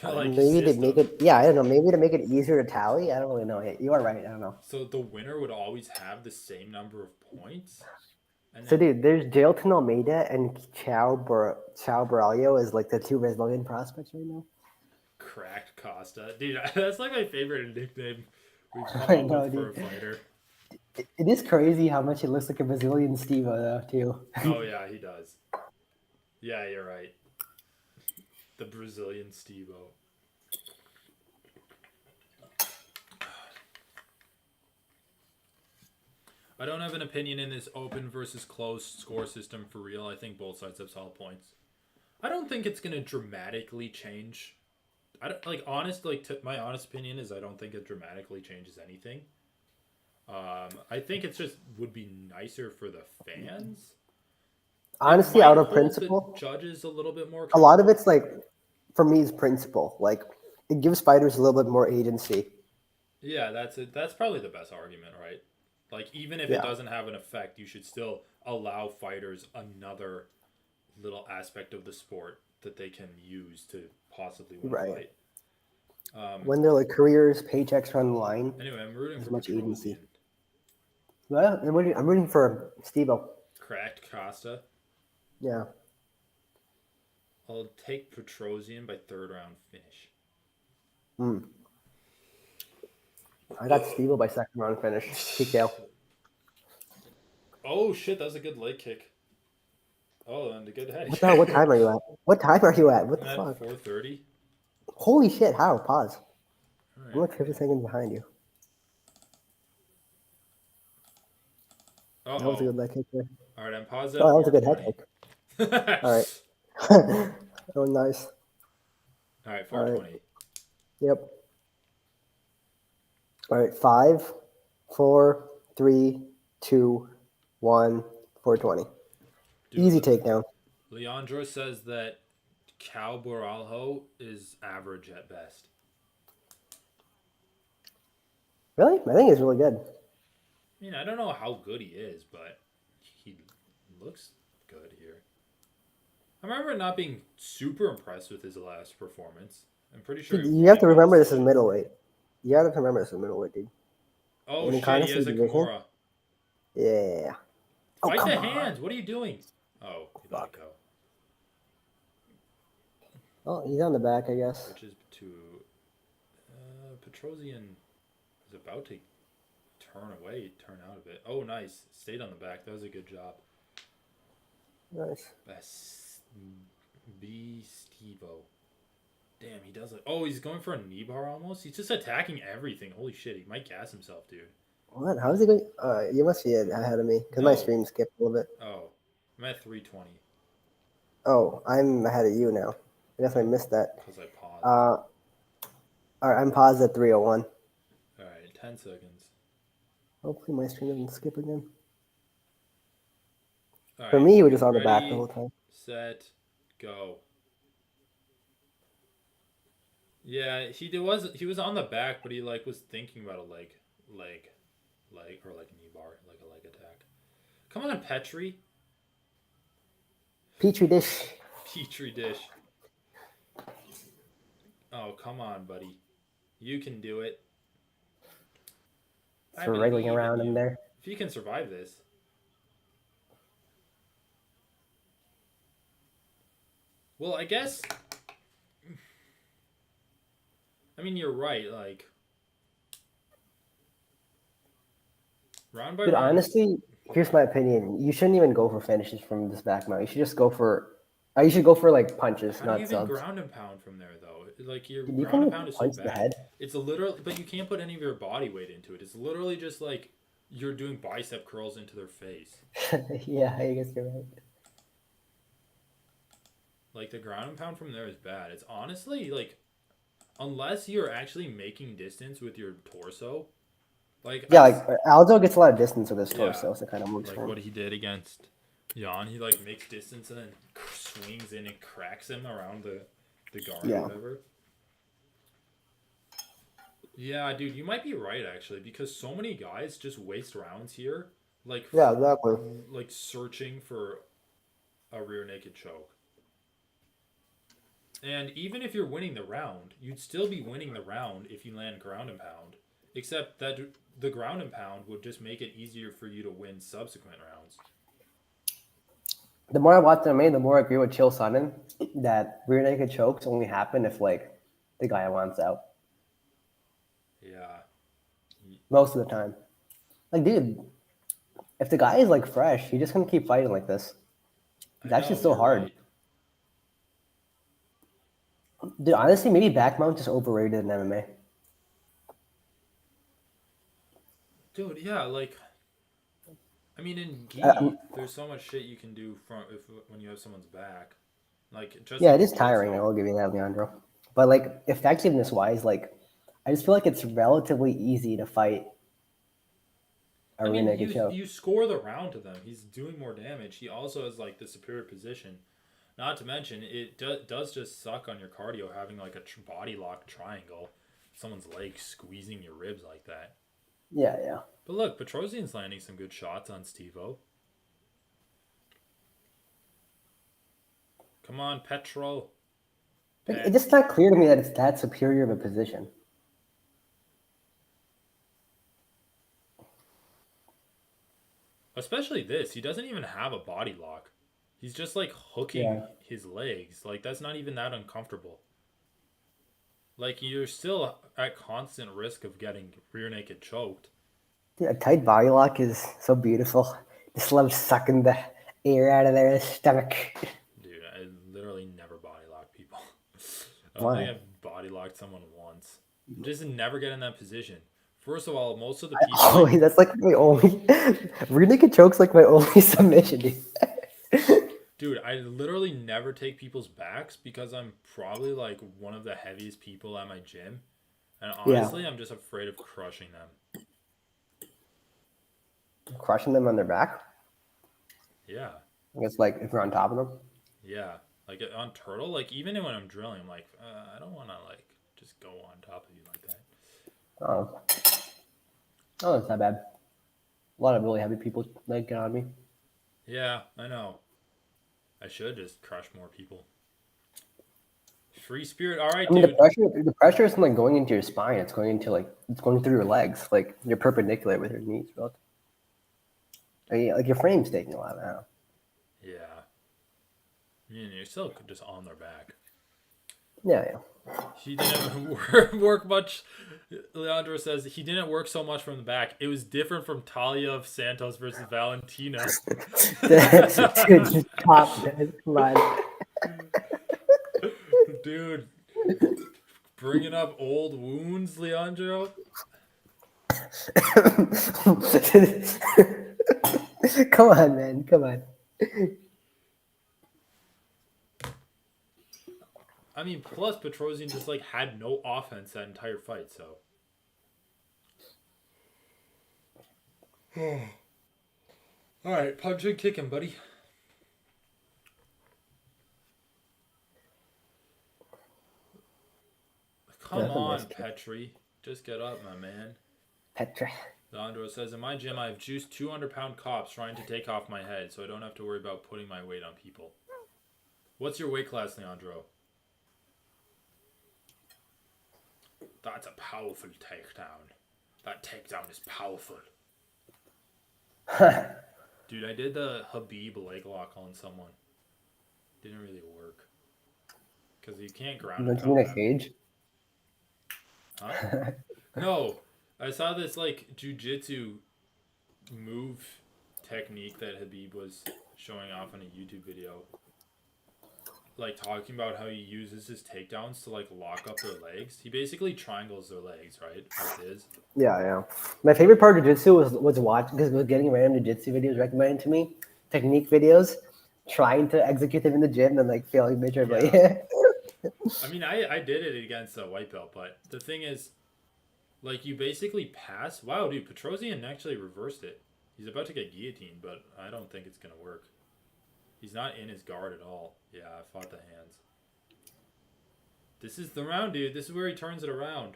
like maybe to make system. it, yeah, I don't know, maybe to make it easier to tally. I don't really know. You are right. I don't know. So the winner would always have the same number of points, and So, then dude, there's Jailton Almeida and Chao Baralio as like the two Brazilian prospects right now. cracked Costa. Dude, that's like my favorite nickname we've come I up know, with for a dude. fighter. It is crazy how much he looks like a Brazilian Steve-O, though, too. Oh yeah, he does. Yeah, you're right. The Brazilian Steve-O. I don't have an opinion in this open versus closed score system for real. I think both sides have solid points. I don't think it's gonna dramatically change. I don't like honest like my honest opinion is I don't think it dramatically changes anything. I think it's just would be nicer for the fans. It Honestly, might out of hold the principle, judges a little bit more a lot of accountable. it's like, for me, is principle. Like, it gives fighters a little bit more agency. Yeah, that's it. That's probably the best argument, right? Like even if it Yeah, doesn't have an effect, you should still allow fighters another little aspect of the sport that they can use to possibly win a right. fight. Um, When their like careers, paychecks are on the line, anyway, I'm rooting there's for much agency. Petrosian. Well, I'm rooting for Steve-O. Cracked Costa. Yeah. I'll take Petrosian by third round finish. Mm. I got Steve-O by second round finish. TKO. Oh shit, that was a good leg kick. Oh, and a good head What the hell? What kick. time are you at? What time are you at? What I'm the at fuck? 4:30. Holy shit! How? Pause. All I'm right. like 50 seconds behind you. Uh That was a oh. good leg kick there. All right, I'm paused Oh, at that was a good head 4:20. kick. All All right. Oh, nice. right, All right. 4:20. Yep. All right. 5, 4, 3, 2, 1, 420. Easy Dude, takedown. Leandro says that Cal Boralho is average at best. Really? I think he's really good. I mean, I don't know how good he is, but he looks good here. I remember not being super impressed with his last performance. I'm pretty sure Dude, he you have won to by remember this is decision. middleweight. You have to remember this is middleweight, dude. Oh And shit, he honestly, has a division. Kimura. Yeah. Oh, Fight come the on. hands. What are you doing? Oh, he let it Fuck. go. Oh, he's on the back, I guess. Switches to Petrosian is about to turn out of it. Oh, nice. Stayed on the back. That was a good job. Nice. Best B Stevo. Damn, he does it. Oh, he's going for a knee bar almost. He's just attacking everything. Holy shit, he might gas himself, dude. What? How's he going? You must be ahead of me because my No. stream skipped a little bit. Oh, I'm at 320. Oh, I'm ahead of you now. I guess I Oh, missed that. because I paused. All right, I'm paused at 301. All right, 10 seconds. Hopefully my stream doesn't skip again. All For right, me, he was just on the back the ready, whole time. set, go. Yeah, he was on the back, but he like was thinking about a leg, or like a knee bar, like a leg attack. Come on, Petri, Petri dish. Petri dish. Oh, come on, buddy, you can do it. I For wriggling believe in around in you. there. If you can survive this. Well, I guess. I mean, you're right. Like round by Dude, round. honestly, here's my opinion. You shouldn't even go for finishes from this back mount. You should just go for. You should go for like punches, How do you not even subs. ground and pound from there though? Like your Dude, you ground can and like pound is so punch the bad. head. It's literally, but you can't put any of your body weight into it. It's literally just like you're doing bicep curls into their face. Yeah, I guess you're right. Like the ground and pound from there is bad. It's honestly like, unless you're actually making distance with your torso, like Yeah, like Aldo gets a lot of distance with his torso, so it kind of works like for him. what he did against Jan, he like makes distance and then swings in and cracks him around the guard or whatever. Yeah, dude, you might be right actually because so many guys just waste rounds here, like Yeah, exactly. like searching for a rear naked choke. And even if you're winning the round, you'd still be winning the round if you land ground and pound. Except that the ground and pound would just make it easier for you to win subsequent rounds. The more I watch MMA, the more I agree with Chill Sonnen that rear naked chokes only happen if like the guy wants out. Yeah. most of the time. Like, dude, if the guy is like fresh, he's just gonna keep fighting like this. I That's know, just so you're hard. right. Dude, honestly, maybe back mount is overrated in MMA. Dude, yeah, like I mean in Um, gi, there's so much shit you can do from if when you have someone's back. Like just yeah, in it is tiring. I jiu-jitsu. will give you that, Leandro. But like effectiveness wise, like I just feel like it's relatively easy to fight a I rear mean, naked choke. you score the round to them. He's doing more damage. He also has like the superior position. Not to mention, it does just suck on your cardio having like a body lock triangle, someone's leg squeezing your ribs like that. Yeah, yeah. But look, Petrosian's landing some good shots on Stevo. Come on, Petro. Like, it's just not clear to me that it's that superior of a position. Especially this. He doesn't even have a body lock. He's just like hooking Yeah. his legs. Like that's not even that uncomfortable. Like you're still at constant risk of getting rear naked choked. Dude, a tight body lock is so beautiful. Just love sucking the air out of their stomach. Dude, I literally never body lock people. I don't think Why? I've body locked someone once. Just never get in that position. First of all, most of the I people always, that's like my only rear naked choke's like my only submission, dude. dude, I literally never take people's backs because I'm probably like one of the heaviest people at my gym. And Yeah. honestly, I'm just afraid of crushing them. Crushing them on their back. Yeah. I guess like if you're on top of them. Yeah. Like on turtle, like even when I'm drilling, I'm like, I don't want to like just go on top of you like that. Oh. Oh, that's not bad. A lot of really heavy people like get on me. Yeah, I know. I should just crush more people. Free spirit. All right, I mean, dude. the pressure isn't like going into your spine. It's going into like it's going through your legs. Like you're perpendicular with your knees, bro. Like your frame's taking a lot now. Yeah. You're still just on their back. Yeah, yeah. He didn't work much. Leandro says he didn't work so much from the back. It was different from Talia of Santos versus Valentina. Dude, just top, man. Come on. Dude, bringing up old wounds, Leandro. Come on, man. Come on. I mean, plus Petrosian just like had no offense that entire fight. So, all right, punch and kick him, buddy. Come That's a on, nice kick. Petri. Just get up, my man. Petra. Leandro says, in my gym, I have juiced 200-pound cops trying to take off my head, so I don't have to worry about putting my weight on people. What's your weight class, Leandro? That's a powerful takedown. That takedown is powerful. Dude, I did the Habib leg lock on someone. Didn't really work. Because you can't ground and Don't you mean pound a him. cage? Huh? No. I saw this, like, jiu-jitsu move technique that Habib was showing off in a YouTube video. Like, talking about how he uses his takedowns to, like, lock up their legs. He basically triangles their legs, right? With his. Yeah, yeah. My favorite part of jiu-jitsu was watching because was getting random jiu-jitsu videos recommended to me, technique videos, trying to execute them in the gym and like failing miserably. Yeah. I mean, I did it against a white belt, but the thing is, like, you basically pass. Wow, dude, Petrosian actually reversed it. He's about to get guillotined, but I don't think it's going to work. He's not in his guard at all. Yeah, I fought the hands. This is the round, dude. This is where he turns it around.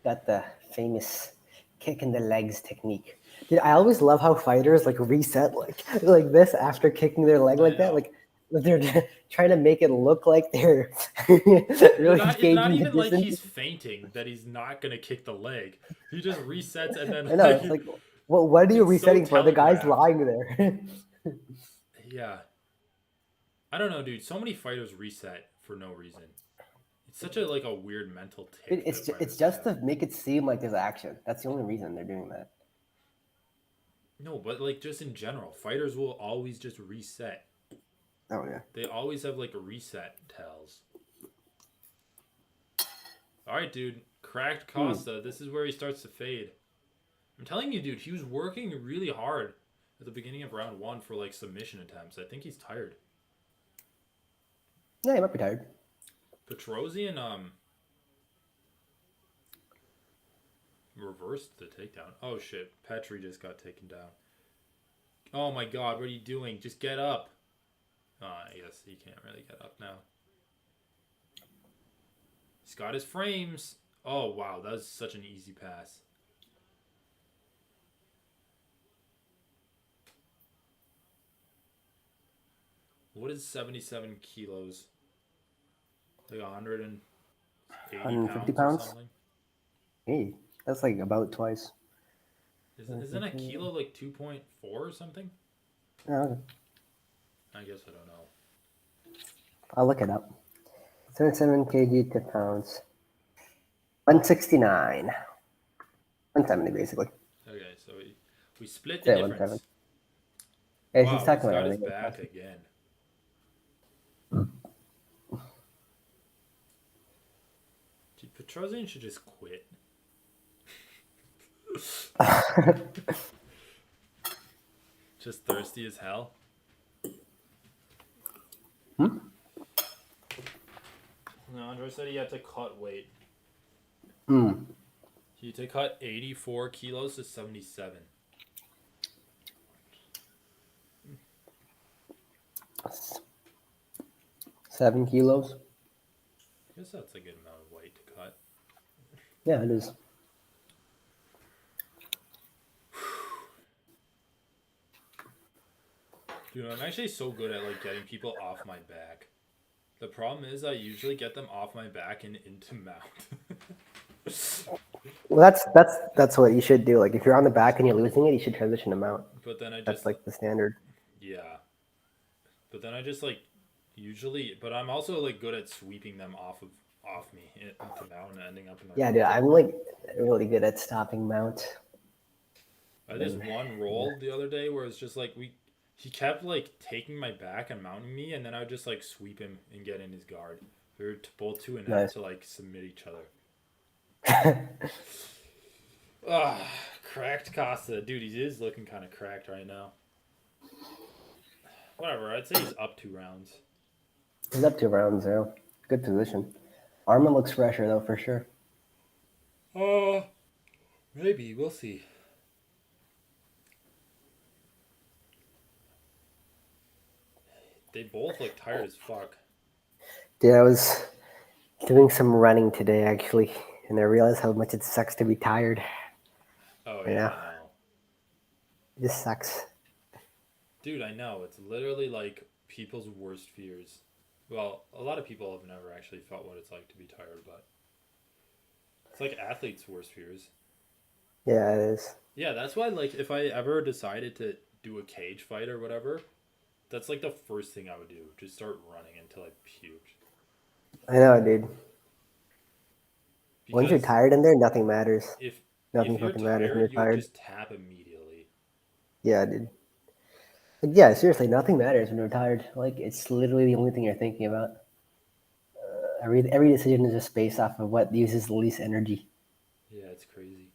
Got the famous kick in the legs technique. Dude, I always love how fighters like reset like this after kicking their leg like that. Like they're trying to make it look like they're really It's not gauging the even like distance. he's fainting that he's not going to kick the leg. He just resets and then I know, it's like, well, what are you it's so resetting for? The guy's telegraphed. lying there. Yeah. I don't know, dude. So many fighters reset for no reason. It's such a weird mental Dude, tick that it's fighters just have. to make it seem like there's action. That's the only reason they're doing that. No, but like just in general, fighters will always just reset. Oh yeah. They always have like reset tells. All right, dude. Cracked Hmm. Costa. This is where he starts to fade. I'm telling you, dude. He was working really hard at the beginning of round one for like submission attempts. I think he's tired. Yeah, he might be tired. Petrosian reversed the takedown. Oh shit. Petri just got taken down. Oh my god, what are you doing? Just get up. I guess he can't really get up now. He's got his frames. Oh wow, that was such an easy pass. What is 77 kilos? Like 180 150 pounds or pounds. something? Hey, that's like about twice. Isn't a kilo like 2.4 or something? Yeah, okay. I guess I don't know. I'll look it up. 77 kg to pounds. 169. 170 basically. Okay, so we split the Say 170. difference. Yeah, he's Wow, he's talking got about his it. back again. Dude, Petrosian should just quit. Just thirsty as hell. Hmm? No, Andre said he had to cut weight. Hmm. He had to cut 84 kilos to 77. 7 kilos. I guess that's a good amount of weight to cut. Yeah, it is. Dude, I'm actually so good at like getting people off my back. The problem is I usually get them off my back and into mount. Well, that's what you should do. Like if you're on the back and you're losing it, you should transition them out. But then I That's just like the standard. yeah. But then I just like usually but I'm also like good at sweeping them off me into mount and ending up in their Yeah, dude, mouth. I'm like really good at stopping mount. I had this And one roll the other day where it's just like he kept like taking my back and mounting me, and then I would just like sweep him and get in his guard. We were both too inept nice. to like submit each other. Ah, cracked Costa, dude. He is looking kind of cracked right now. Whatever, I'd say he's up 2 rounds. He's up 2 rounds, though. Good position. Armin looks fresher though, for sure. Maybe we'll see. They both look tired as fuck. Dude, I was doing some running today actually, and I realized how much it sucks to be tired. Oh You yeah, know, I know. it just sucks. Dude, I know. It's literally like people's worst fears. Well, a lot of people have never actually felt what it's like to be tired, but it's like athletes' worst fears. Yeah, it is. Yeah, that's why, like, if I ever decided to do a cage fight or whatever, that's like the first thing I would do. Just start running until I puked. I know, dude. Once you're Because tired in there, nothing matters. if Nothing you're fucking matters when you're tired, you'll tired. just tap immediately. Yeah, dude. Like, yeah, seriously, nothing matters when you're tired. Like it's literally the only thing you're thinking about. Every decision is just based off of what uses the least energy. Yeah, it's crazy.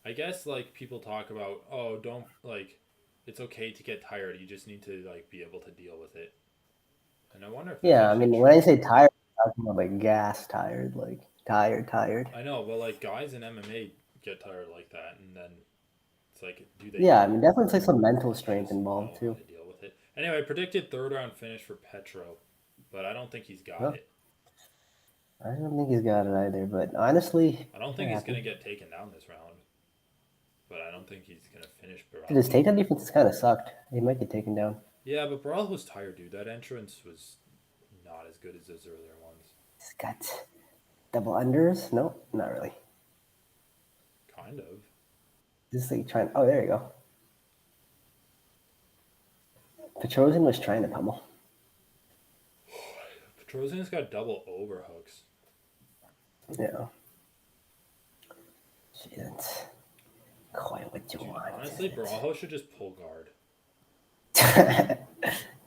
I guess like people talk about, oh, don't like it's okay to get tired. You just need to like be able to deal with it. And I wonder if that's Yeah, I actually mean, when I true. say tired, I'm talking about like gas tired, like tired. I know, but like guys in MMA get tired like that, and then it's like, do they Yeah, I even? mean, definitely like some mental They strength just involved know how too. to deal with it. Anyway, I predicted third round finish for Petro, but I don't think he's got Well, it. I don't think he's got it either, but honestly, I don't it could think he's gonna happen. get taken down this round, but I don't think he's gonna finish Dude, his Baralho. takedown defense kind of sucked. He might get taken down. Yeah, but Baralho was tired, dude. That entrance was not as good as those earlier ones. He's got double unders. No, not really. Kind of. This is like trying. Oh, there you go. Petrosian was trying to pummel. Petrosian's got double overhooks. Yeah. Shit. Quite what you Dude, want. honestly, Barajo should just pull guard.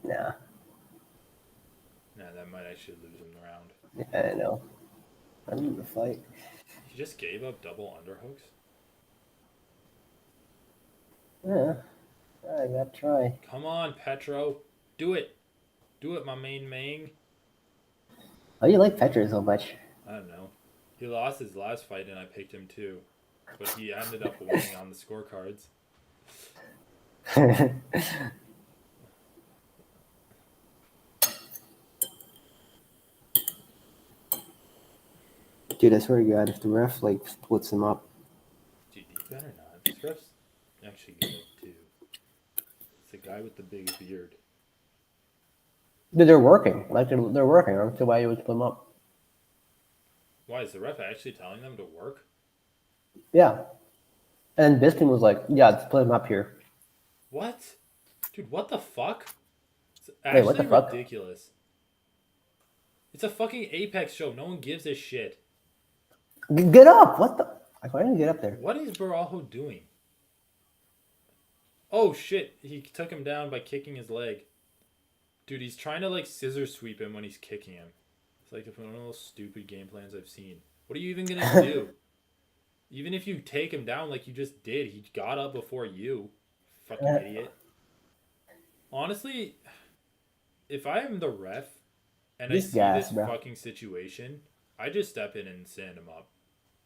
Nah. Nah, that might actually lose him the round. Yeah, I know. I need to fight. He just gave up double underhooks. Yeah. I gotta try. Come on, Petro. Do it. Do it, my main main. Oh, you like Petra so much. I don't know. He lost his last fight and I picked him too. But he ended up winning on the scorecards. Dude, I swear to God, if the ref like splits them up. Dude, you better not. This ref's actually good too. It's the guy with the big beard. Dude, they're working. Like they're working. I don't see why you would split them up. Why, is the ref actually telling them to work? Yeah. And Bisping was like, yeah, split them up here. What? Dude, what the fuck? It's Wait, what actually the fuck? ridiculous. It's a fucking Apex show. No one gives a shit. Get up! What the? I finally get up there. What is Barajo doing? Oh shit, he took him down by kicking his leg. Dude, he's trying to like scissor sweep him when he's kicking him. It's like one of those stupid game plans I've seen. What are you even gonna do? Even if you take him down like you just did, he got up before you. Fucking idiot. Honestly, if I am the ref and I see this fucking situation, I just step in and stand him up.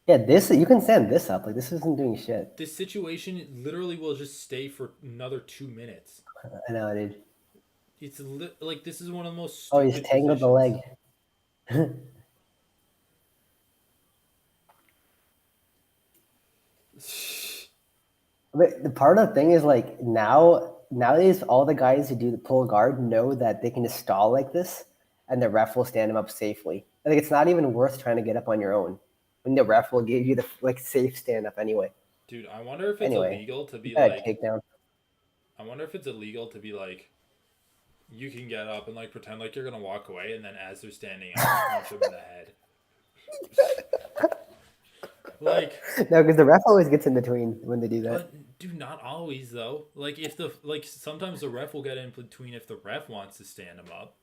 Yeah, this you can stand this up. Like this isn't doing shit. This situation literally will just stay for another 2 minutes. I know, dude. It's like this is one of the most Oh, stupid he's tangled positions. the leg. But the part of the thing is like nowadays all the guys who do the pull guard know that they can just stall like this and the ref will stand them up safely. Like it's not even worth trying to get up on your own. When the ref will give you the like safe stand up anyway. Dude, I wonder if it's illegal to be like takedown. I wonder if it's illegal to be like you can get up and like pretend like you're gonna walk away and then as they're standing up punch them in the head. Like no, because the ref always gets in between when they do that. But dude, not always though. Like if sometimes the ref will get in between if the ref wants to stand him up,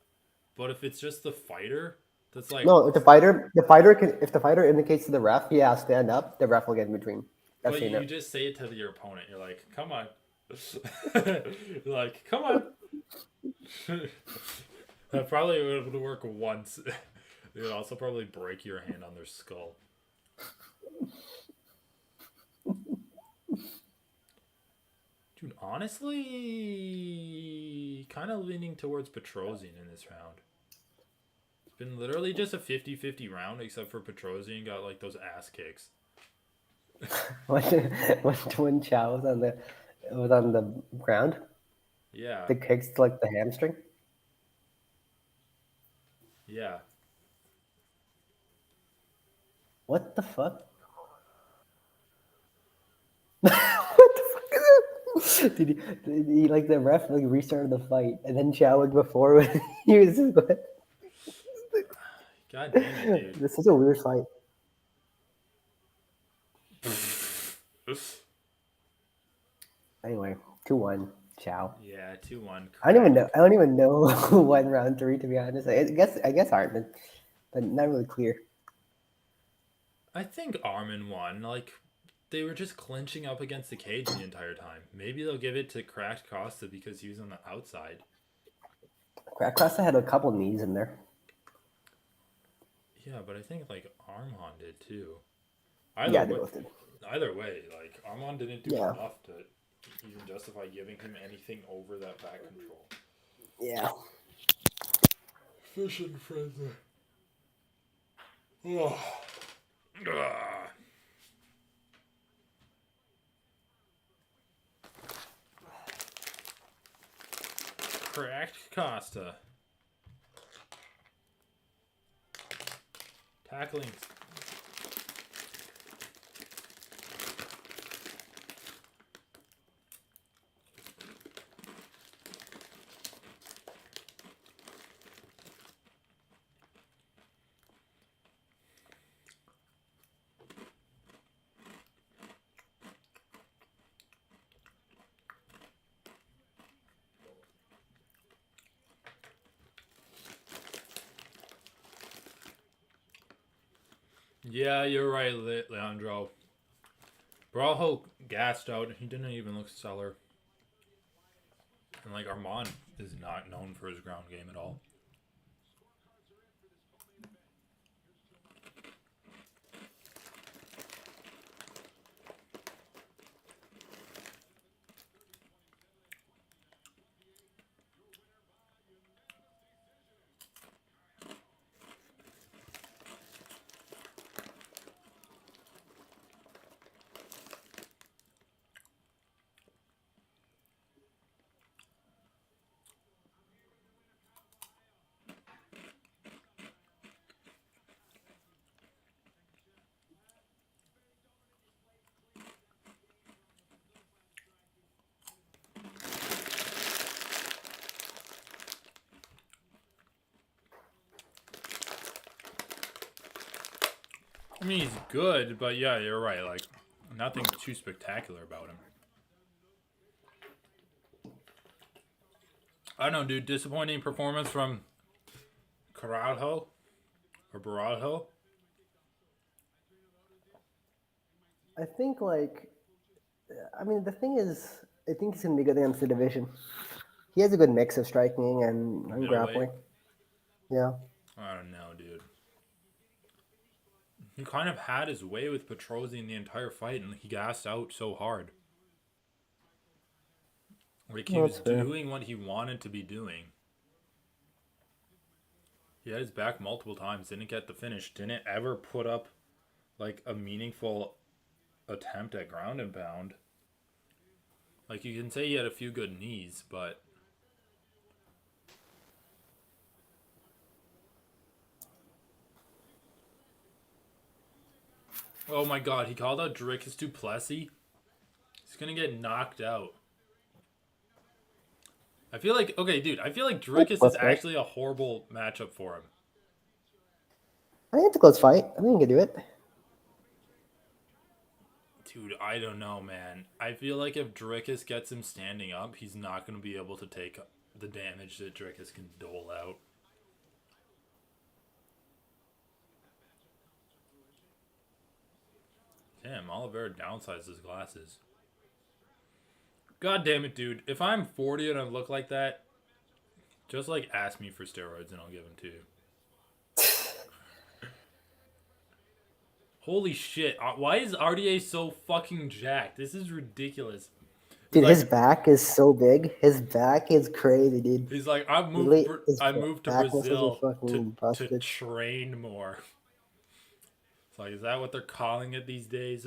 but if it's just the fighter, that's like no. If the fighter indicates to the ref, yeah, stand up. The ref will get in between. But you just say it to your opponent. You're like, come on, like come on. That probably would work once. It would also probably break your hand on their skull. Dude, honestly, kind of leaning towards Petrosian in this round. It's been literally just a 50-50 round, except for Petrosian got like those ass kicks. when Chow was on the ground. Yeah. The kicks to like the hamstring. Yeah. What the fuck? What the fuck is it? Did he like the ref like restarted the fight and then Chow like before when he was just going. God damn it, dude. This is a weird fight. Anyway, 2-1, Chow. Yeah, 2-1. I don't even know who won round 3 to be honest. I guess Hartman, but not really clear. I think Armin won. Like they were just clinching up against the cage the entire time. Maybe they'll give it to Cracked Costa because he was on the outside. Cracked Costa had a couple knees in there. Yeah, but I think like Armand did too. They both did. Either way, like Armand didn't do enough to even justify giving him anything over that back control. Yeah. Fishing frenzy. Oh. Cracked Costa. Tackling. Yeah, you're right, Leandro. Brajo gassed out. He didn't even look stellar. And like Armand is not known for his ground game at all. I mean, he's good, but yeah, you're right. Like, nothing too spectacular about him. I don't know, dude. Disappointing performance from Carajo or Barajo. I think like, I mean, the thing is, I think he's gonna be good against the division. He has a good mix of striking and Middleweight. grappling. Yeah. I don't know, dude. He kind of had his way with Petrosian the entire fight, and he gassed out so hard. Like, he Well, was that's fair. doing what he wanted to be doing. He had his back multiple times, didn't get the finish, didn't ever put up like a meaningful attempt at ground and pound. Like, you can say he had a few good knees, but oh my god, he called out Dricus Duplessis. He's gonna get knocked out. I feel like, okay, dude, I feel like That's a Dricus is close fight. actually a horrible matchup for him. I think it's a close fight. I think he can do it. Dude, I don't know, man. I feel like if Dricus gets him standing up, he's not going to be able to take the damage that Dricus can dole out. Damn, Oliveira downsized his glasses. God damn it, dude. If I'm 40 and I look like that, just like ask me for steroids and I'll give them to you. Holy shit. Why is RDA so fucking jacked? This is ridiculous. He's Dude, his like, back is so big. His back is crazy, dude. Literally, his I moved to back muscles are Brazil fucking to busted. train more. It's like, is that what they're calling it these days?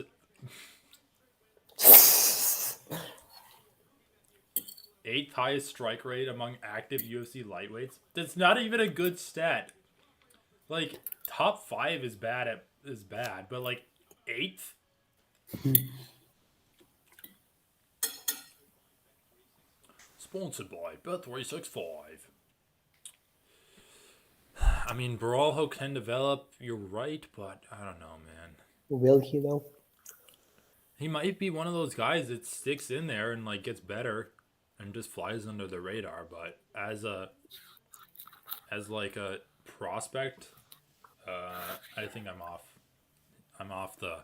Eighth highest strike rate among active UFC lightweights. That's not even a good stat. Like, top 5 is bad, but like eighth. Sponsored by Bet365. I mean, Brawlho can develop. You're right, but I don't know, man. Will he though? He might be one of those guys that sticks in there and like gets better and just flies under the radar. But as like a prospect, I think I'm off. I'm off the.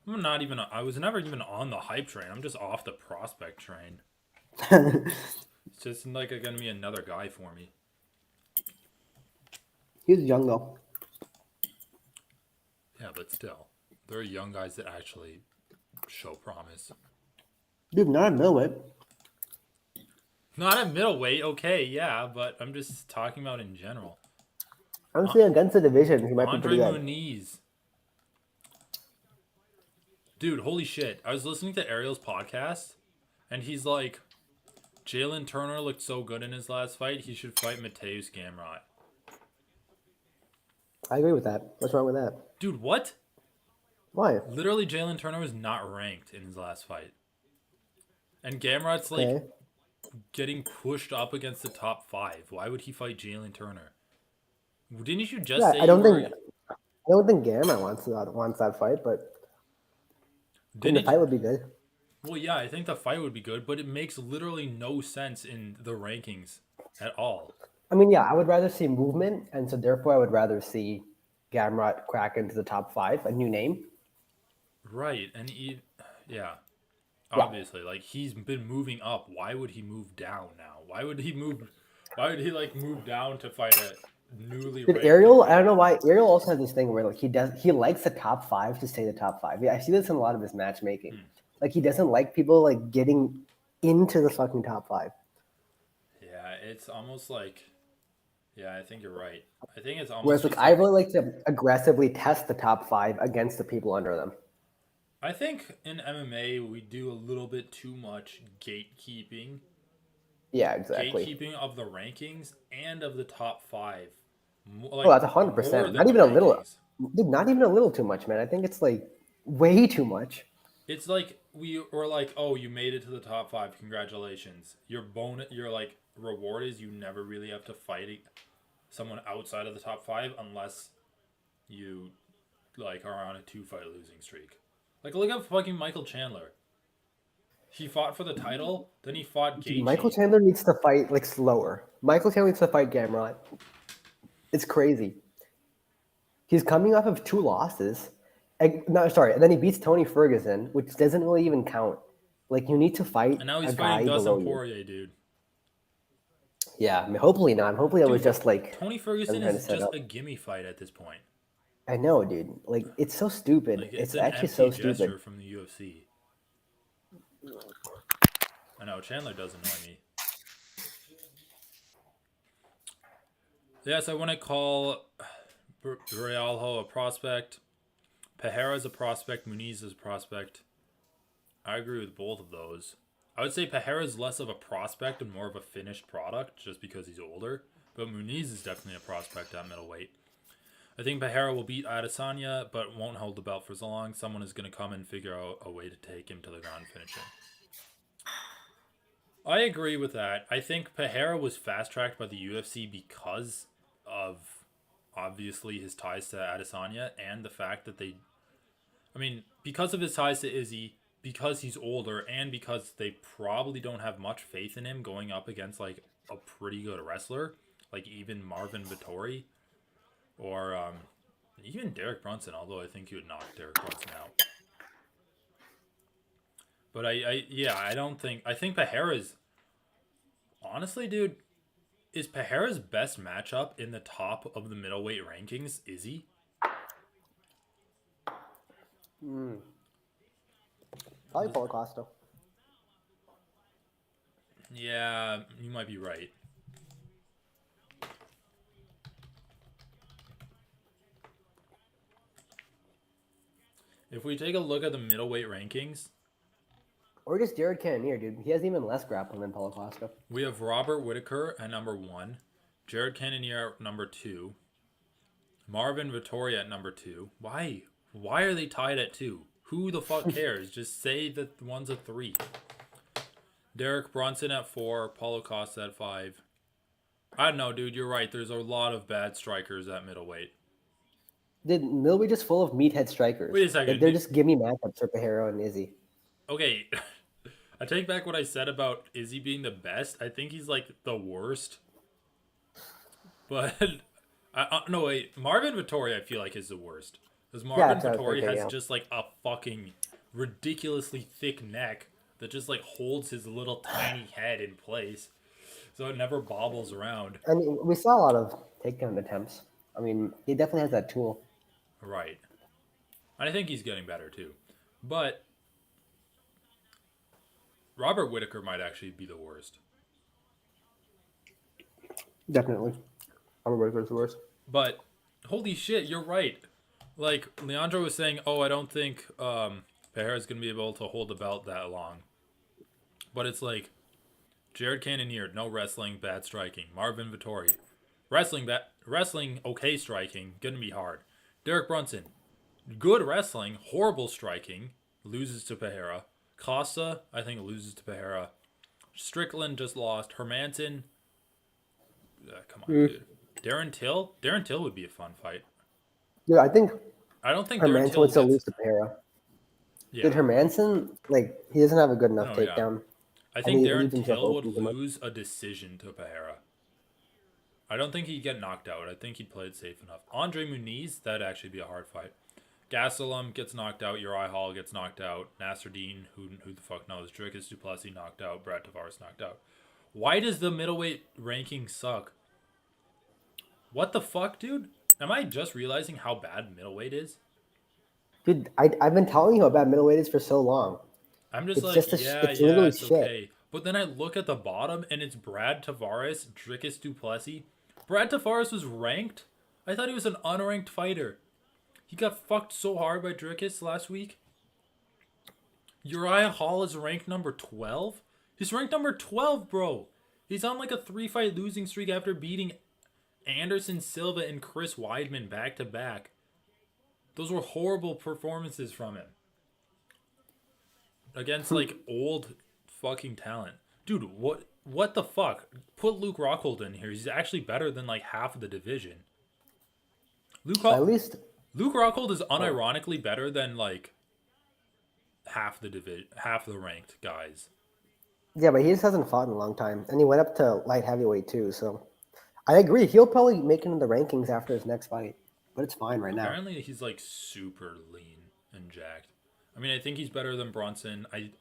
I'm not even. I was never even on the hype train. I'm just off the prospect train. It's just like gonna be another guy for me. He's young though. Yeah, but still, there are young guys that actually show promise. Dude, not a middleweight. Not at middleweight, okay, yeah, but I'm just talking about in general. I'm saying against the division, he might be Andre pretty good. Muniz. Dude, holy shit. I was listening to Ariel's podcast, and he's like, Jalen Turner looked so good in his last fight, he should fight Mateusz Gamrot. I agree with that. What's wrong with that? Dude, what? Why? Literally, Jalen Turner was not ranked in his last fight. And Gamrot's like Okay. getting pushed up against the top 5. Why would he fight Jalen Turner? Didn't you just Yeah, say I you don't were... think Gamma wants that fight, but I think the Didn't fight would be good. Well, yeah, I think the fight would be good, but it makes literally no sense in the rankings at all. I mean, yeah, I would rather see movement, and so therefore I would rather see Gamrot crack into the top 5, a new name. Right, and yeah, Yeah. obviously, like he's been moving up. Why would he move down now? Why would he move? Why would he like move down to fight a newly Did ranked Ariel? I don't opponent? know why. Ariel also has this thing where like he likes the top 5 to stay the top 5. Yeah, I see this in a lot of his matchmaking. Like he doesn't like people like getting into the fucking top 5. Yeah, it's almost like, yeah, I think you're right. I think it's almost Whereas like just I like, really like to aggressively test the top 5 against the people under them. I think in MMA we do a little bit too much gatekeeping, Yeah, exactly. gatekeeping of the rankings and of the top five, Oh, like that's 100%. more than Not the even a little, rankings. dude. Not even a little too much, man. I think it's like way too much. It's like we were like, oh, you made it to the top five, congratulations. Your bonus, your like reward is you never really have to fight someone outside of the top five unless you like are on a 2-fight losing streak. Like look at fucking Michael Chandler. He fought for the title, then he fought Dude, Michael Gaethje. Chandler needs to fight like slower. Michael Chandler needs to fight Gamrot. It's crazy. He's coming off of 2 losses. No, sorry. And then he beats Tony Ferguson, which doesn't really even count. Like you need to fight And now a he's fighting guy Dustin below you. Poirier, dude. Yeah, I mean, hopefully not. Hopefully that was Dude, just like Tony them Ferguson trying to is set just up. a gimme fight at this point. I know, dude. Like it's so stupid. Like it's It's an actually empty so stupid. gesture from the UFC. I know Chandler does annoy me. Yes, I want to call Realho a prospect. Pereira is a prospect. Muniz is a prospect. I agree with both of those. I would say Pereira is less of a prospect and more of a finished product just because he's older. But Muniz is definitely a prospect at middleweight. I think Pereira will beat Adesanya, but won't hold the belt for so long. Someone is going to come and figure out a way to take him to the ground and finish him. I agree with that. I think Pereira was fast-tracked by the UFC because of, obviously, his ties to Adesanya and the fact that they... I mean, because of his ties to Izzy, because he's older, and because they probably don't have much faith in him going up against, like, a pretty good wrestler, like even Marvin Vettori, or even Derek Brunson, although I think he would knock Derek Brunson out. But I don't think... I think Pereira's... Honestly, dude, is Pereira's best matchup in the top of the middleweight rankings Izzy? Probably Paulo Costa. Yeah, you might be right. If we take a look at the middleweight rankings, Or just Jared Cannonier, dude. He has even less grappling than Paulo Costa. we have Robert Whitaker at number 1, Jared Cannonier at number 2, Marvin Vettori at number 2. Why? Why are they tied at 2? Who the fuck cares? Just say that one's a 3. Derek Brunson at 4, Paulo Costa at 5. I don't know, dude. You're right. There's a lot of bad strikers at middleweight. Dude, middleweight just full of meathead strikers. Wait a Like second. they're just gimme matchups for Pereira and Izzy. Okay, I take back what I said about Izzy being the best. I think he's like the worst. But no, wait. Marvin Vettori, I feel like, is the worst because Yeah, Marvin that's what I was Vettori thinking, has yeah. just like a fucking ridiculously thick neck that just like holds his little tiny head in place, so it never bobbles around. I mean, we saw a lot of takedown attempts. I mean, he definitely has that tool. Right. And I think he's getting better too. But Robert Whitaker might actually be the worst. Definitely. I'm going to go the worst. But holy shit, you're right. Like Leandro was saying, oh, I don't think Pereira's gonna be able to hold the belt that long. But it's like Jared Cannonier, no wrestling, bad striking. Marvin Vettori, wrestling, okay striking, gonna be hard. Derek Brunson, good wrestling, horrible striking, loses to Pereira. Costa, I think, loses to Pereira. Strickland just lost. Hermanson, come on, dude. Darren Till would be a fun fight. Dude, I think I don't think Darren Hermanson Till would still gets... lose to Pereira. Yeah. Dude, Hermanson, like, he doesn't have a good enough Oh, yeah. takedown. I And think he Darren leaves himself Till would open too much. lose a decision to Pereira. I don't think he'd get knocked out. I think he'd play it safe enough. Andre Muniz, that'd actually be a hard fight. Gastelum gets knocked out. Uriah Hall gets knocked out. Nasruddin, who the fuck knows? Dricus du Plessis knocked out. Brad Tavares knocked out. Why does the middleweight ranking suck? What the fuck, dude? Am I just realizing how bad middleweight is? Dude, I've been telling you how bad middleweight is for so long. I'm just It's like, just yeah, it's literally it's shit. okay. But then I look at the bottom and it's Brad Tavares, Dricus du Plessis. Brad Tavares was ranked? I thought he was an unranked fighter. He got fucked so hard by Dricus last week. Uriah Hall is ranked number 12? He's ranked number 12, bro. He's on like a 3-fight losing streak after beating Anderson Silva and Chris Weidman back to back. Those were horrible performances from him. Against like old fucking talent. Dude, what the fuck? Put Luke Rockhold in here. He's actually better than like half of the division. At least Luke Rockhold is unironically better than like half the ranked guys. yeah, but he just hasn't fought in a long time, and he went up to light heavyweight too. So I agree. He'll probably make it in the rankings after his next fight, but it's fine right now. Apparently he's like super lean and jacked. I mean, I think he's better than Brunson. I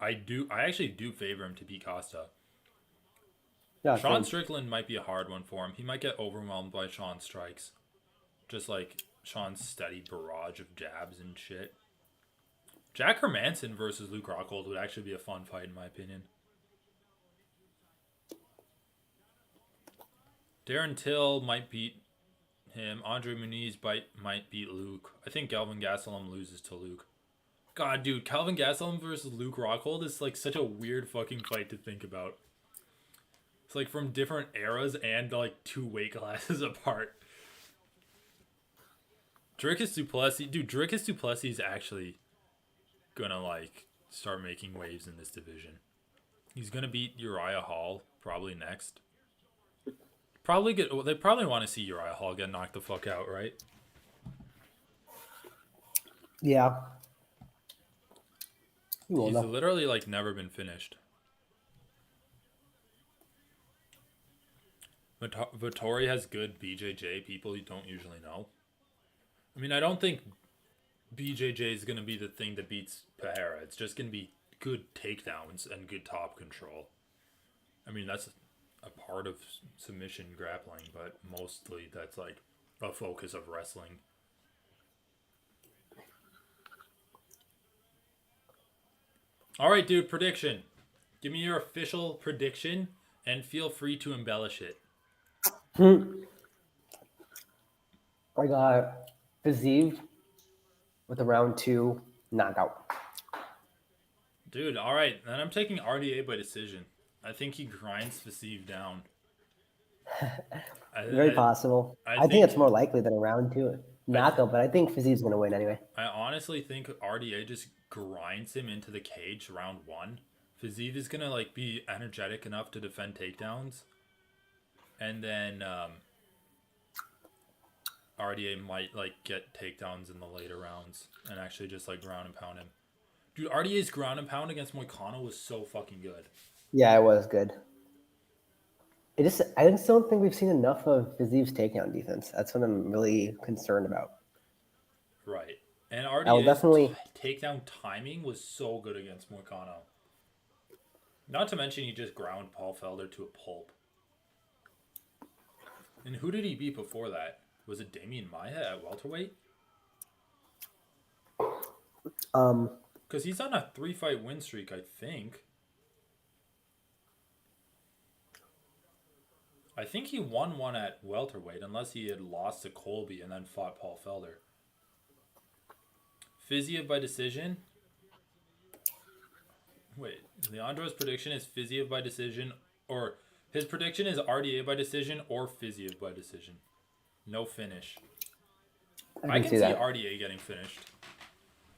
actually do favor him to beat Costa. Yeah, Sean same. Strickland might be a hard one for him. He might get overwhelmed by Sean's strikes. Just like Sean's steady barrage of jabs and shit. Jack Hermanson versus Luke Rockhold would actually be a fun fight in my opinion. Darren Till might beat him. Andre Muniz might beat Luke. I think Kelvin Gastelum loses to Luke. God, dude, Kelvin Gastelum versus Luke Rockhold is like such a weird fucking fight to think about. It's like from different eras and like 2 weight classes apart. Dricus du Plessis is actually gonna like start making waves in this division. He's gonna beat Uriah Hall probably next. They probably want to see Uriah Hall get knocked the fuck out, right? Yeah. He's literally like never been finished. Vittori has good BJJ people you don't usually know. I mean, I don't think BJJ is going to be the thing that beats Pereira. It's just going to be good takedowns and good top control. I mean, that's a part of submission grappling, but mostly that's like a focus of wrestling. All right, dude, prediction. Give me your official prediction and feel free to embellish it. I got Fiziev with a round 2 knockout. Dude, all right. Then I'm taking RDA by decision. I think he grinds Fiziev down. Very possible. I think it's more likely than a round 2 knockout, but I think Fiziev's going to win anyway. I honestly think RDA just grinds him into the cage round 1. Fiziev is going to like be energetic enough to defend takedowns. And then RDA might like get takedowns in the later rounds and actually just like ground and pound him. Dude, RDA's ground and pound against Moicano was so fucking good. Yeah, it was good. I just don't think we've seen enough of Fiziev's takedown defense. That's what I'm really concerned about. Right. And RDA's takedown timing was so good against Moicano. Not to mention he just ground Paul Felder to a pulp. And who did he beat before that? Was it Damian Maia at welterweight? Because he's on a 3-fight win streak, I think. I think he won one at welterweight, unless he had lost to Colby and then fought Paul Felder. Fiziev by decision. Wait, Leandro's prediction is Fiziev by decision, or his prediction is RDA by decision or Fiziev by decision. No finish. I can see RDA getting finished.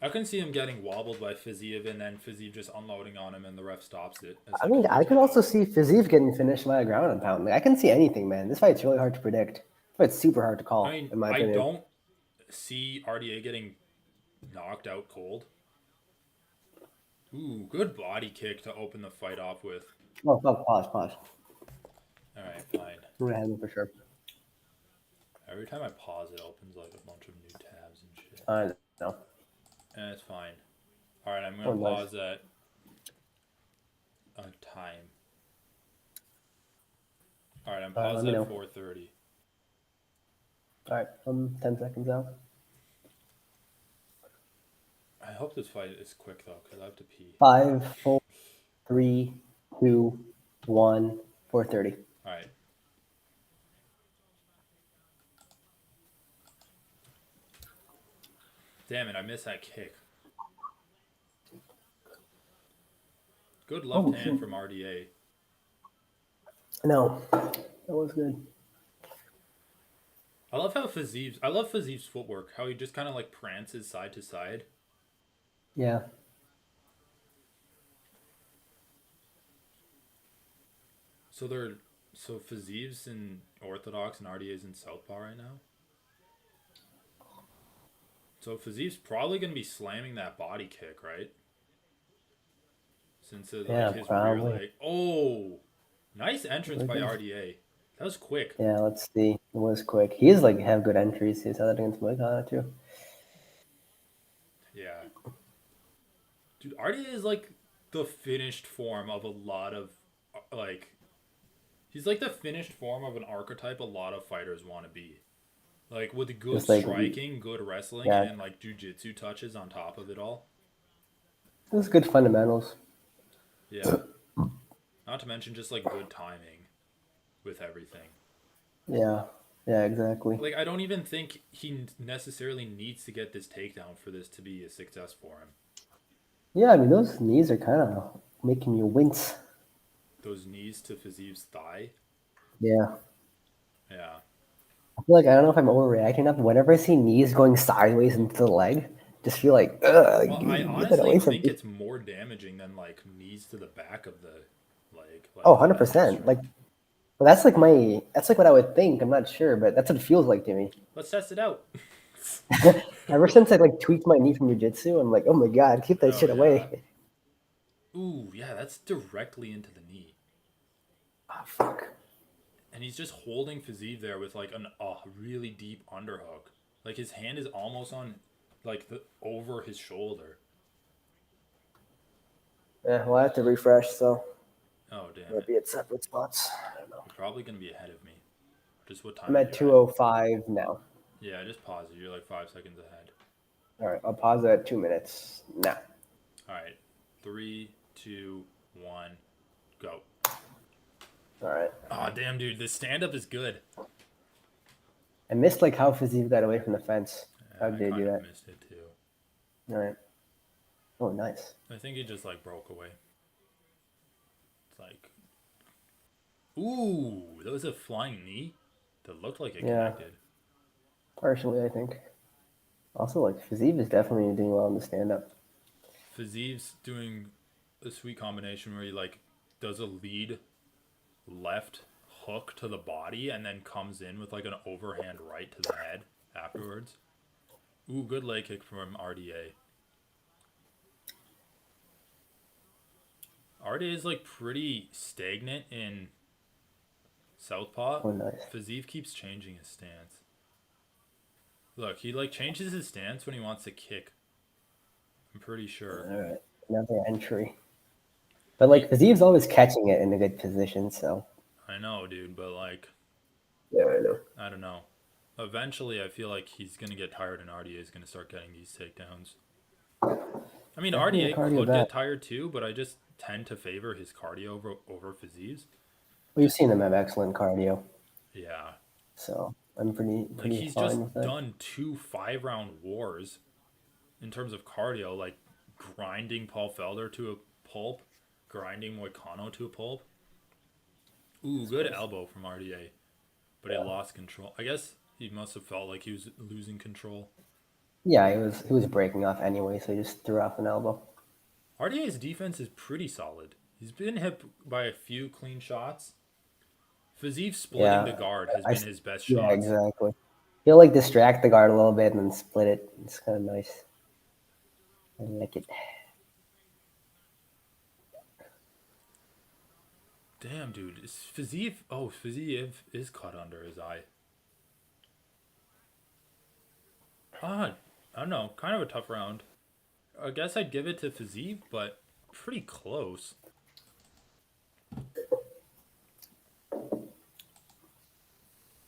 I can see him getting wobbled by Fiziev and then Fiziev just unloading on him and the ref stops it. I mean, I could also see Fiziev getting finished by a ground and pound. Like, I can see anything, man. This fight's really hard to predict. It's super hard to call, in my opinion. I don't see RDA getting knocked out cold. Ooh, good body kick to open the fight off with. Oh, fuck, pause. All right, fine. I'm going to have him for sure. Every time I pause, it opens like a bunch of new tabs and shit. I know. And it's fine. All right, I'm Oh, gonna nice. pause at a time. All right, I'm All right, let paused me at know. 4:30. All right, I'm 10 seconds out. I hope this fight is quick though, cause I have to pee. 5, 4, 3, 2, 1, 4:30. All right. Damn it! I missed that kick. Good left Oh, hand shit. from RDA. No, that was good. I love how Fiziev's. I love Fiziev's footwork. How he just kind of like prances side to side. Yeah. So they're so Fiziev's in Orthodox and RDA's in Southpaw right now. So Fiziev's probably gonna be slamming that body kick, right? Since it, like Yeah, his rear probably. leg. Oh, nice entrance Really by good. RDA. That was quick. Yeah, let's see. It was quick. He is like have good entries. He's had that against Moicano too. Yeah, dude, RDA is like the finished form of a lot of like. He's like the finished form of an archetype a lot of fighters want to be. Like with good Just like striking, good wrestling, yeah, and like jujitsu touches on top of it all. it was good fundamentals. Yeah. Not to mention just like good timing with everything. Yeah, yeah, exactly. Like I don't even think he necessarily needs to get this takedown for this to be a success for him. Yeah, I mean those knees are kind of making you wince. Those knees to Fiziev's thigh. Yeah. Yeah. I feel like I don't know if I'm overreacting enough. Whenever I see knees going sideways into the leg, just feel like, ugh, like, Well, I get that honestly away from think me. it's more damaging than like knees to the back of the leg, Oh, like at an 100%. Like, extreme. well, that's like what I would think. I'm not sure, but that's what it feels like to me. Let's test it out. Ever since I like tweaked my knee from jiu-jitsu, I'm like, oh my god, keep that Oh shit yeah. away. Ooh, yeah, that's directly into the knee. Oh, fuck. And he's just holding Fiziev there with like a really deep underhook. Like his hand is almost on like the over his shoulder. Yeah, well, I have to refresh, so Oh damn it. maybe at separate spots. I don't know. You're probably gonna be ahead of me. Just what I'm time are at you at? 2:05 now. Yeah, just pause it. You're like 5 seconds ahead. All right, I'll pause it at 2 minutes now. Alright. 3, 2, 1, go. All right. Oh damn dude, this stand up is good. I missed like how Fiziev got away from the fence. How Yeah, I did he do kind of that? missed it too. All right. Oh, nice. I think he just like broke away. It's like ooh, that was a flying knee that looked like it Yeah, connected. partially, I think. Also, like Fiziev is definitely doing well in the stand-up. Fiziev's doing a sweet combination where he like does a lead left hook to the body and then comes in with like an overhand right to the head afterwards. Ooh, good leg kick from RDA. RDA is like pretty stagnant in southpaw. Oh, nice. Fiziev keeps changing his stance. Look, he like changes his stance when he wants to kick. I'm pretty sure. All right, another entry. But He, like Fiziev's always catching it in a good position, so I know, dude, but like, yeah, I know. I don't know. Eventually, I feel like he's gonna get tired, and RDA is gonna start getting these takedowns. I mean, Definitely a RDA cardio could back. get tired too, but I just tend to favor his cardio over Fiziev's. We've Just seen him have excellent cardio, yeah, so I'm pretty like pretty he's fine just with that. done 2 5 round wars in terms of cardio, like grinding Paul Felder to a pulp, grinding Moicano to a pulp. Ooh, good Nice. elbow from RDA, but he Yeah, lost control. I guess he must have felt like he was losing control. yeah, he was breaking off anyway, so he just threw off an elbow. RDA's defense is pretty solid. He's been hit by a few clean shots. Fiziev splitting the Yeah, guard has I, been his best yeah, shots. exactly. He'll like distract the guard a little bit and then split it. It's kind of nice. I like it. Damn, dude. Is Fiziev. Oh, Fiziev is cut under his eye. I don't know. Kind of a tough round. I guess I'd give it to Fiziev, but pretty close.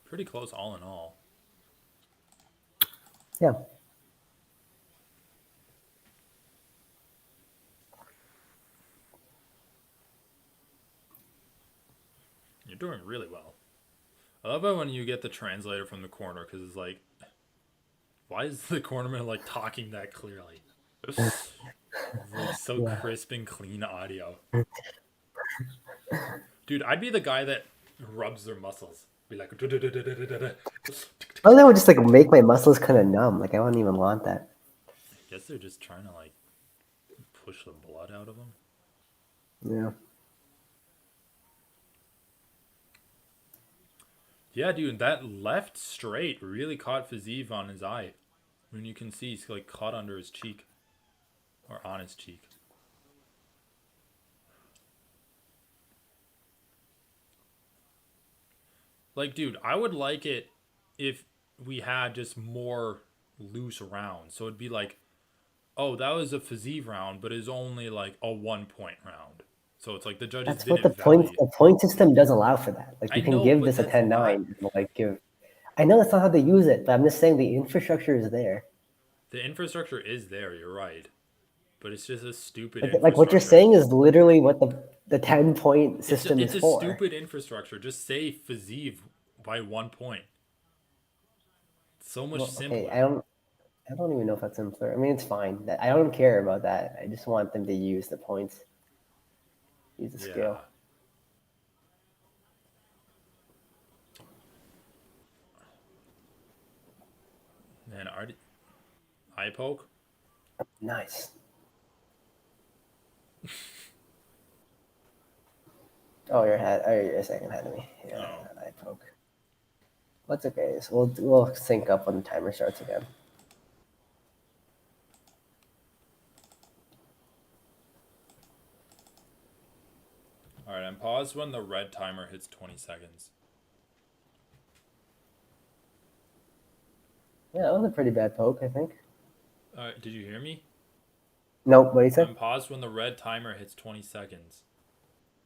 Pretty close all in all. Yeah. You're doing really well. I love it when you get the translator from the corner because it's like, why is the cornerman like talking that clearly? It's like so Yeah. crisp and clean audio. Dude, I'd be the guy that rubs their muscles. Be like, I Oh, that would just like make my muscles kind of numb. Like I wouldn't even want that. guess they're just trying to like push the blood out of them. Yeah. Yeah, dude, that left straight really caught Fiziev on his eye. When you can see he's like caught under his cheek. Or on his cheek. Like, dude, I would like it if we had just more loose rounds. So it'd be like, oh, that was a Fiziev round, but it's only like a 1 point round. So it's like the judges That's what didn't value. the point system does allow for that. Like I you can know, give but this a that's 10-9 not and like give. I know that's not how they use it, but I'm just saying the infrastructure is there. the infrastructure is there. You're right, but it's just a stupid Like what you're infrastructure. saying is literally what the 10-point system It's is a for. stupid infrastructure. Just say Fiziev by 1 point. It's so much Well, okay, simpler. I don't even know if that's simpler. I mean, it's fine. I don't care about that. I just want them to use the points, use the skill. Yeah. Man, eye poke. Nice. Oh, you're ahead. Oh, you're a second ahead of me. Yeah, Oh. I poke. That's okay. So we'll sync up when the timer starts again. All right, I'm paused when the red timer hits 20 seconds. Yeah, that was a pretty bad poke, I think. Did you hear me? Nope. What do you say? I'm paused when the red timer hits 20 seconds.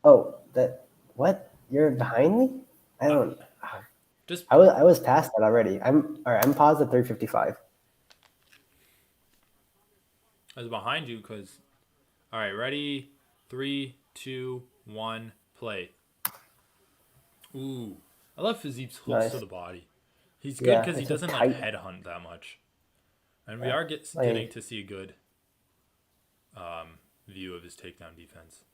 Oh, that what? You're behind me? I Uh, don't. just I was past that already. I'm all right. I'm paused at 3:55. I was behind you because. All right, ready? 3, 2, 1, play. Ooh, I love Fiziev's hooks to Nice. the body. He's good Yeah, because he it's so doesn't like tight. headhunt that much, and we Yeah. are getting Like to see a good view of his takedown defense.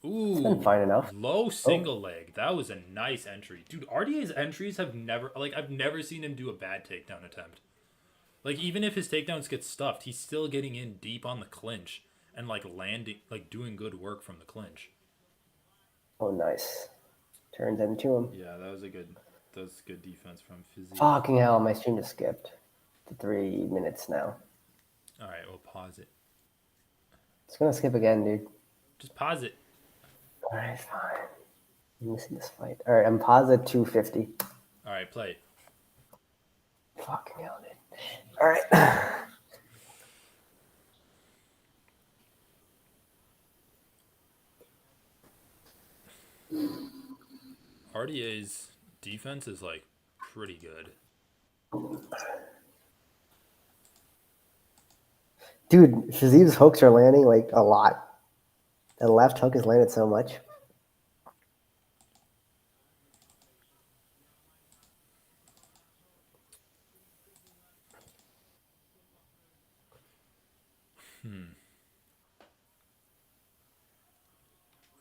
it's been Ooh, fine enough. low Oh, single leg. That was a nice entry. Dude, RDA's entries have never I've never seen him do a bad takedown attempt. Like even if his takedowns get stuffed, he's still getting in deep on the clinch and like landing doing good work from the clinch. oh, nice. Turns into him. Yeah, that was good defense from Fiziev. Fucking hell, my stream just skipped to 3 minutes now. All right, we'll pause it. It's gonna skip again, dude. Just pause it. All right, fine. I'm missing this fight. All right, I'm paused at 2:50. All right, play. Fucking hell, dude. All right. RDA's defense is like pretty good. Dude, Shaziv's hooks are landing like a lot. The left hook has landed so much.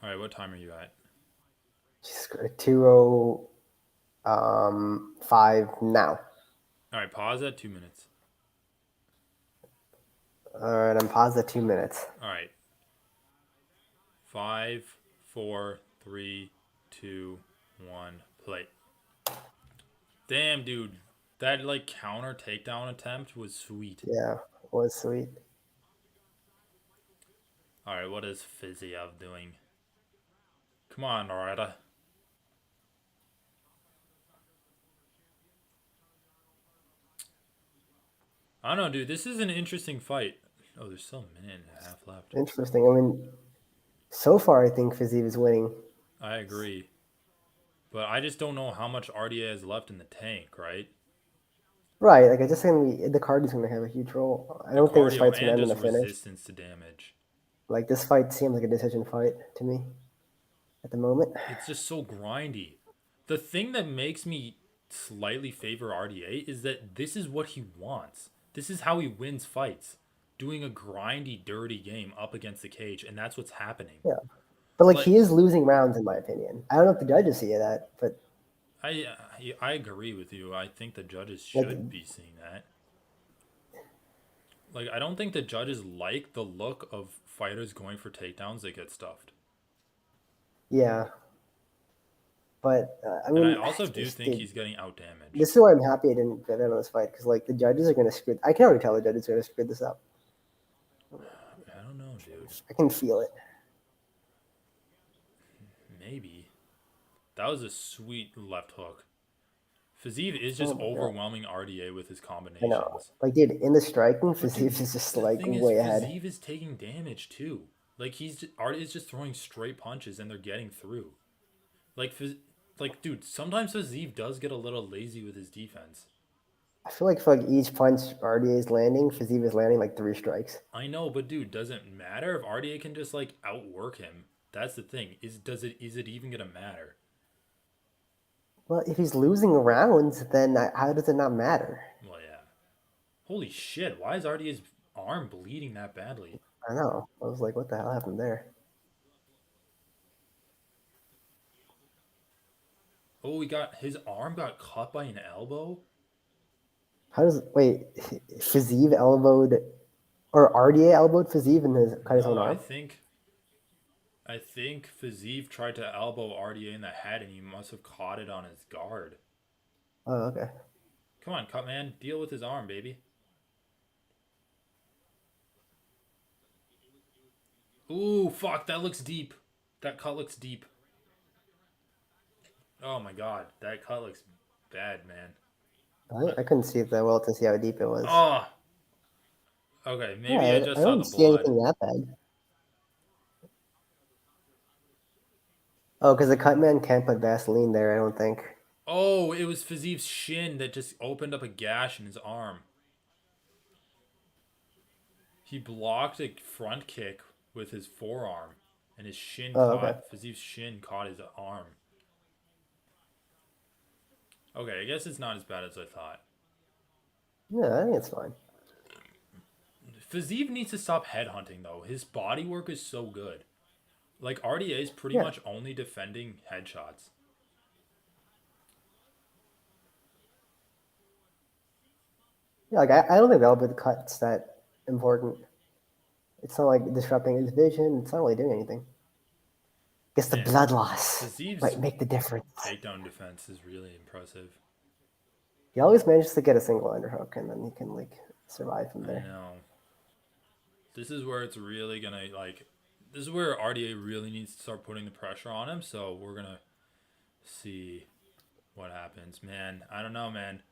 All right, what time are you at? 2:05 now. All right, pause at 2 minutes. All right, I'm paused at 2 minutes. All right. 5, 4, 3, 2, 1, play. Damn, dude. That like counter takedown attempt was sweet. Yeah, was sweet. All right, what is Fiziev doing? Come on, Loretta. I don't know, dude. This is an interesting fight. Oh, there's still a minute and a half left. Interesting. I mean, so far I think Fiziev is winning. I agree. But I just don't know how much RDA has left in the tank, right? Right. Like I just think the card is going to have a huge role. I The don't think this cardio fight's going and to end just in a finish. resistance to damage. Like this fight seems like a decision fight to me at the moment. It's just so grindy. The thing that makes me slightly favor RDA is that this is what he wants. This is how he wins fights. Doing a grindy, dirty game up against the cage, and that's what's happening. Yeah. But like But he is losing rounds in my opinion. I don't know if the judges see that, but I agree with you. I think the judges like should be seeing that. Like I don't think the judges like the look of fighters going for takedowns that get stuffed. yeah. But I And I mean, also do think he's getting out damaged. this is why I'm happy I didn't bet in on this fight because like the judges are going to screw. I can already tell the judges are going to screw this up. I don't know, dude. I can feel it. Maybe. That was a sweet left hook. Fiziev is Oh just my god. overwhelming RDA with his I know. combinations. Like, dude, in the striking, But dude, Fiziev is just the like thing is, way ahead. Fiziev is taking damage too. Like RDA is just throwing straight punches and they're getting through. Like, dude, sometimes Fiziev does get a little lazy with his defense. I feel like for like each punch RDA is landing, Fiziev is landing like 3 strikes. I know, but dude, does it matter if RDA can just like outwork him? That's the thing. Is it even gonna matter? Well, if he's losing rounds, then how does it not matter? Well, yeah. Holy shit! Why is RDA's arm bleeding that badly? I don't know. I was like, what the hell happened there? Oh, his arm got cut by an elbow. How does wait? Fiziev elbowed or RDA elbowed Fiziev and cut his own No, arm? I think Fiziev tried to elbow RDA in the head, and he must have caught it on his guard. Oh, okay. Come on, cut man, deal with his arm, baby. Ooh, fuck, that looks deep. That cut looks deep. Oh my god, that cut looks bad, man. I couldn't see it that well to see how deep it was. Oh, okay, Yeah, maybe I I just saw don't the see blood. anything that bad. Oh, because the cut man can't put Vaseline there, I don't think. Oh, it was Fiziev's shin that just opened up a gash in his arm. He blocked a front kick with his forearm, and his Oh, okay. Fiziev's shin caught his arm. Okay, I guess it's not as bad as I thought. Yeah, I think it's fine. Fiziev needs to stop headhunting, though. His body work is so good. Like, RDA is pretty Yeah. much only defending headshots. Yeah, like I don't think the elbow cut's that important. It's not like disrupting his vision. It's not really doing anything. Guess the Man, blood loss Fiziev's might make the difference. takedown defense is really impressive. He always manages to get a single underhook, and then he can like survive from I there. know. This is where it's really gonna, like, this is where RDA really needs to start putting the pressure on him, so we're gonna see what happens. Man, I don't know, man.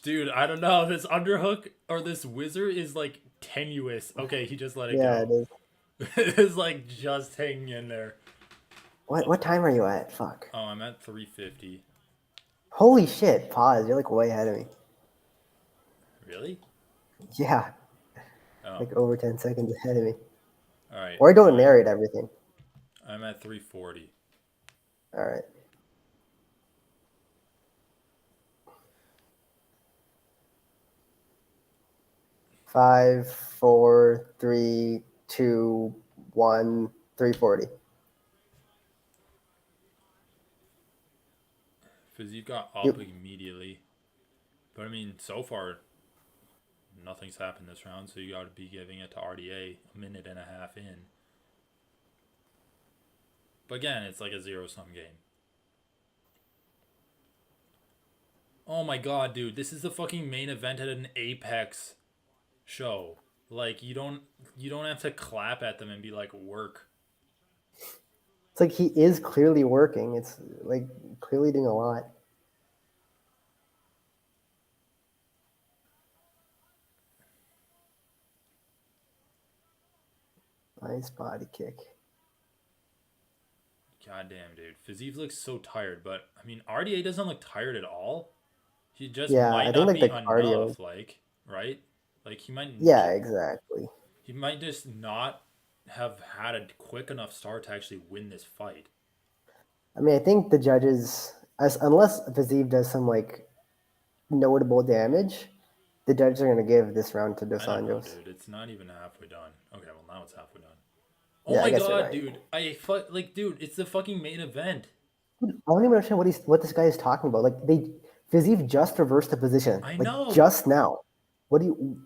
Dude, I don't know. This underhook or this wizard is like tenuous. Okay, he just let it Yeah, it go. is. It's like just hanging in there. What time are you at? Fuck. Oh, I'm at 350. Holy shit! Pause. You're like way ahead of me. Really? Yeah, Oh, like over 10 seconds ahead of me. all right. Or don't Fine. narrate everything. I'm at 340. All right. Five, four, three, two, 1, 340. Fiziev got up You, immediately. But I mean, so far, nothing's happened this round, so you got to be giving it to RDA a minute and a half in. But again, it's like a zero-sum game. Oh my god, dude, this is the fucking main event at an Apex show. Like you don't have to clap at them and be like work. it's like he is clearly working. It's like clearly doing a lot. Nice body kick. God damn, dude. Fiziev looks so tired, but I mean, RDA doesn't look tired at all. He just Yeah, might I think not like be the cardio. enough, like, right? Like Yeah, exactly. he might just not have had a quick enough start to actually win this fight. I mean, I think the judges, unless Fiziev does some like notable damage, the judges are gonna give this round to Dos I don't know, Anjos. dude. It's not even halfway done. Okay, well now it's halfway done. Oh Yeah, I my guess you're god, right. dude. Like, dude, it's the fucking main event. I don't even understand what this guy is talking about. Like Fiziev just reversed the position, I like know. just now.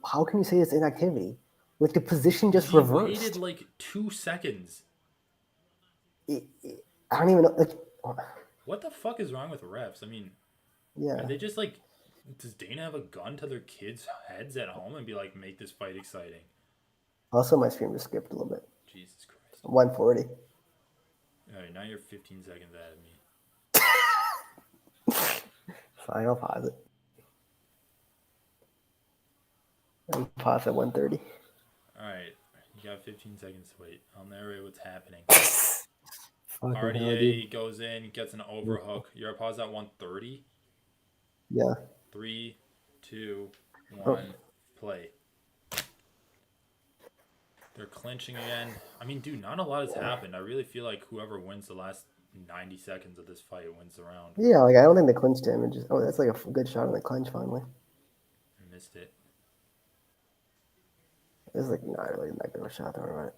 How can you say it's inactivity? Like the position just He waited reversed. like 2 seconds. I don't even know. Like, What the fuck is wrong with refs? I mean, are yeah. they just like, does Dana have a gun to their kids' heads at home and be like, make this fight exciting? Also, my stream just skipped a little bit. Jesus Christ. 140. All right, now you're 15 seconds ahead of me. Fine, I'll pause it. I'll pause at 130. All right, you got 15 seconds to wait. I'll narrate what's happening. Fucking hell, dude. RDA goes in, gets an overhook. You're at pause at 130. Yeah. 3, 2, Oh, 1, play. They're clinching again. I mean, dude, not a lot has happened. I really feel like whoever wins the last 90 seconds of this fight wins the round. yeah. Like I don't think the clinch damage is. Oh, that's like a good shot on the clinch finally. I missed it. It's like not really that good of a shot though, right?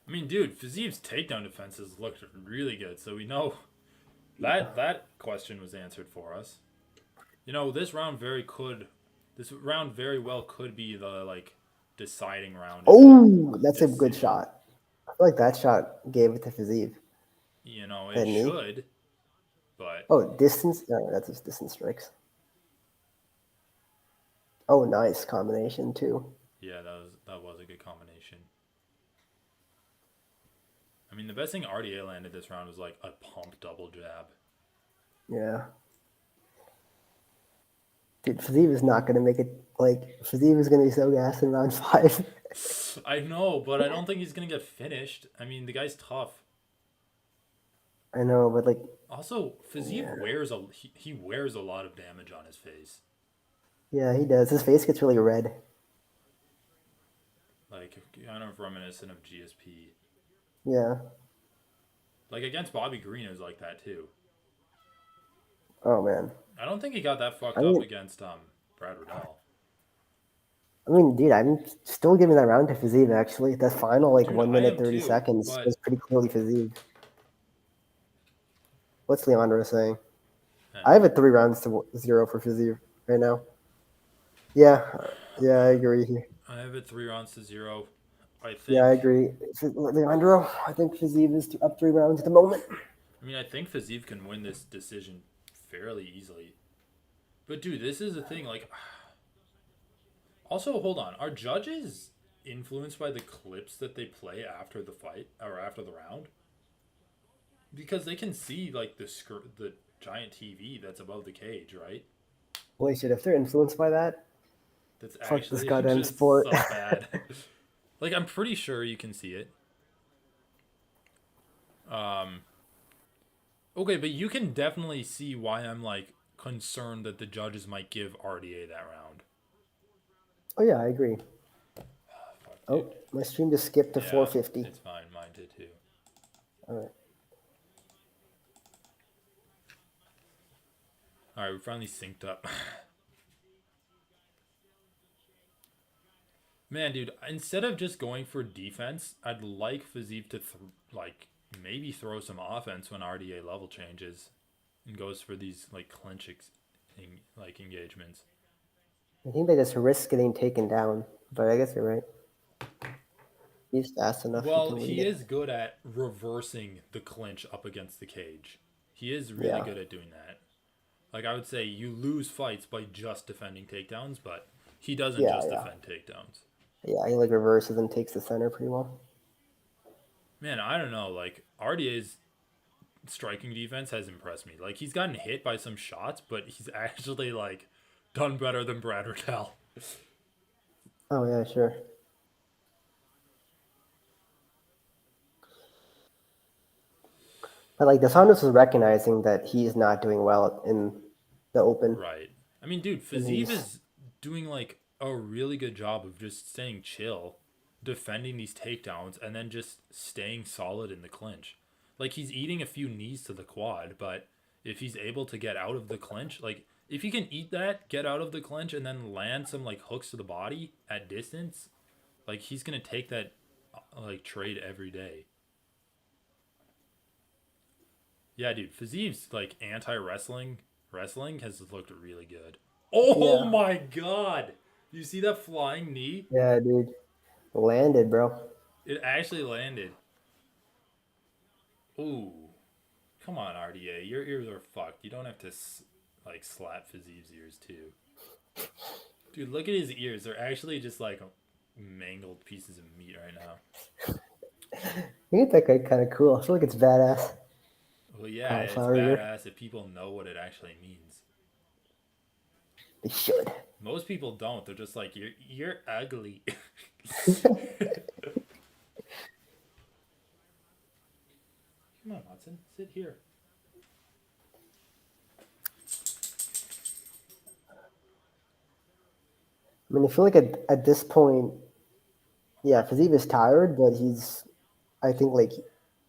I mean, dude, Fiziev's takedown defenses looked really good, so we know that question was answered for us. You know, this round very well could be the like deciding round. Oh, that's a good Decision. shot. I feel like that shot gave it to Fiziev. You know, it That knee. should, but Oh, distance. No, that's just distance strikes. Oh, nice combination too. yeah, that was a good combination. I mean, the best thing RDA landed this round was like a pump double jab. Yeah. Dude, Fiziev is not gonna make it. Like Fiziev is gonna be so gassed in round 5. I know, but I don't think he's gonna get finished. I mean, the guy's tough. I know, but like, Also, Fiziev yeah, he wears a lot of damage on his face. yeah, he does. His face gets really red. Like kind of reminiscent of GSP. Yeah. Like against Bobby Green, it was like that too. Oh man. I don't think he got that I fucked up mean, against Brad Riddell. dude, I'm still giving that round to Fiziev. Actually, that final like Dude, 1 minute I am 30 too, seconds but was pretty clearly Fiziev. What's Leandro saying? I have it 3 rounds to 0 for Fiziev right now. Yeah, yeah, I agree. I have it 3 rounds to 0. I Yeah, I think. agree. Leandro, I think Fiziev is up 3 rounds at the moment. I mean, I think Fiziev can win this decision fairly easily. But dude, this is the thing. Like, also hold on. Are judges influenced by the clips that they play after the fight or after the round? Because they can see like the giant TV that's above the cage, right? Holy shit! If they're influenced by that, That's fuck this actually goddamn just sport. so bad. Like, I'm pretty sure you can see it. Um, okay, but you can definitely see why I'm like concerned that the judges might give RDA that round. Oh yeah, I agree. Fuck, Oh, dude. my stream just skipped to Yeah, 450. it's fine. Mine did too. All right. All right, we finally synced up. Man, dude, instead of just going for defense, I'd like Fiziev to like maybe throw some offense when RDA level changes and goes for these like like engagements. I think they just risk getting taken down, but I guess you're right. He's fast enough; he Well, can lead he it. is good at reversing the clinch up against the cage. He is really Yeah, good at doing that. Like, I would say you lose fights by just defending takedowns, but he doesn't yeah, just yeah, defend takedowns. yeah. He like reverses and takes the center pretty well. Man, I don't know. Like, RDA's striking defense has impressed me. Like, he's gotten hit by some shots, but he's actually like done better than Brad Raquel. Oh yeah, sure. But like DeSantis is recognizing that he's not doing well in the open, Right. I mean, dude, and Fiziev he's is doing like a really good job of just staying chill, defending these takedowns, and then just staying solid in the clinch. Like he's eating a few knees to the quad, but if he's able to get out of the clinch, like if he can eat that, get out of the clinch, and then land some like hooks to the body at distance, like he's gonna take that like trade every day. Yeah, dude, Fiziev's like wrestling has looked really good. Oh yeah, my god! You see that flying knee? yeah, dude, landed, bro. It actually landed. Ooh, come on, RDA, your ears are fucked. You don't have to like slap Fiziev's ears too, dude. Look at his ears; they're actually just like mangled pieces of meat right now. I think that guy kind of cool. I feel like it's badass. Well, yeah, it's Cauliflower ear. badass if people know what it actually means. They should. Most people don't. They're just like you're ugly. Come on, Watson, sit here. I mean, I feel like at this point, yeah, Fiziev is tired, but he's, I think, like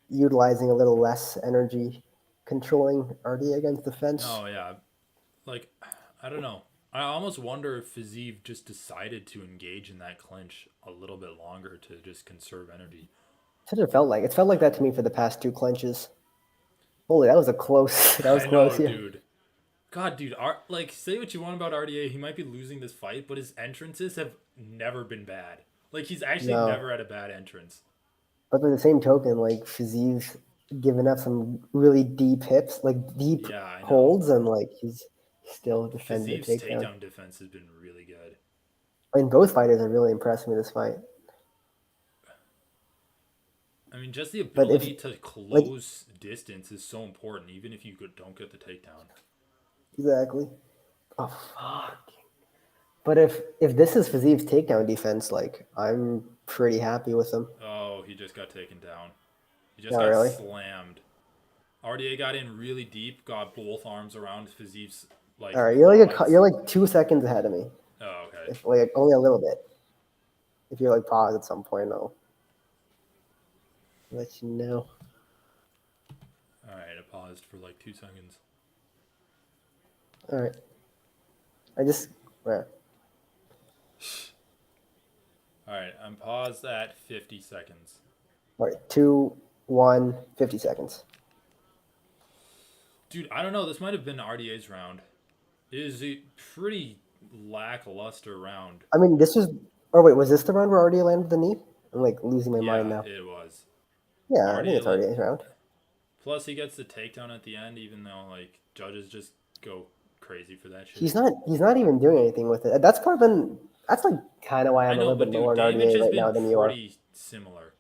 utilizing a little less energy controlling RD against the fence. No, yeah, like I don't know. I almost wonder if Fiziev just decided to engage in that clinch a little bit longer to just conserve energy. That's what it felt like. It's felt like that to me for the past two clinches. Holy, that was a close. That was I know, close. Yeah. dude. God, dude, like say what you want about RDA, he might be losing this fight, but his entrances have never been bad. Like he's actually No, never had a bad entrance. but by the same token, like Fiziev giving up some really deep hips, like deep Yeah, I know. holds, and like he's still defended the Fiziev's takedown. takedown defense has been really good. And both fighters are really impressed me this fight. I mean, just the But if ability to like close distance is so important, even if you don't get the takedown. exactly. Oh fuck. But if this is Fiziev's takedown defense, like I'm pretty happy with him. Oh, he just got taken down. He just Not got really. slammed. RDA got in really deep, got both arms around Fiziev's All like right, quads. you're like 2 seconds ahead of me. Oh, okay. If like only a little bit. If you're like paused at some point, I'll let you know. All right, I paused for like 2 seconds. All right. I just right. All right, I'm paused at 50 seconds. All right. 2, 1, 50 seconds. Dude, I don't know. This might have been RDA's round. It is a pretty lackluster round. I mean, this was. Oh wait, was this the round where already landed the knee? I'm like losing my mind Yeah, now. it was. Yeah, I think RDA it's let. already round. Plus, he gets the takedown at the end, even though like judges just go crazy for that shit. He's not even doing anything with it. That's part been. That's like kind of why I I'm a know, little bit but dude, lower in damage RDA has right been now than you are. pretty similar.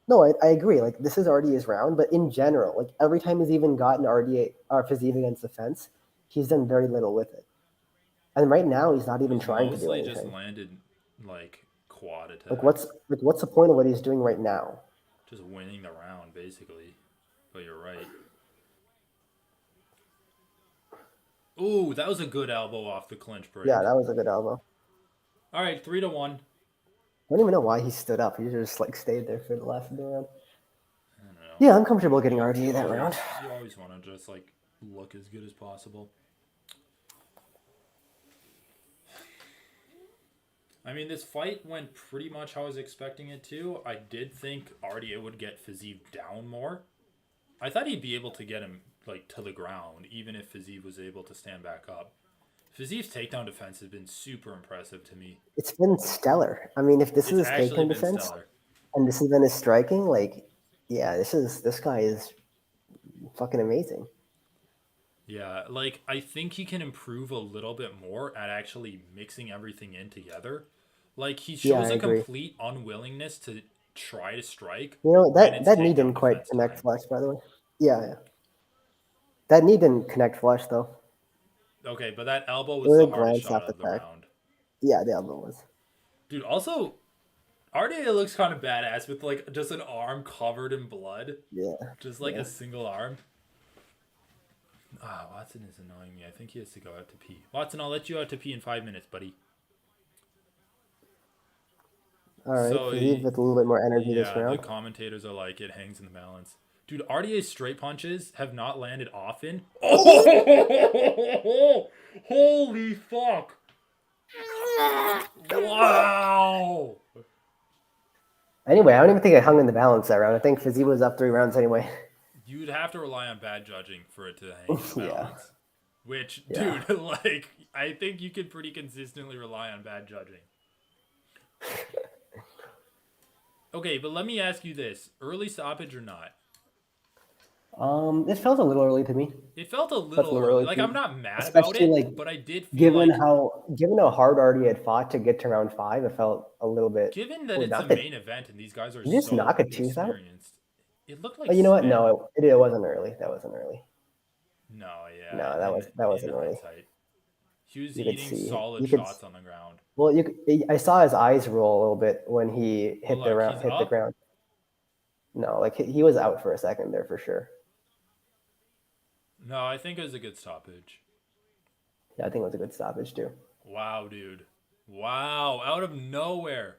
No, I agree. Like this is RDA's round, but in general, like every time he's even gotten RDA or Fiziev against the fence, he's done very little with it. And right now, he's not even He's trying to do mostly just anything. landed like quad Like attacks, what's the point of what he's doing right now? just winning the round basically. But you're right. Ooh, that was a good elbow off the clinch Yeah, break. that was a good elbow. All right, 3-1. I don't even know why he stood up. He just like stayed there for the last of the round. I don't know. Yeah, I'm comfortable getting You RDA you that round. always want to just like look as good as possible. I mean, this fight went pretty much how I was expecting it to. I did think RDA would get Fiziev down more. I thought he'd be able to get him like to the ground, even if Fiziev was able to stand back up. Fiziev's takedown defense has been super impressive to me. It's been stellar. I mean, if this It's is his actually takedown been defense stellar. and this has been his striking, like, yeah, this guy is fucking amazing. Yeah, like I think he can improve a little bit more at actually mixing everything in together. Like he Yeah, shows I a agree. complete unwillingness to try to strike You know when that it's that knee takedown didn't quite defense connect time. flush, by the way. Yeah, yeah. That knee didn't connect flush though. Okay, but that elbow It was was the a hardest glance shot off the of the back. round. Yeah, the elbow was. Dude, also, RDA looks kind of badass with like just an arm covered in blood. Yeah, Just like yeah. a single arm. Ah, Watson is annoying me. I think he has to go out to pee. Watson, I'll let you out to pee in 5 minutes, buddy. All right, So, Fiziev with a little bit more energy this yeah, the round. commentators are like, it hangs in the balance. Dude, RDA's straight punches have not landed often. Oh! Holy fuck! Wow! Anyway, I don't even think I hung in the balance that round. I think Fiziev was up 3 rounds anyway. You'd have to rely on bad judging for it to hang in the Yeah, balance. Which, yeah. dude, like, I think you could pretty consistently rely on bad judging. Okay, but let me ask you this: early stoppage or not? This felt a little early to me. It felt a Felt a little little early. early Like to me, I'm not mad about especially it, like but I did feel given like, how hard Artie had fought to get to round 5, it felt a little bit. given that Oh, it's a knocked it. main event and these guys are Did you just so knock a tooth out? experienced, it looked Oh, like you know what? spit. No, it wasn't early. That wasn't early. No, yeah. No, In that in wasn't early. hindsight, he was You could eating see. solid You could. shots on the ground. Well, I saw his eyes roll a little bit when he But look, he's hit the up. ground. No, like he was out for a second there for sure. No, I think it was a good stoppage. Yeah, I think it was a good stoppage too. Wow, dude. Wow, out of nowhere.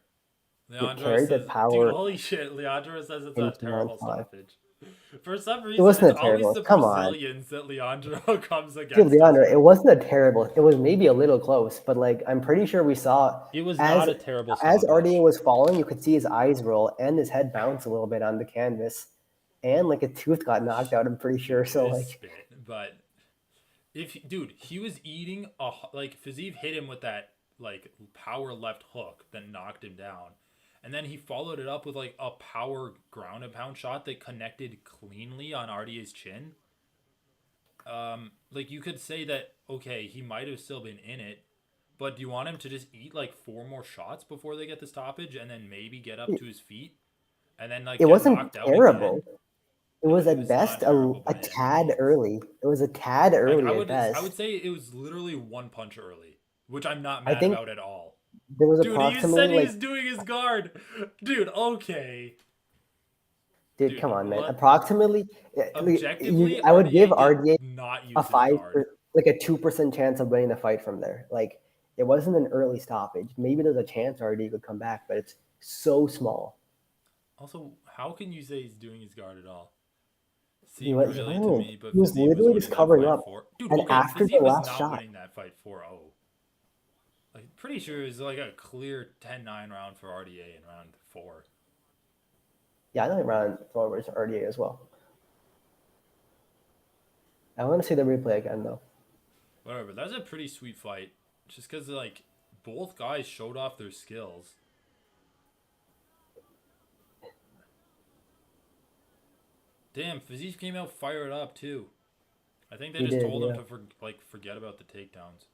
It Leandro carried the says, dude, power holy shit. Leandro says it's a into round terrible 5. stoppage. For some It reason, it's wasn't a always terrible. the Come on, Brazilians that Leandro comes dude, against us Leandro. with. It wasn't a terrible. It was maybe a little close, but like I'm pretty sure we saw It was as not a terrible RDA stoppage. was falling, you could see his eyes roll and his head bounce a little bit on the canvas, and like a tooth got knocked out. I'm pretty sure. Dude, it So is like, spit. But dude, he was eating like Fiziev hit him with that like power left hook that knocked him down. And then he followed it up with like a power ground and pound shot that connected cleanly on RDA's chin. Like you could say that okay, he might have still been in it, but do you want him to just eat like 4 more shots before they get the stoppage and then maybe get up to his feet and then like it get wasn't knocked out terrible. again? It No, was it at was not best terrible a by any tad means. early. It was a tad Like early at I would best. say it was literally one punch early, which I'm not I mad think about at all. there was Dude, he approximately said he like, was doing his guard. Dude, okay. dude, Dude, come on, man. let Approximately, objectively I would give RDA did RDA not a use his five, guard. like a 2% chance of winning the fight from there. Like it wasn't an early stoppage. Maybe there's a chance RDA could come back, but it's so small. Also, how can you say he's doing his guard at all? He Seemed was, he really to wasn't. me, but He was Fiziev was literally winning just that covering fight up. 4. Dude, And okay, after the Fiziev was last not shot, winning that fight 4-0. Like, pretty sure it was like a clear 10-9 round for RDA in round 4. yeah, I think round 4 was RDA as well. I want to see the replay again though. Whatever, that's a pretty sweet fight. Just because, like, both guys showed off their skills. Damn, Fiziev came out fired up, too. I think they He just did, told him yeah. to, forget about the takedowns.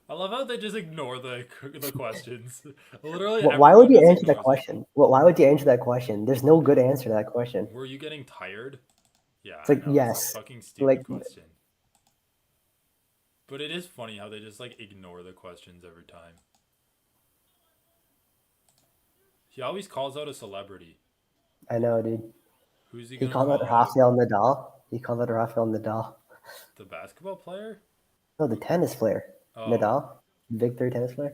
I love how they just ignore the questions. Literally, Why would everyone you just answer that ignores them. question? Why would you answer that question? There's no good answer to that question. Were you getting tired? Yeah, It's I like know. It's a yes, fucking stupid like question. But it is funny how they just, like, ignore the questions every time. He always calls out a celebrity. I know, dude. Who's he He gonna called out call out? Rafael Nadal. He called out Rafael Nadal. The basketball player? No, the tennis player. Oh, Nadal, big three tennis player.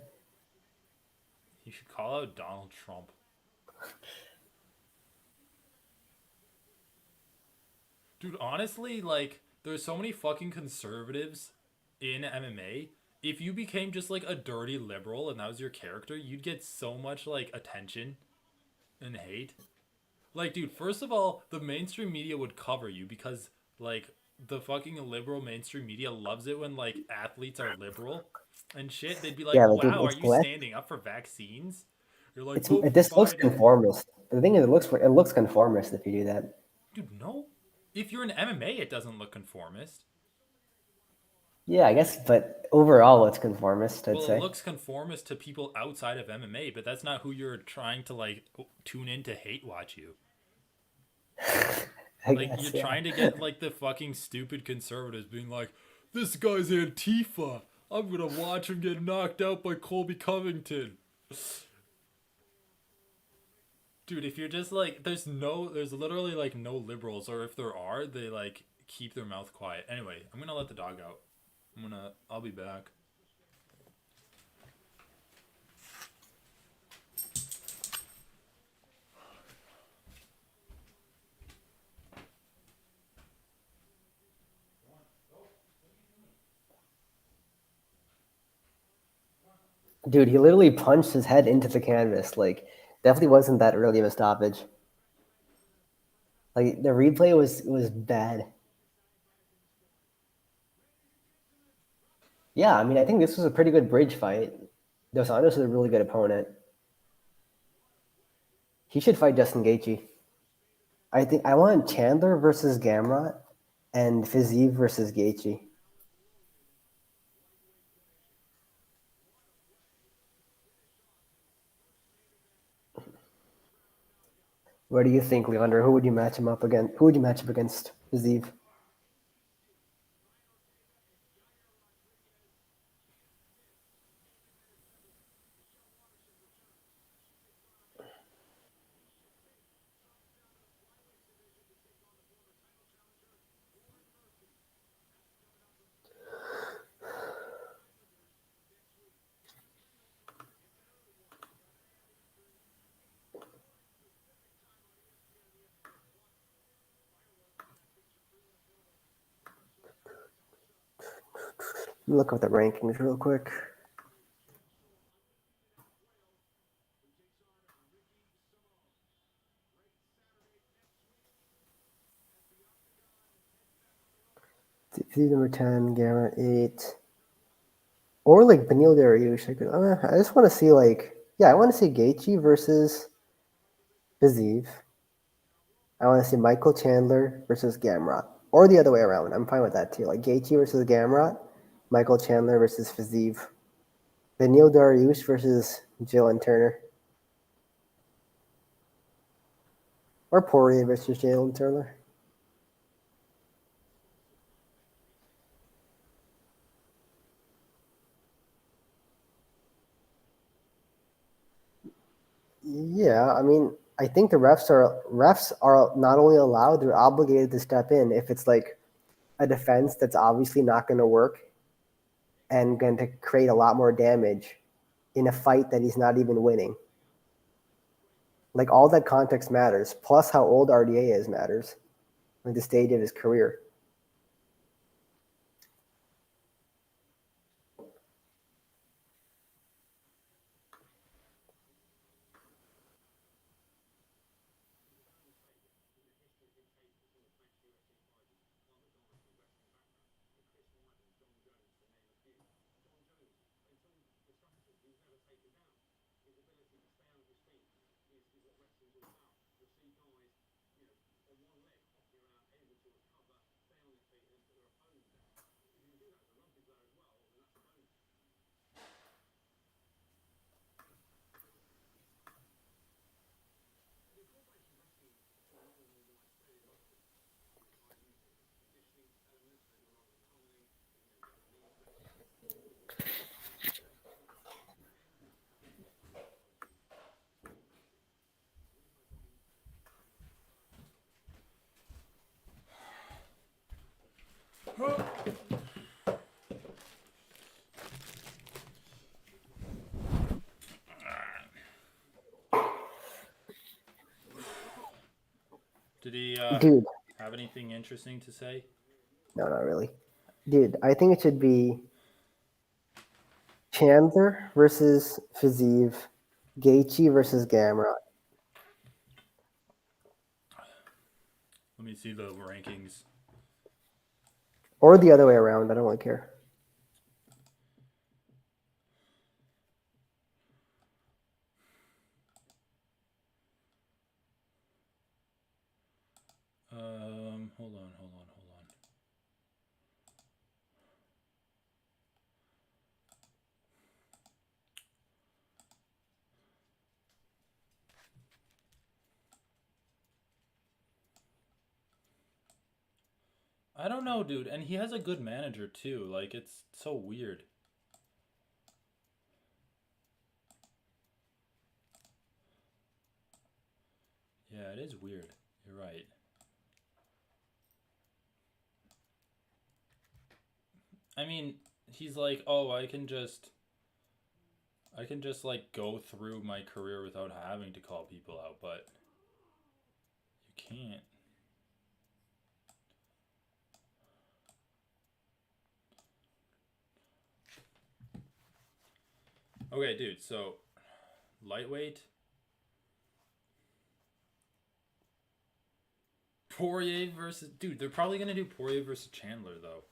he should call out Donald Trump. Dude, honestly, like, there's so many fucking conservatives in MMA. If you became just like a dirty liberal and that was your character, you'd get so much like attention and hate. Like, dude, first of all, the mainstream media would cover you because like the fucking liberal mainstream media loves it when like athletes are liberal and shit. They'd be like, Yeah, but dude, "Wow, are it's you less. standing up for vaccines?" You're like, It's "Vote it, for this looks Biden." conformist. The thing is, it looks conformist if you do that. Dude, no. If you're in MMA, it doesn't look conformist. Yeah, I guess, but overall, it's conformist. I'd Well, it say. looks conformist to people outside of MMA, but that's not who you're trying to like tune in to hate watch you. I Like you're guess, yeah. trying to get like the fucking stupid conservatives being like, "This guy's Antifa. I'm gonna watch him get knocked out by Colby Covington." Dude, if you're just like, there's literally like no liberals, or if there are, they like keep their mouth quiet. Anyway, I'm gonna let the dog out. I'll be back. Dude, he literally punched his head into the canvas. Like, definitely wasn't that early of a stoppage. Like the replay was bad. Yeah, I mean, I think this was a pretty good bridge fight. Dos Anjos is a really good opponent. He should fight Justin Gaethje. I think I want Chandler versus Gamrot and Fiziev versus Gaethje. What do you think, Leander? Who would you match him up against? Who would you match up against Fiziev? Let me look up the rankings real quick. Fiziev number 10, Gamrot 8. Or like Benil Dariush. I just want to see I want to see Gaethje versus Fiziev. I want to see Michael Chandler versus Gamrot, or the other way around. I'm fine with that too. Like Gaethje versus Gamrot, Michael Chandler versus Fiziev, Benil Dariush versus Jalen Turner, or Poirier versus Jalen Turner. Yeah, I mean, I think the refs are not only allowed, they're obligated to step in if it's like a defense that's obviously not going to work and going to create a lot more damage in a fight that he's not even winning. Like all that context matters, plus how old RDA is matters, like the stage of his career. Did he Dude, have anything interesting to say? no, not really. Dude, I think it should be Chandler versus Fiziev, Gaethje versus Gamrot, Let me see the rankings. or the other way around. I don't really care. Hold on. I don't know, dude. And he has a good manager too. Like, it's so weird. Yeah, it is weird. You're right. I mean, he's like, oh, I can just like go through my career without having to call people out, but you can't. Okay, dude, so lightweight. Poirier versus. Dude, they're probably going to do Poirier versus Chandler, though.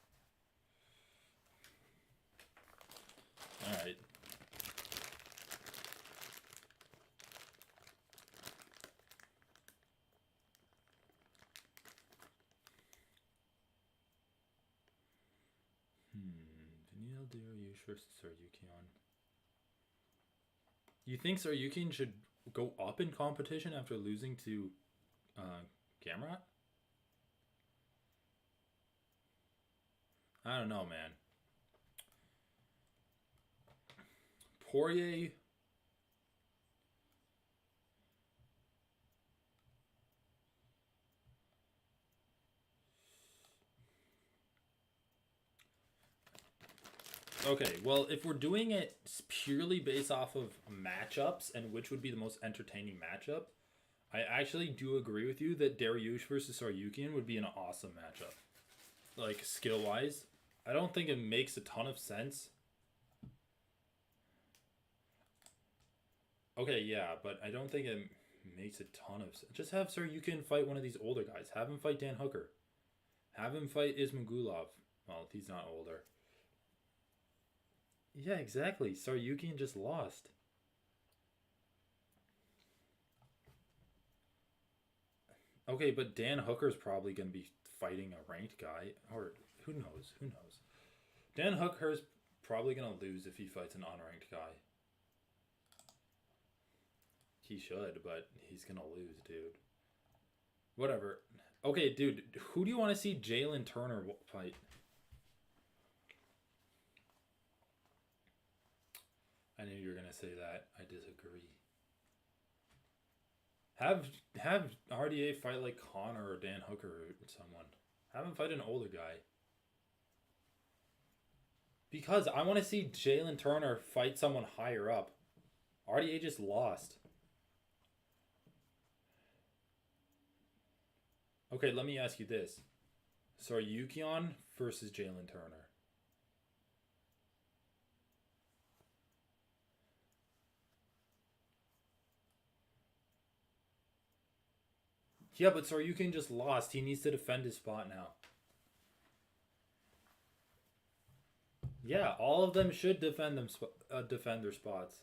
Alright. Vanille Dariush versus Saryukian. You think Saryukian should go up in competition after losing to Gamrot? I don't know, man. Poirier. Okay, well, if we're doing it purely based off of matchups and which would be the most entertaining matchup, I actually do agree with you that Dariush versus Saryukian would be an awesome matchup. Like, skill-wise. I don't think it makes a ton of sense. Okay, yeah, but I don't think it makes a ton of sense. Just have Saryukian fight one of these older guys. Have him fight Dan Hooker. Have him fight Ismagulov. Well, he's not older. Yeah, exactly. Saryukian just lost. Okay, but Dan Hooker's probably going to be fighting a ranked guy. Or who knows? Who knows? Dan Hooker's probably going to lose if he fights an unranked guy. He should, but he's going to lose, dude. Whatever. Okay, dude, who do you want to see Jalen Turner fight? I knew you were gonna say that. I disagree. Have RDA fight like Connor or Dan Hooker or someone. Have him fight an older guy. Because I want to see Jalen Turner fight someone higher up. RDA just lost. Okay, let me ask you this. Saryukian versus Jalen Turner. Yeah, but Saryukian just lost. He needs to defend his spot now. Yeah, all of them should defend defend their spots.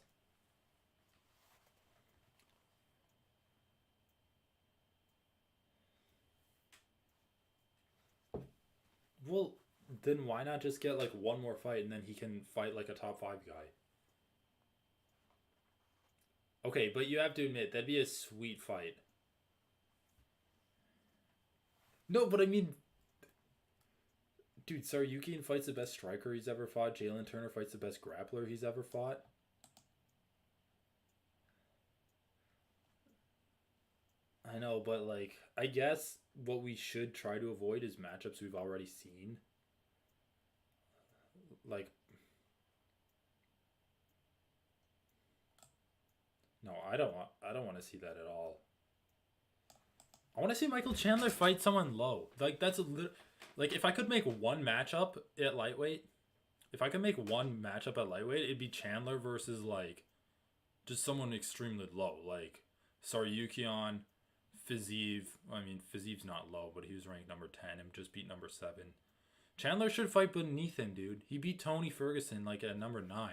Well, then why not just get like one more fight and then he can fight like a top 5 guy? Okay, but you have to admit that'd be a sweet fight. No, but I mean, dude, Saryukian fights the best striker he's ever fought. Jalen Turner fights the best grappler he's ever fought. I know, but like, I guess what we should try to avoid is matchups we've already seen. Like, no, I don't want to see that at all. I want to see Michael Chandler fight someone low. Like that's like if I could make one matchup at lightweight, if I could make one matchup at lightweight, it'd be Chandler versus like just someone extremely low, like Saryukian, Fiziev. I mean, Fiziev's not low, but he was ranked number 10 and just beat number 7. Chandler should fight beneath him, dude. He beat Tony Ferguson like at number 9.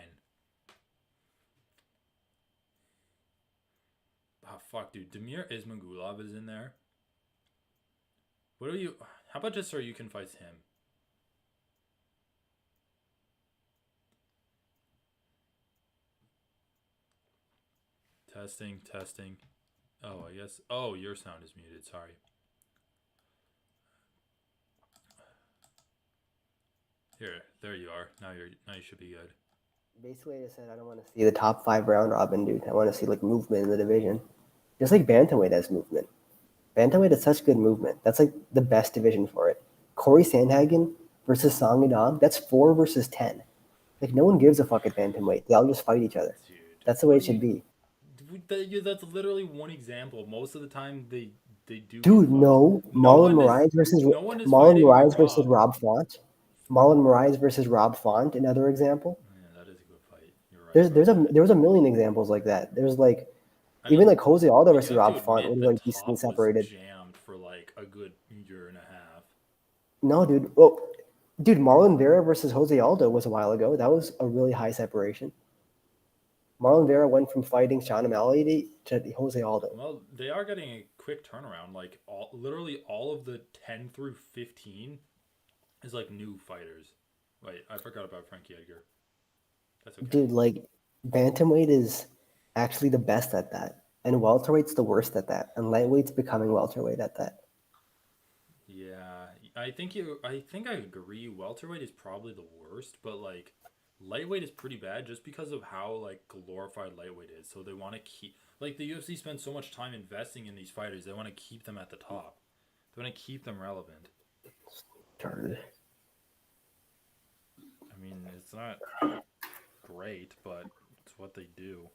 Ah, fuck, dude. Damir Ismagulov is in there. What are you? How about just so you can fight him? Testing, testing. Oh, I guess. Oh, your sound is muted. Sorry. Here, there you are. Now you should be good. Basically, I just said I don't want to see the top 5 round robin, dude. I want to see like movement in the division, just like bantamweight has movement. Bantamweight has such good movement. That's like the best division for it. Corey Sandhagen versus Song Yadong. That's 4 versus 10. Like no one gives a fuck at bantamweight. They all just fight each other. Dude, That's the way what it do should you? be. That's literally one example. Most of the time, they do give Dude, fucks. no. No one is no one is Marlon fighting Moraes versus Rob. Rob Font. Marlon Moraes versus Rob Font. Another example. Yeah, that is a good fight. You're right There's about there's a that. there was a million examples like that. There's like I even mean, like Jose Aldo but you versus have to Rob Font admit was the like decently top was separated. jammed for like a good year and a half. No, dude. Well, dude, Marlon Vera versus Jose Aldo was a while ago. That was a really high separation. Marlon Vera went from fighting Sean O'Malley to Jose Aldo. Well, they are getting a quick turnaround. Like literally all of the 10 through 15 is like new fighters. Wait, I forgot about Frankie Edgar. That's okay. Dude, like bantamweight is actually the best at that, and welterweight's the worst at that, and lightweight's becoming welterweight at that. Yeah, I think you. I think I agree. Welterweight is probably the worst, but like lightweight is pretty bad just because of how like glorified lightweight is. So they want to keep like the UFC spends so much time investing in these fighters. They want to keep them at the top. They want to keep them relevant. Retarded. I mean, it's not great, but it's what they do.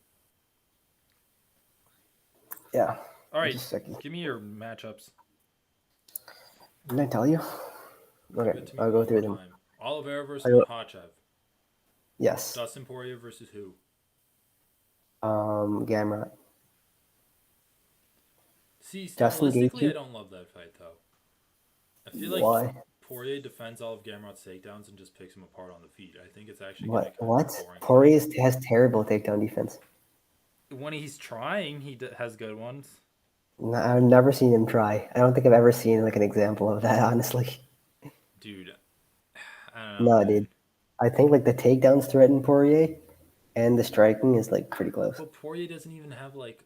Yeah. All right, Just a second. give me your matchups. Didn't I tell you? Give Okay, it to me I'll go one more through them. time. Oliveira versus I Makhachev. Yes. Dustin Poirier versus who? Gamrot. See, Justin stylistically, I Gaethje. don't love that fight though. I feel like Why? Poirier defends all of Gamrot's takedowns and just picks him apart on the feet. I think it's actually going to What? be kind of a What? boring Poirier fight. has terrible takedown defense. When he's trying, has good ones. No, I've never seen him try. I don't think I've ever seen like an example of that, honestly. Dude, I don't know, No, man. dude. I think like the takedowns threaten Poirier, and the striking is like pretty close. But Poirier doesn't even have like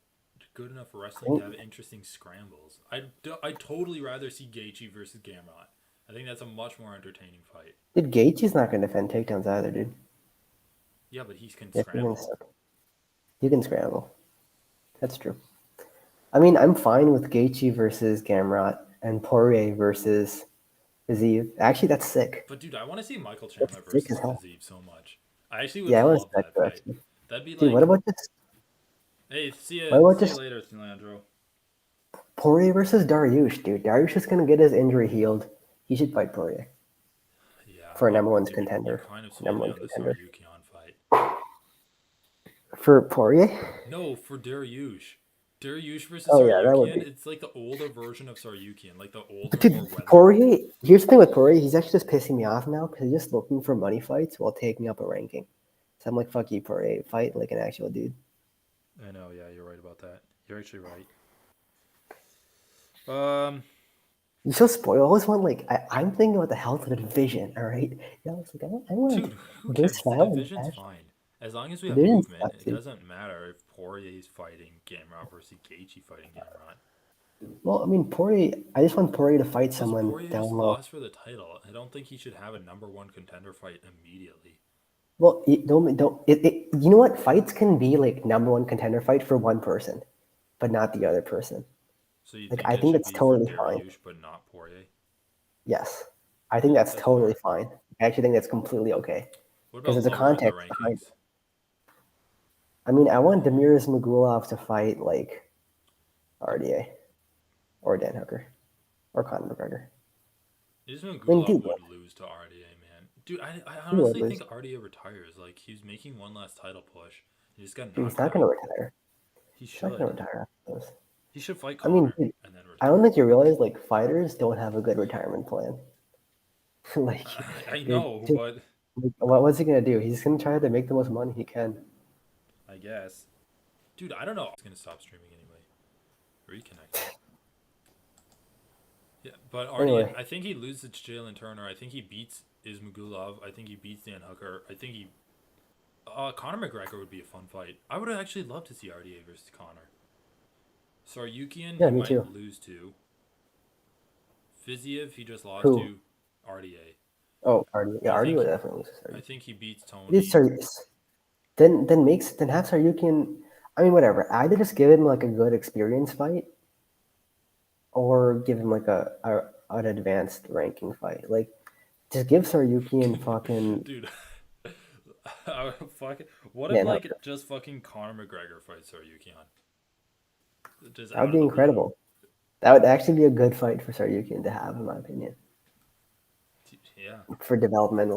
good enough I wrestling to think, have interesting scrambles. I totally rather see Gaethje versus Gamrot. I think that's a much more entertaining fight. dude, Gaethje's not going to defend takedowns either, dude. Yeah, but he can Yes, scramble. you can scramble. That's true. I mean, I'm fine with Gaethje versus Gamrot and Poirier versus Fiziev. Actually, that's sick. But dude, I want to see Michael That's Chandler sick as versus hell. Fiziev so much. I actually would Yeah, I want to see love that that too, fight. actually. That'd be Dude, what like, about this? hey, What about see you this later, Leandro. Poirier versus Dariush, dude? Dariush is going to get his injury healed. He should fight Poirier Yeah, for a but number one dude, you're contender. kind of sold Number me one on the contender. Saryukian fight. For Poirier? No, for Dariush. Dariush versus Oh, yeah, that would Saryukian, be. it's like the older version of Saryukian, like the But older, dude, more weathered. Poirier, here's the thing with Poirier, he's actually just pissing me off now because he's just looking for money fights while taking up a ranking. So I'm like, fuck you, Poirier. Fight like an actual dude. I know, yeah, you're right about that. You're actually right. You so spoiled. I always want like I'm thinking about the health of the division. All right, you know, it's like I want Dude, who good cares? The style and division's passion. fine. As long as we The have division movement, sucks, it dude. doesn't matter if Poirier's fighting Gamrot versus Gaethje fighting Gamrot. Well, I mean, Poirier. I just want Poirier to fight Plus, someone Poirier down just low. lost for the title. I don't think he should have a number one contender fight immediately. Well, don't. You know what? Fights can be like number one contender fight for one person, but not the other person. So you Like think I it think should that's be for totally fine. Dariush, but not Poirier? Yes, I think Yeah, that's that's totally fair. fine. I actually think that's completely okay What because about there's a lower in the context behind rankings? it. I mean, I want Demiris Magulov to fight like RDA or Dan Hooker or Conor McGregor. Ismail I mean, Gulov dude, would lose to RDA, man. Dude, I he would honestly lose. think RDA retires. Like, he's making one last title push. He just got Dude, he's knocked not gonna out. retire. He He's not gonna should. retire after this. He should fight I mean, Connor dude, and then I don't retire. think you realize like fighters don't have a good retirement plan. Like, I you're know, just, but like, what's he gonna do? He's gonna try to make the most money he can. I guess. Dude, I don't know. It's going to stop streaming anyway. Reconnecting. Yeah, but RDA, Anyway, I think he loses to Jalen Turner. I think he beats Ismagulov. I think he beats Dan Hooker. I think he. Conor McGregor would be a fun fight. I would actually love to see RDA versus Conor. Saryukian, yeah, he me might too. lose to. Fiziev, he just lost Who? to RDA. Oh, Artie. Yeah, I Artie think would definitely lose to I Saryuki. think he beats It is Tony. Saryuki. Then have Saryuki. I mean, whatever. Either just give him like a good experience fight, or give him like an advanced ranking fight. Like, just give Saryuki and fucking Dude, what if yeah. No, like just fucking Conor McGregor fights Saryuki on just that would out of be the blue? incredible. That would actually be a good fight for Saryuki to have, in my opinion, Yeah. for developmental